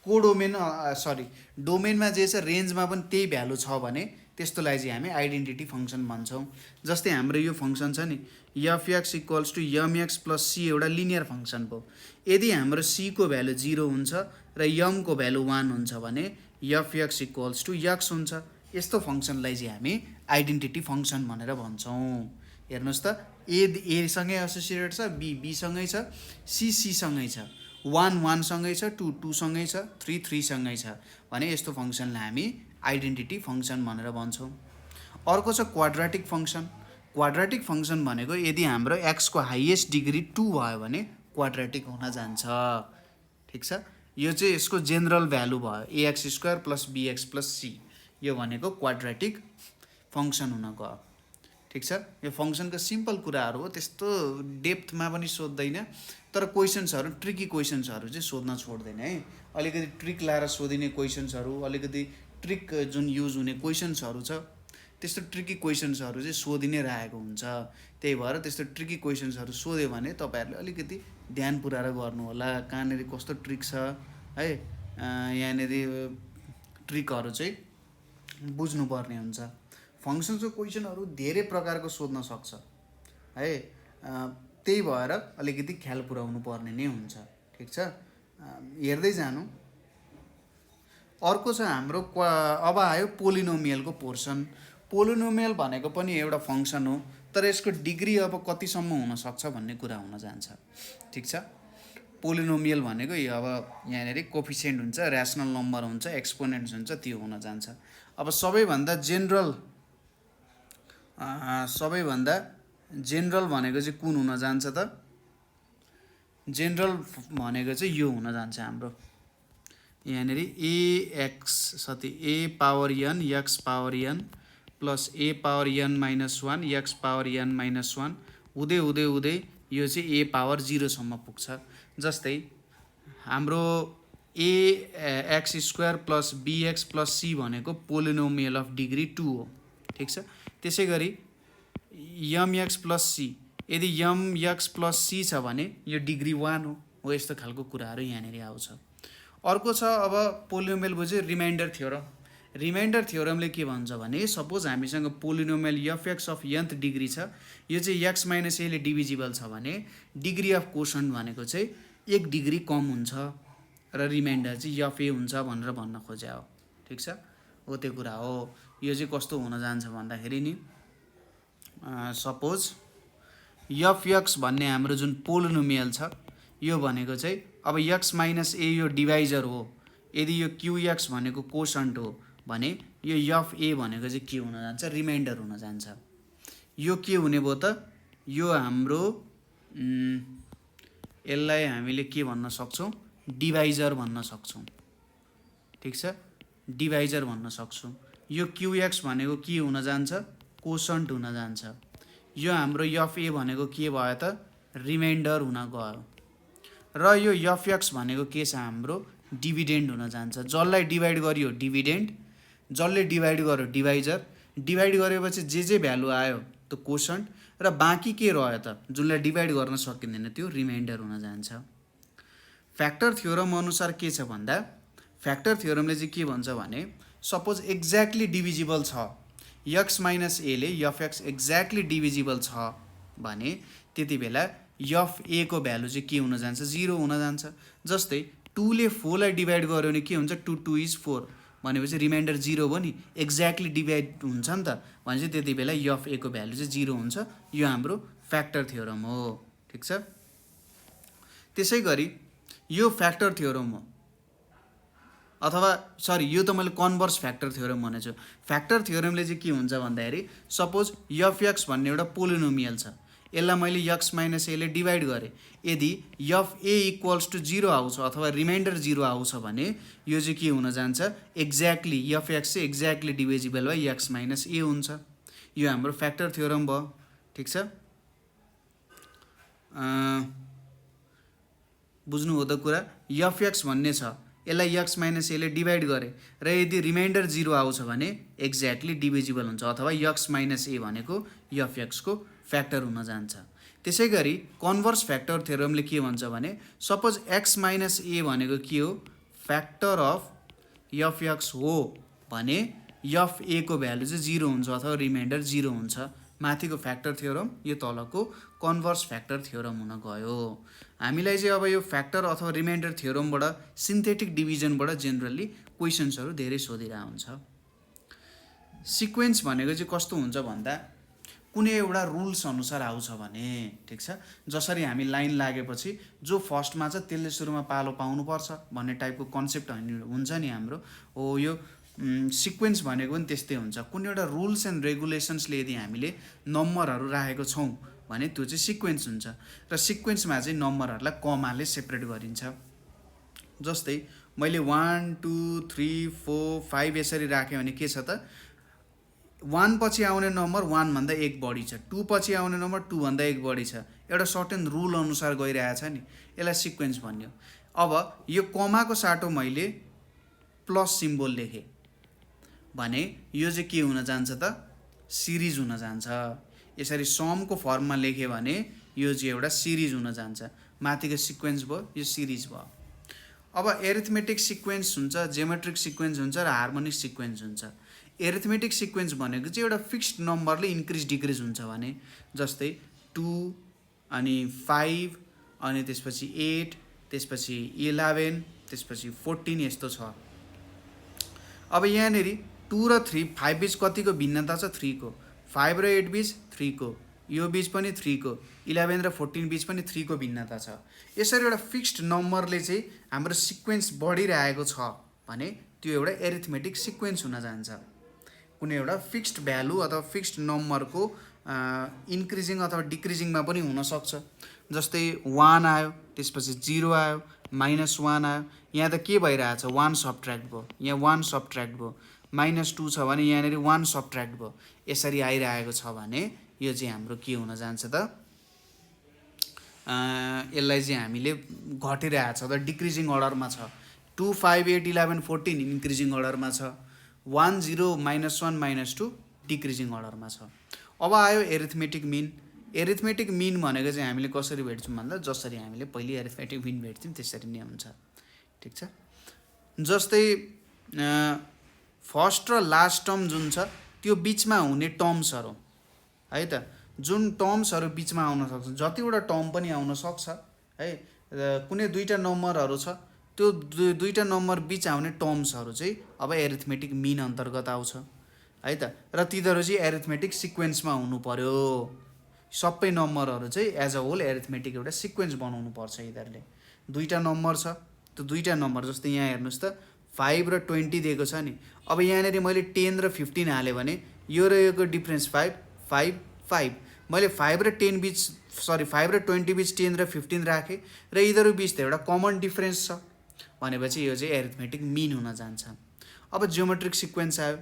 डोमेनमा जे छ रेन्जमा पनि त्यही भ्यालु छ भने त्यस्तोलाई चाहिँ हामी आइडेन्टिटी फङ्सन भन्छौँ। जस्तै हाम्रो यो फङ्सन छ नि f x equals to m x plus C एउटा लिनियर फङ्सन भयो। यदि हाम्रो सी को भ्यालु 0 हुन्छ र एम को भ्यालु 1 हुन्छ भने एफएक्स इक्वल्स टु एक्स हुन्छ। यस्तो फङ्सनलाई चाहिँ हामी आइडेन्टिटी फङ्सन भनेर भन्छौँ। हेर्नुहोस् त ए सँगै एसोसिएटेड छ, बी सँगै छ, सी सँगै छ, 1 सँगै छ, 2 सँगै छ, 3 सँगै छ भने यस्तो फङ्सनलाई हामी आइडेन्टिटी फङ्सन भनेर भन्छौँ। अर्को छ क्वाड्रेटिक फङ्सन। क्वाड्रेटिक फङ्सन भनेको यदि हाम्रो एक्स को हाइएस्ट डिग्री 2 भयो भने क्वाड्रेटिक हुन जान्छ। ठिक छ, यो चाहिँ यसको जेनरल भ्यालु भयो ax square plus bx plus c। यो भनेको क्वाड्रेटिक फङ्सन हुन गयो। ठिक छ, यो फङ्सनको सिम्पल कुराहरू हो, त्यस्तो डेप्थमा पनि सोध्दैन, तर क्वेसन्सहरू ट्रिकी क्वेसन्सहरू चाहिँ सोध्न छोड्दैन है। अलिकति ट्रिक लाएर सोधिने क्वेसन्सहरू, अलिकति ट्रिक जुन युज हुने क्वेसन्सहरू छ त्यस्तो ट्रिकी क्वेसन्सहरू चाहिँ सोधि नै रहेको हुन्छ। त्यही भएर त्यस्तो ट्रिकी क्वेसन्सहरू सोध्यो भने तपाईँहरूले अलिकति ध्यान पुऱ्याएर गर्नु होला, कहाँनिर कस्तो ट्रिक छ है, यहाँनिर ट्रिकहरू चाहिँ बुझ्नुपर्ने हुन्छ। फङ्सन्सको क्वेसनहरू धेरै प्रकारको सोध्न सक्छ है, त्यही भएर अलिकति ख्याल पुर्याउनु पर्ने नै हुन्छ। ठिक छ, हेर्दै जानु। अर्को छ हाम्रो अब आयो पोलिनोमियलको पोर्सन। पोलिनोमियल भनेको पनि एउटा फङ्सन हो, तर यसको डिग्री अब कतिसम्म हुनसक्छ भन्ने कुरा हुन जान्छ। ठिक छ, पोलिनोमियल भनेको यो अब यहाँनिर कोफिसिएन्ट हुन्छ, ऱ्यासनल नम्बर हुन्छ, एक्सपोनेन्ट्स हुन्छ, त्यो हुन जान्छ। अब सबैभन्दा जेनरल भनेको चाहिँ कुन हुन जान्छ त? जेनरल भनेको चाहिँ यो हुन जान्छ हाम्रो यहाँनिर A power n x power n plus A power n minus 1 x power n minus 1 हुँदै हुँदै हुँदै यो चाहिँ ए पावर 0 सम्म पुग्छ। जस्तै हाम्रो x square plus b x plus C भनेको पोलिनोमियल अफ डिग्री 2 हो। ठिक छ, त्यसै गरी यम एक्स प्लस सी, यदि यम एक्स प्लस सी छ भने यो डिग्री 1 हो। यस्तो खालको कुराहरू यहाँनिर आउँछ। अर्को छ अब पोलिनोमियल बुझ्यो रिमाइन्डर थ्योरम। रिमाइन्डर थ्योरमले के भन्छ भने सपोज हामीसँग polynomial FX of nth degree छ, यो चाहिँ एक्स माइनस एले डिभिजिबल छ भने डिग्री अफ कोसन्ट भनेको चाहिँ 1 डिग्री कम हुन्छ र रिमाइन्डर चाहिँ एफए हुन्छ भनेर भन्न खोज्या हो। ठिक छ, हो त्यो कुरा हो। यो चाहिँ कस्तो हुन जान्छ भन्दाखेरि नि सपोज एफएक्स भन्ने हाम्रो जुन पोलिनोमियल छ यो भनेको चाहिँ अब एक्स माइनस ए यो डिभाइजर हो। यदि यो क्युएक्स भनेको कोसन्ट हो भने यो एफए भनेको चाहिँ के हुन जान्छ? रिमाइन्डर हुन जान्छ। यो के हुने भयो त? यो हाम्रो यसलाई हामीले के भन्न सक्छौँ? डिभाइजर भन्न सक्छौँ। ठिक छ, डिभाइजर भन्न सक्छौँ। यो क्युएक्स भनेको के हुन जान्छ? कोसन्ट हुन जान्छ। यो हाम्रो एफए भनेको के भयो त? रिमाइन्डर हुन गयो। र यो एफएक्स भनेको के छ? हाम्रो डिभिडेन्ड हुन जान्छ। जसलाई डिभाइड गरियो डिभिडेन्ड, जसले डिभाइड गर्यो डिभाइजर, डिभाइड गरेपछि जे भ्यालु आयो त्यो कोसन्ट, र बाँकी के रह्यो त? जुनलाई डिभाइड गर्न सकिँदैन त्यो रिमाइन्डर हुन जान्छ। फ्याक्टर थ्योरम अनुसार के छ भन्दा फ्याक्टर थ्योरमले चाहिँ के भन्छ भने सपोज एक्ज्याक्टली डिभिजिबल छ, एक्स माइनस एले एफएक्स एक्ज्याक्टली डिभिजिबल छ भने त्यति बेला एफए को भ्यालु चाहिँ के हुन जान्छ? 0 हुन जान्छ। जस्तै 2 ले 4 लाई डिभाइड गर्यो भने के हुन्छ? 2 इज 4 भनेपछि रिमाइन्डर 0 भयो नि, एक्ज्याक्टली डिभाइड हुन्छ नि त, भनेपछि त्यति बेला एफए को भ्यालु चाहिँ 0 हुन्छ। यो हाम्रो फ्याक्टर थ्योरम हो। ठिक छ, त्यसै गरी यो फ्याक्टर थ्योरम हो, अथवा सरी यो त मैले कन्भर्स फ्याक्टर थ्योरम भनेछु। फ्याक्टर थ्योरमले चाहिँ के हुन्छ भन्दाखेरि सपोज एफएक्स भन्ने एउटा पोलिनोमियल छ, यसलाई मैले एक्स माइनस एले डिभाइड गरेँ। यदि एफए इक्वल्स टु 0 आउँछ अथवा रिमाइन्डर 0 आउँछ भने यो चाहिँ के हुन जान्छ? एक्ज्याक्टली एफएक्स चाहिँ exactly divisible by x minus A हुन्छ। यो हाम्रो फ्याक्टर थ्योरम भयो। ठिक छ, बुझ्नु हो त कुरा? एफएक्स भन्ने छ, यसलाई एक्स माइनस एले डिभाइड गरेँ र यदि रिमाइन्डर 0 आउँछ भने एक्ज्याक्टली डिभिजिबल हुन्छ, अथवा एक्स माइनस ए भनेको एफएक्सको फ्याक्टर हुन जान्छ। त्यसै गरी कन्भर्स फ्याक्टर थ्योरमले के भन्छ भने सपोज एक्स माइनस ए भनेको के हो? फ्याक्टर अफ एफएक्स हो भने एफ ए को भ्यालु चाहिँ 0 हुन्छ अथवा रिमाइन्डर 0 हुन्छ। माथिको फ्याक्टर थ्योरम, यो तलको कन्भर्स फ्याक्टर थ्योरम हुन गयो। हामीलाई चाहिँ अब यो फ्याक्टर अथवा रिमाइन्डर थ्योरमबाट सिन्थेटिक डिभिजनबाट जेनरली क्वेसन्सहरू धेरै सोधिरहेको हुन्छ। सिक्वेन्स भनेको चाहिँ कस्तो हुन्छ भन्दा कुनै एउटा रुल्स अनुसार आउँछ भने, ठिक छ, जसरी हामी लाइन लागेपछि जो फर्स्टमा छ त्यसले सुरुमा पालो पाउनुपर्छ भन्ने टाइपको कन्सेप्ट हुन्छ नि हाम्रो, हो यो सिक्वेन्स भनेको पनि त्यस्तै हुन्छ। कुनै एउटा रुल्स एन्ड रेगुलेसन्सले यदि हामीले नम्बरहरू राखेको छौँ भने त्यो चाहिँ सिक्वेन्स हुन्छ। र सिक्वेन्समा चाहिँ नम्बरहरूलाई कमाले सेपरेट गरिन्छ। जस्तै मैले 1 2 3 4 5 यसरी राखेँ भने के छ त, 1 पछि आउने नम्बर 1 भन्दा 1 बढी छ, 2 पछि आउने नम्बर 2 भन्दा 1 बढी छ, एउटा सर्टेन रुल अनुसार गइरहेछ नि, यसलाई सिक्वेन्स भन्यो। अब यो कमाको साटो मैले प्लस सिम्बल लेखेँ भने यो चाहिँ के हुन जान्छ त, सिरिज हुन जान्छ। यसरी समको फर्ममा लेखेँ भने यो चाहिँ एउटा सिरिज हुन जान्छ। माथिको सिक्वेन्स भयो, यो सिरिज भयो। अब एरिथमेटिक सिक्वेन्स हुन्छ, जियोमेट्रिक सिक्वेन्स हुन्छ र हार्मोनिक सिक्वेन्स हुन्छ। एरिथमेटिक सिक्वेन्स भनेको चाहिँ एउटा फिक्स्ड नम्बरले इन्क्रिज डिक्रिज हुन्छ भने, जस्तै 2 अनि 5 अनि त्यसपछि 8 त्यसपछि 11 त्यसपछि 14 यस्तो छ। अब यहाँनिर 2 र 3 5 बीच कतिको भिन्नता छ, 3 को, 5 र 8 बीच 3 को, यो बीच पनि 3 को, 11 र 14 बीच पनि 3 को भिन्नता छ। यसरी एउटा फिक्स्ड नम्बरले चाहिँ हाम्रो सिक्वेन्स बढिरहेको छ भने त्यो एउटा एरिथमेटिक सिक्वेन्स हुन जान्छ। कुनै एउटा फिक्स्ड भ्यालु अथवा फिक्स्ड नम्बरको इन्क्रिजिङ अथवा डिक्रिजिङमा पनि हुनसक्छ। जस्तै 1 आयो, त्यसपछि 0 आयो, -1 आयो, यहाँ त के भइरहेछ, 1 सबट्र्याक्ट भयो, यहाँ 1 सबट्र्याक्ट भयो, -2 छ भने यहाँनिर 1 सबट्र्याक्ट भयो। यसरी आइरहेको छ भने यो चाहिँ हाम्रो के हुन जान्छ त, यसलाई चाहिँ हामीले घटिरहेको छ त, डिक्रिजिङ अर्डरमा छ। 2 5 8 11 14 इन्क्रिजिङ अर्डरमा छ, 1 0 -1 -2 डिक्रिजिङ अर्डरमा छ। अब आयो एरिथमेटिक मिन। एरिथमेटिक मिन भनेको चाहिँ हामीले कसरी भेट्छौँ भन्दा जसरी हामीले पहिले एरिथमेटिक मिन भेट्थ्यौँ त्यसरी नै हुन्छ, ठिक छ। जस्तै फर्स्ट र लास्ट टर्म जुन छ त्यो बिचमा हुने टर्म्सहरू है त, जुन टर्म्सहरू बिचमा आउन सक्छ, जतिवटा टर्म पनि आउन सक्छ है, कुनै दुईवटा नम्बरहरू छ त्यो दुईवटा नम्बर बिच आउने टर्म्सहरू चाहिँ अब एरिथमेटिक मिन अन्तर्गत आउँछ है त। र तिनीहरू चाहिँ एरिथमेटिक सिक्वेन्समा हुनु पर्यो। सबै नम्बरहरू चाहिँ एज अ होल एरिथमेटिक एउटा सिक्वेन्स बनाउनु पर्छ यिनीहरूले। दुईवटा नम्बर छ, त्यो दुईवटा नम्बर जस्तै यहाँ हेर्नुहोस् त 5 र 20 दिएको छ नि। अब यहाँनिर मैले 10 र 15 हालेँ भने यो र योको डिफ्रेन्स 5 5 5, मैले 5 र 10 बिच 5 र 20 बिच 10 र 15 राखेँ र यिनीहरू बिच त एउटा कमन डिफ्रेन्स छ भनेपछि यो चाहिँ एरिथमेटिक मिन हुन जान्छ। अब जियोमेट्रिक सिक्वेन्स आयो।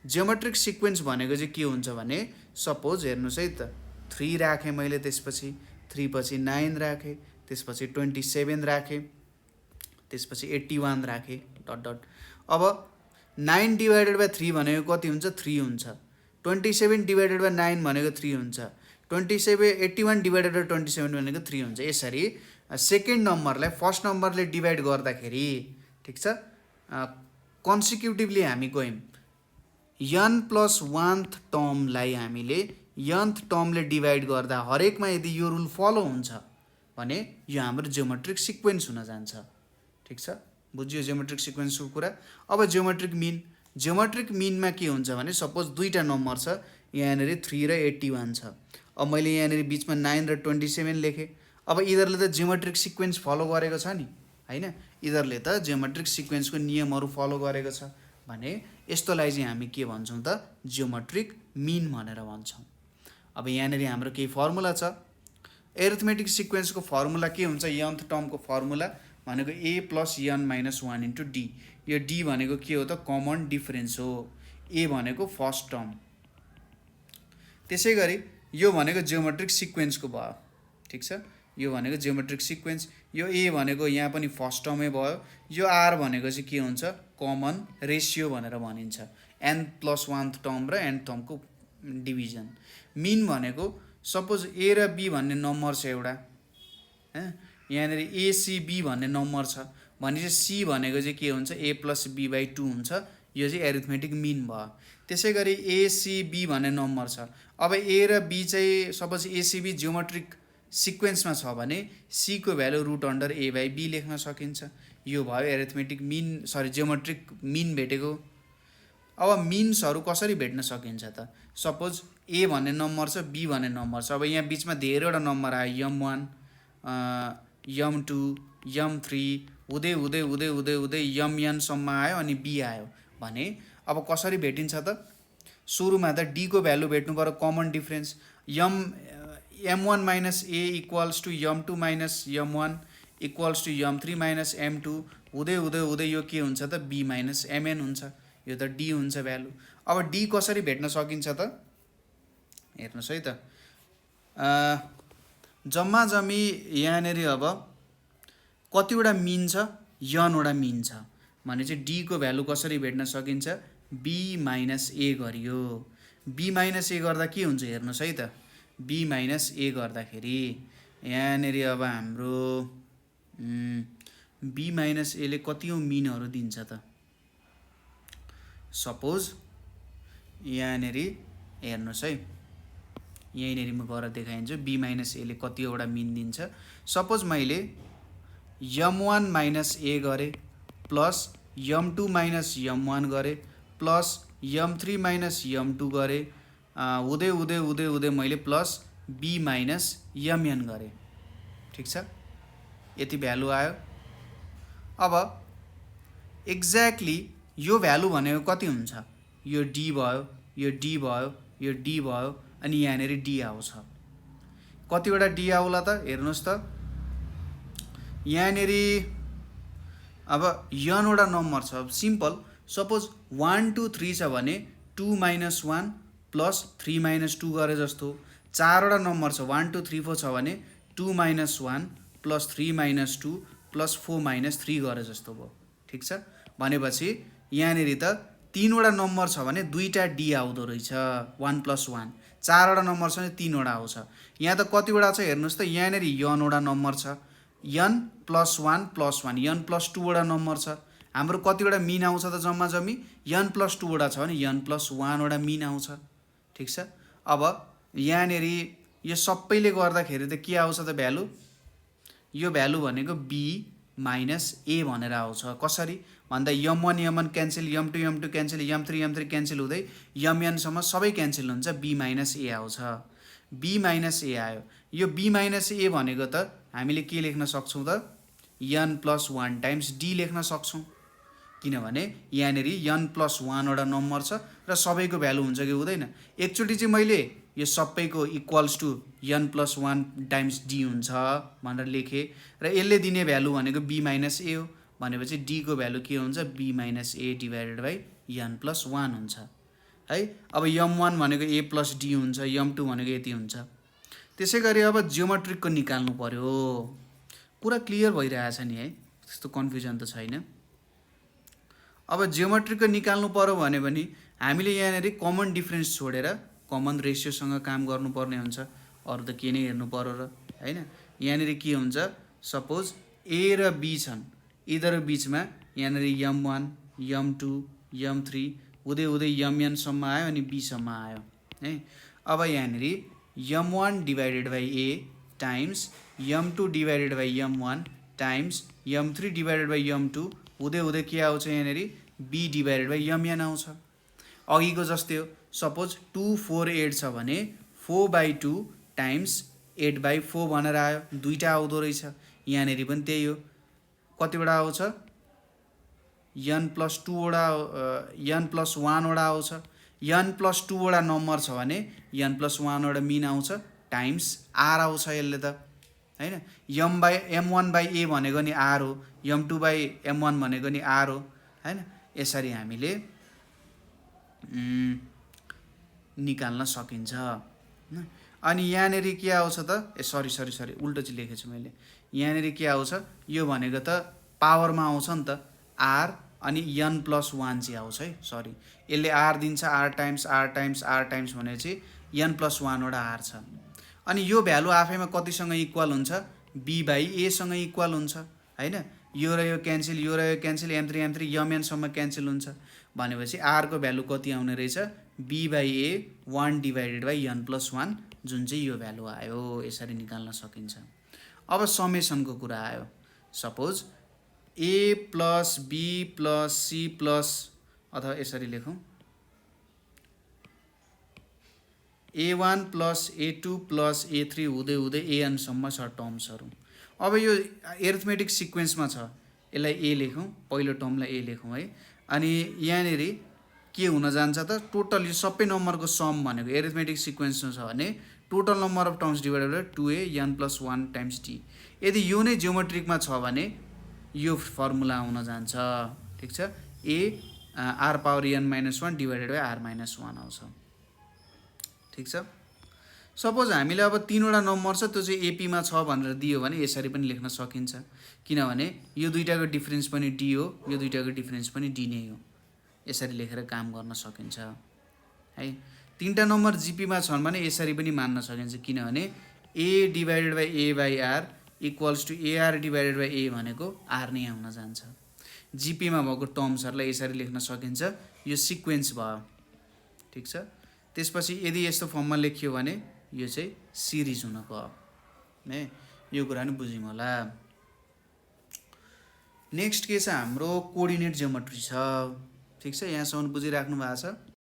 जियोमेट्रिक सिक्वेन्स भनेको चाहिँ के हुन्छ भने, सपोज हेर्नुहोस् है त, 3 राखेँ मैले, त्यसपछि 3 पछि 9 राखेँ, त्यसपछि 27 राखेँ, त्यसपछि 81 राखेँ डट डट। अब 9 डिभाइडेड बाई 3 भनेको कति हुन्छ, 3 हुन्छ। 27 डिभाइडेड बाई 9 भनेको 3 हुन्छ। 81 डिभाइडेड बाई 27 भनेको 3 हुन्छ। यसरी सेकेन्ड नम्बरलाई फर्स्ट नम्बरले डिभाइड गर्दाखेरि, ठिक छ, कन्सिक्युटिभली हामी गयौँ। n+1th टर्मलाई हामीले nth टर्मले डिभाइड गर्दा हरेकमा यदि यो रुल फलो हुन्छ भने यो हाम्रो जियोमेट्रिक सिक्वेन्स हुन जान्छ, ठिक छ। बुझ्यो जियोमेट्रिक सिक्वेन्सको कुरा। अब जियोमेट्रिक मिन। जियोमेट्रिक मिनमा के हुन्छ भने, सपोज दुईवटा नम्बर छ, यहाँनिर 3 र 81 छ। अब मैले यहाँनिर बिचमा 9 र 27 लेखेँ। अब यिनीहरूले त जियोमेट्रिक सिक्वेन्स फलो गरेको छ नि, होइन, यिनीहरूले त जियोमेट्रिक सिक्वेन्सको नियमहरू फलो गरेको छ भने यस्तोलाई चाहिँ हामी के भन्छौँ त, जियोमेट्रिक मिन भनेर भन्छौँ। अब यहाँनिर हाम्रो केही फर्मुला छ। एरिथमेटिक सिक्वेन्सको फर्मुला के हुन्छ, nth टर्मको फर्मुला भनेको a + n - 1 × d। यो d भनेको के हो त, कमन डिफरेन्स हो। a भनेको फर्स्ट टर्म। त्यसै गरी यो भनेको जियोमेट्रिक सिक्वेन्सको भयो, ठिक छ। यो भनेको जियोमेट्रिक सिक्वेन्स। यो a भनेको यहाँ पनि फर्स्ट टर्मै भयो। यो r भनेको चाहिँ के हुन्छ, कमन रेसियो भनेर भनिन्छ, n+1th टर्म र n टर्मको डिभिजन। मिन भनेको सपोज a र b भन्ने नम्बर छ एउटा, यहाँनिर ACB भन्ने नम्बर छ भने चाहिँ c भनेको चाहिँ के हुन्छ, a + b/2 हुन्छ। यो चाहिँ एरिथमेटिक मिन भयो। त्यसै गरी एसीबी भन्ने नम्बर छ। अब ए र बी चाहिँ सपोज एसीबी जियोमेट्रिक सिक्वेन्समा छ भने सी को value root under A by B लेख्न सकिन्छ। यो भयो एरिथमेटिक मिन जियोमेट्रिक मिन भेटेको। अब मिन्सहरू कसरी भेट्न सकिन्छ त? सपोज ए भन्ने नम्बर छ, बी भन्ने नम्बर छ। अब यहाँ बिचमा धेरैवटा नम्बर आयो, m1 m2 m3 हुँदै हुँदै हुँदै हुँदै हुँदै mn सम्म आयो अनि बी आयो भने अब कसरी भेटिन्छ त? सुरुमा त डी को भ्यालु भेट्नु पर्यो, common difference m1 minus A equals to m2 minus m1 equals to m3 minus m2 हुँदै हुँदै हुँदै यो के हुन्छ त? b माइनस mn हुन्छ। यो त डी हुन्छ भ्यालु। अब डी कसरी भेट्न सकिन्छ त? हेर्नुहोस् है त, जम्मा जम्मी यहाँनिर अब कतिवटा मिन छ? यनवटा मिन छ भने चाहिँ डी को भ्यालु कसरी भेट्न सकिन्छ? बी माइनस ए गरियो। बी माइनस ए गर्दा के हुन्छ हेर्नुहोस् है त, बी माइनस ए गर्दाखेरि यहाँनिर अब हाम्रो बी माइनस एले कतिौँ मिनहरू दिन्छ त? सपोज यहाँनिर हेर्नुहोस् है, यहीँनिर म गरेर देखाइदिन्छु बी माइनस एले कतिवटा मिन दिन्छ। सपोज मैले m1 माइनस ए गरेँ प्लस m2 माइनस m1 गरेँ प्लस m3 माइनस m2 गरेँ, हुँदै हुँदै हुँदै हुँदै मैले प्लस b माइनस mn गरेँ। ठिक छ, यति भ्यालु आयो। अब एक्ज्याक्टली यो भ्यालु भनेको कति हुन्छ? यो डी भयो, यो डी भयो, यो डी भयो अनि यहाँनिर डी आउँछ। कतिवटा डी आउला त? हेर्नुहोस् त, यहाँनिर अब यनवटा नम्बर छ। सिम्पल, सपोज 1 2 3 छ भने 2 माइनस 1 प्लस 3 माइनस 2 गरे जस्तो। चारवटा नम्बर छ, 1 2 3 4 छ भने 2 minus 1 plus 3 minus 2 plus 4 minus 3 गरे जस्तो भयो। ठिक छ, भनेपछि यहाँनिर त तीनवटा नम्बर छ भने दुईवटा डी आउँदो रहेछ, 1 प्लस 1। चारवटा नम्बर छ भने तीनवटा आउँछ। यहाँ त कतिवटा छ हेर्नुहोस् त, यहाँनिर यनवटा नम्बर छ, n plus 1 plus 1, n plus 2 वटा नम्बर छ। हाम्रो कतिवटा मिन आउँछ त? जम्मा जम्मी n प्लस 2 वटा छ भने n प्लस 1 वटा मिन आउँछ। ठिक छ, अब यहाँनिर यो सबैले गर्दाखेरि त के आउँछ त भ्यालु? यो भ्यालु भनेको b माइनस ए भनेर आउँछ। कसरी भन्दा m1 m1 cancel, m2 m2 cancel, m3 m3 cancel हुँदै mn सम्म सबै क्यान्सल हुन्छ, b माइनस ए आउँछ। b माइनस ए आयो। यो b माइनस ए भनेको त हामीले के लेख्न सक्छौँ त? n प्लस 1 टाइम्स डी लेख्न सक्छौँ, किनभने यहाँनिर n प्लस 1 वटा नम्बर छ र सबैको भ्यालु हुन्छ कि हुँदैन। एकचोटि चाहिँ मैले यो सबैको equals to n plus 1 times D हुन्छ भनेर लेखेँ र यसले दिने भ्यालु भनेको b माइनस ए हो। भनेपछि डी को भ्यालु के हुन्छ? b minus A divided by n plus 1 हुन्छ है। अब m1 भनेको a प्लस डी हुन्छ, m2 भनेको यति हुन्छ। त्यसै गरी अब जियोमेट्रिकको निकाल्नु पर्यो। कुरा क्लियर भइरहेछ नि है, त्यस्तो कन्फ्युजन त छैन। अब जियोमेट्रिकको निकाल्नु पर्यो भने पनि हामीले यहाँनिर कमन डिफरेन्स छोडेर कमन रेसियोसँग काम गर्नुपर्ने हुन्छ, अरू त के नै हेर्नु पर्यो र हैन। यहाँनिर के हुन्छ? सपोज ए र बी छन्, यिनीहरू बिचमा यहाँनिर m1 m2 m3 हुँदै हुँदै mn सम्म आयो अनि b सम्म आयो है। अब यहाँनिर m1 divided by A times m2 divided by m1 times m3 divided by m2 हुँदै हुँदै के आउँछ? यहाँनिर b डिभाइडेड बाई mn आउँछ। अघिको जस्तै हो, सपोज 2 4 8 छ भने 4/2 टाइम्स 8/4 भनेर आयो, दुईवटा आउँदो रहेछ। यहाँनिर पनि त्यही हो, कतिवटा आउँछ? n प्लस 2 वटा n प्लस 1 वटा आउँछ। n प्लस 2 वटा नम्बर छ भने n प्लस 1 वटा मिन आउँछ टाइम्स r आउँछ यसले त हैन। m1 बाई ए भनेको नि r हो, m2 बाई m1 भनेको नि r हो हैन। यसरी हामीले निकाल्न सकिन्छ। अनि यहाँनिर के आउँछ त? सरी उल्टो चाहिँ लेखेछु मैले। यहाँनिर के आउँछ? यो भनेको त पावरमा आउँछ नि त, r अनि n प्लस 1 चाहिँ आउँछ है। सरी, यसले r दिन्छ, r टाइम्स भने चाहिँ n प्लस 1 वटा r छ। अनि यो भ्यालु आफैमा कतिसँग इक्वल हुन्छ? b बाई ए सँग इक्वल हुन्छ हैन। यो र यो क्यान्सल, यो र यो क्यान्सल, m3 mn सम्म क्यान्सल हुन्छ भनेपछि r को भ्यालु कति आउने रहेछ b/a 1 डिभाइडेड बाइ n+1 जुन चाहिँ यो भ्यालु आयो यसरी निकाल्न सकिन्छ। अब समेसनको कुरा आयो। सपोज a + b + c + अथवा यसरी लेखौँ a1 + a2 + a3 हुँदै हुँदै an सम्म छ टर्म्सहरू। अब यो एरिथमेटिक सिक्वेन्समा छ, यसलाई a लेखौँ, पहिलो टर्मलाई a लेखौँ है। अनि यहाँनिर के हुन जान्छ त टोटल यो सबै नम्बरको सम भनेको एरिथमेटिक सिक्वेन्समा छ भने total number of terms divided by 2a n+1 times t। यदि यो नै जियोमेट्रिकमा छ भने यो फर्मुला आउन जान्छ। ठिक छ, a r⁻n-1 divided by r-1 आउँछ। ठिक छ। सपोज हामीले अब तीनवटा नम्बर छ त्यो चाहिँ एपीमा छ भनेर दियो भने यसरी पनि लेख्न सकिन्छ, किनभने यो दुईटाको डिफरेन्स पनि डी हो, यो दुईटाको डिफरेन्स पनि डी नै हो। यसरी लेखेर काम गर्न सकिन्छ है। तीनटा नम्बर जीपीमा छन् भने यसरी पनि मान्न सकिन्छ, किनभने a divided by a/r equals to ar divided by a भनेको r नै आउन जान्छ। जीपीमा भएको टर्म्सहरूलाई यसरी लेख्न सकिन्छ, यो सिक्वेन्स भयो। ठिक छ। त्यसपछि यदि यस्तो फर्ममा लेखियो भने यो चाहिँ सिरिज हुन गयो है। यो कुरा नि बुझ्यौँ होला। नेक्स्ट के छ हाम्रो कोअर्डिनेट जियोमेट्री छ। ठिक छ, यहाँसम्म बुझिराख्नु भएको छ।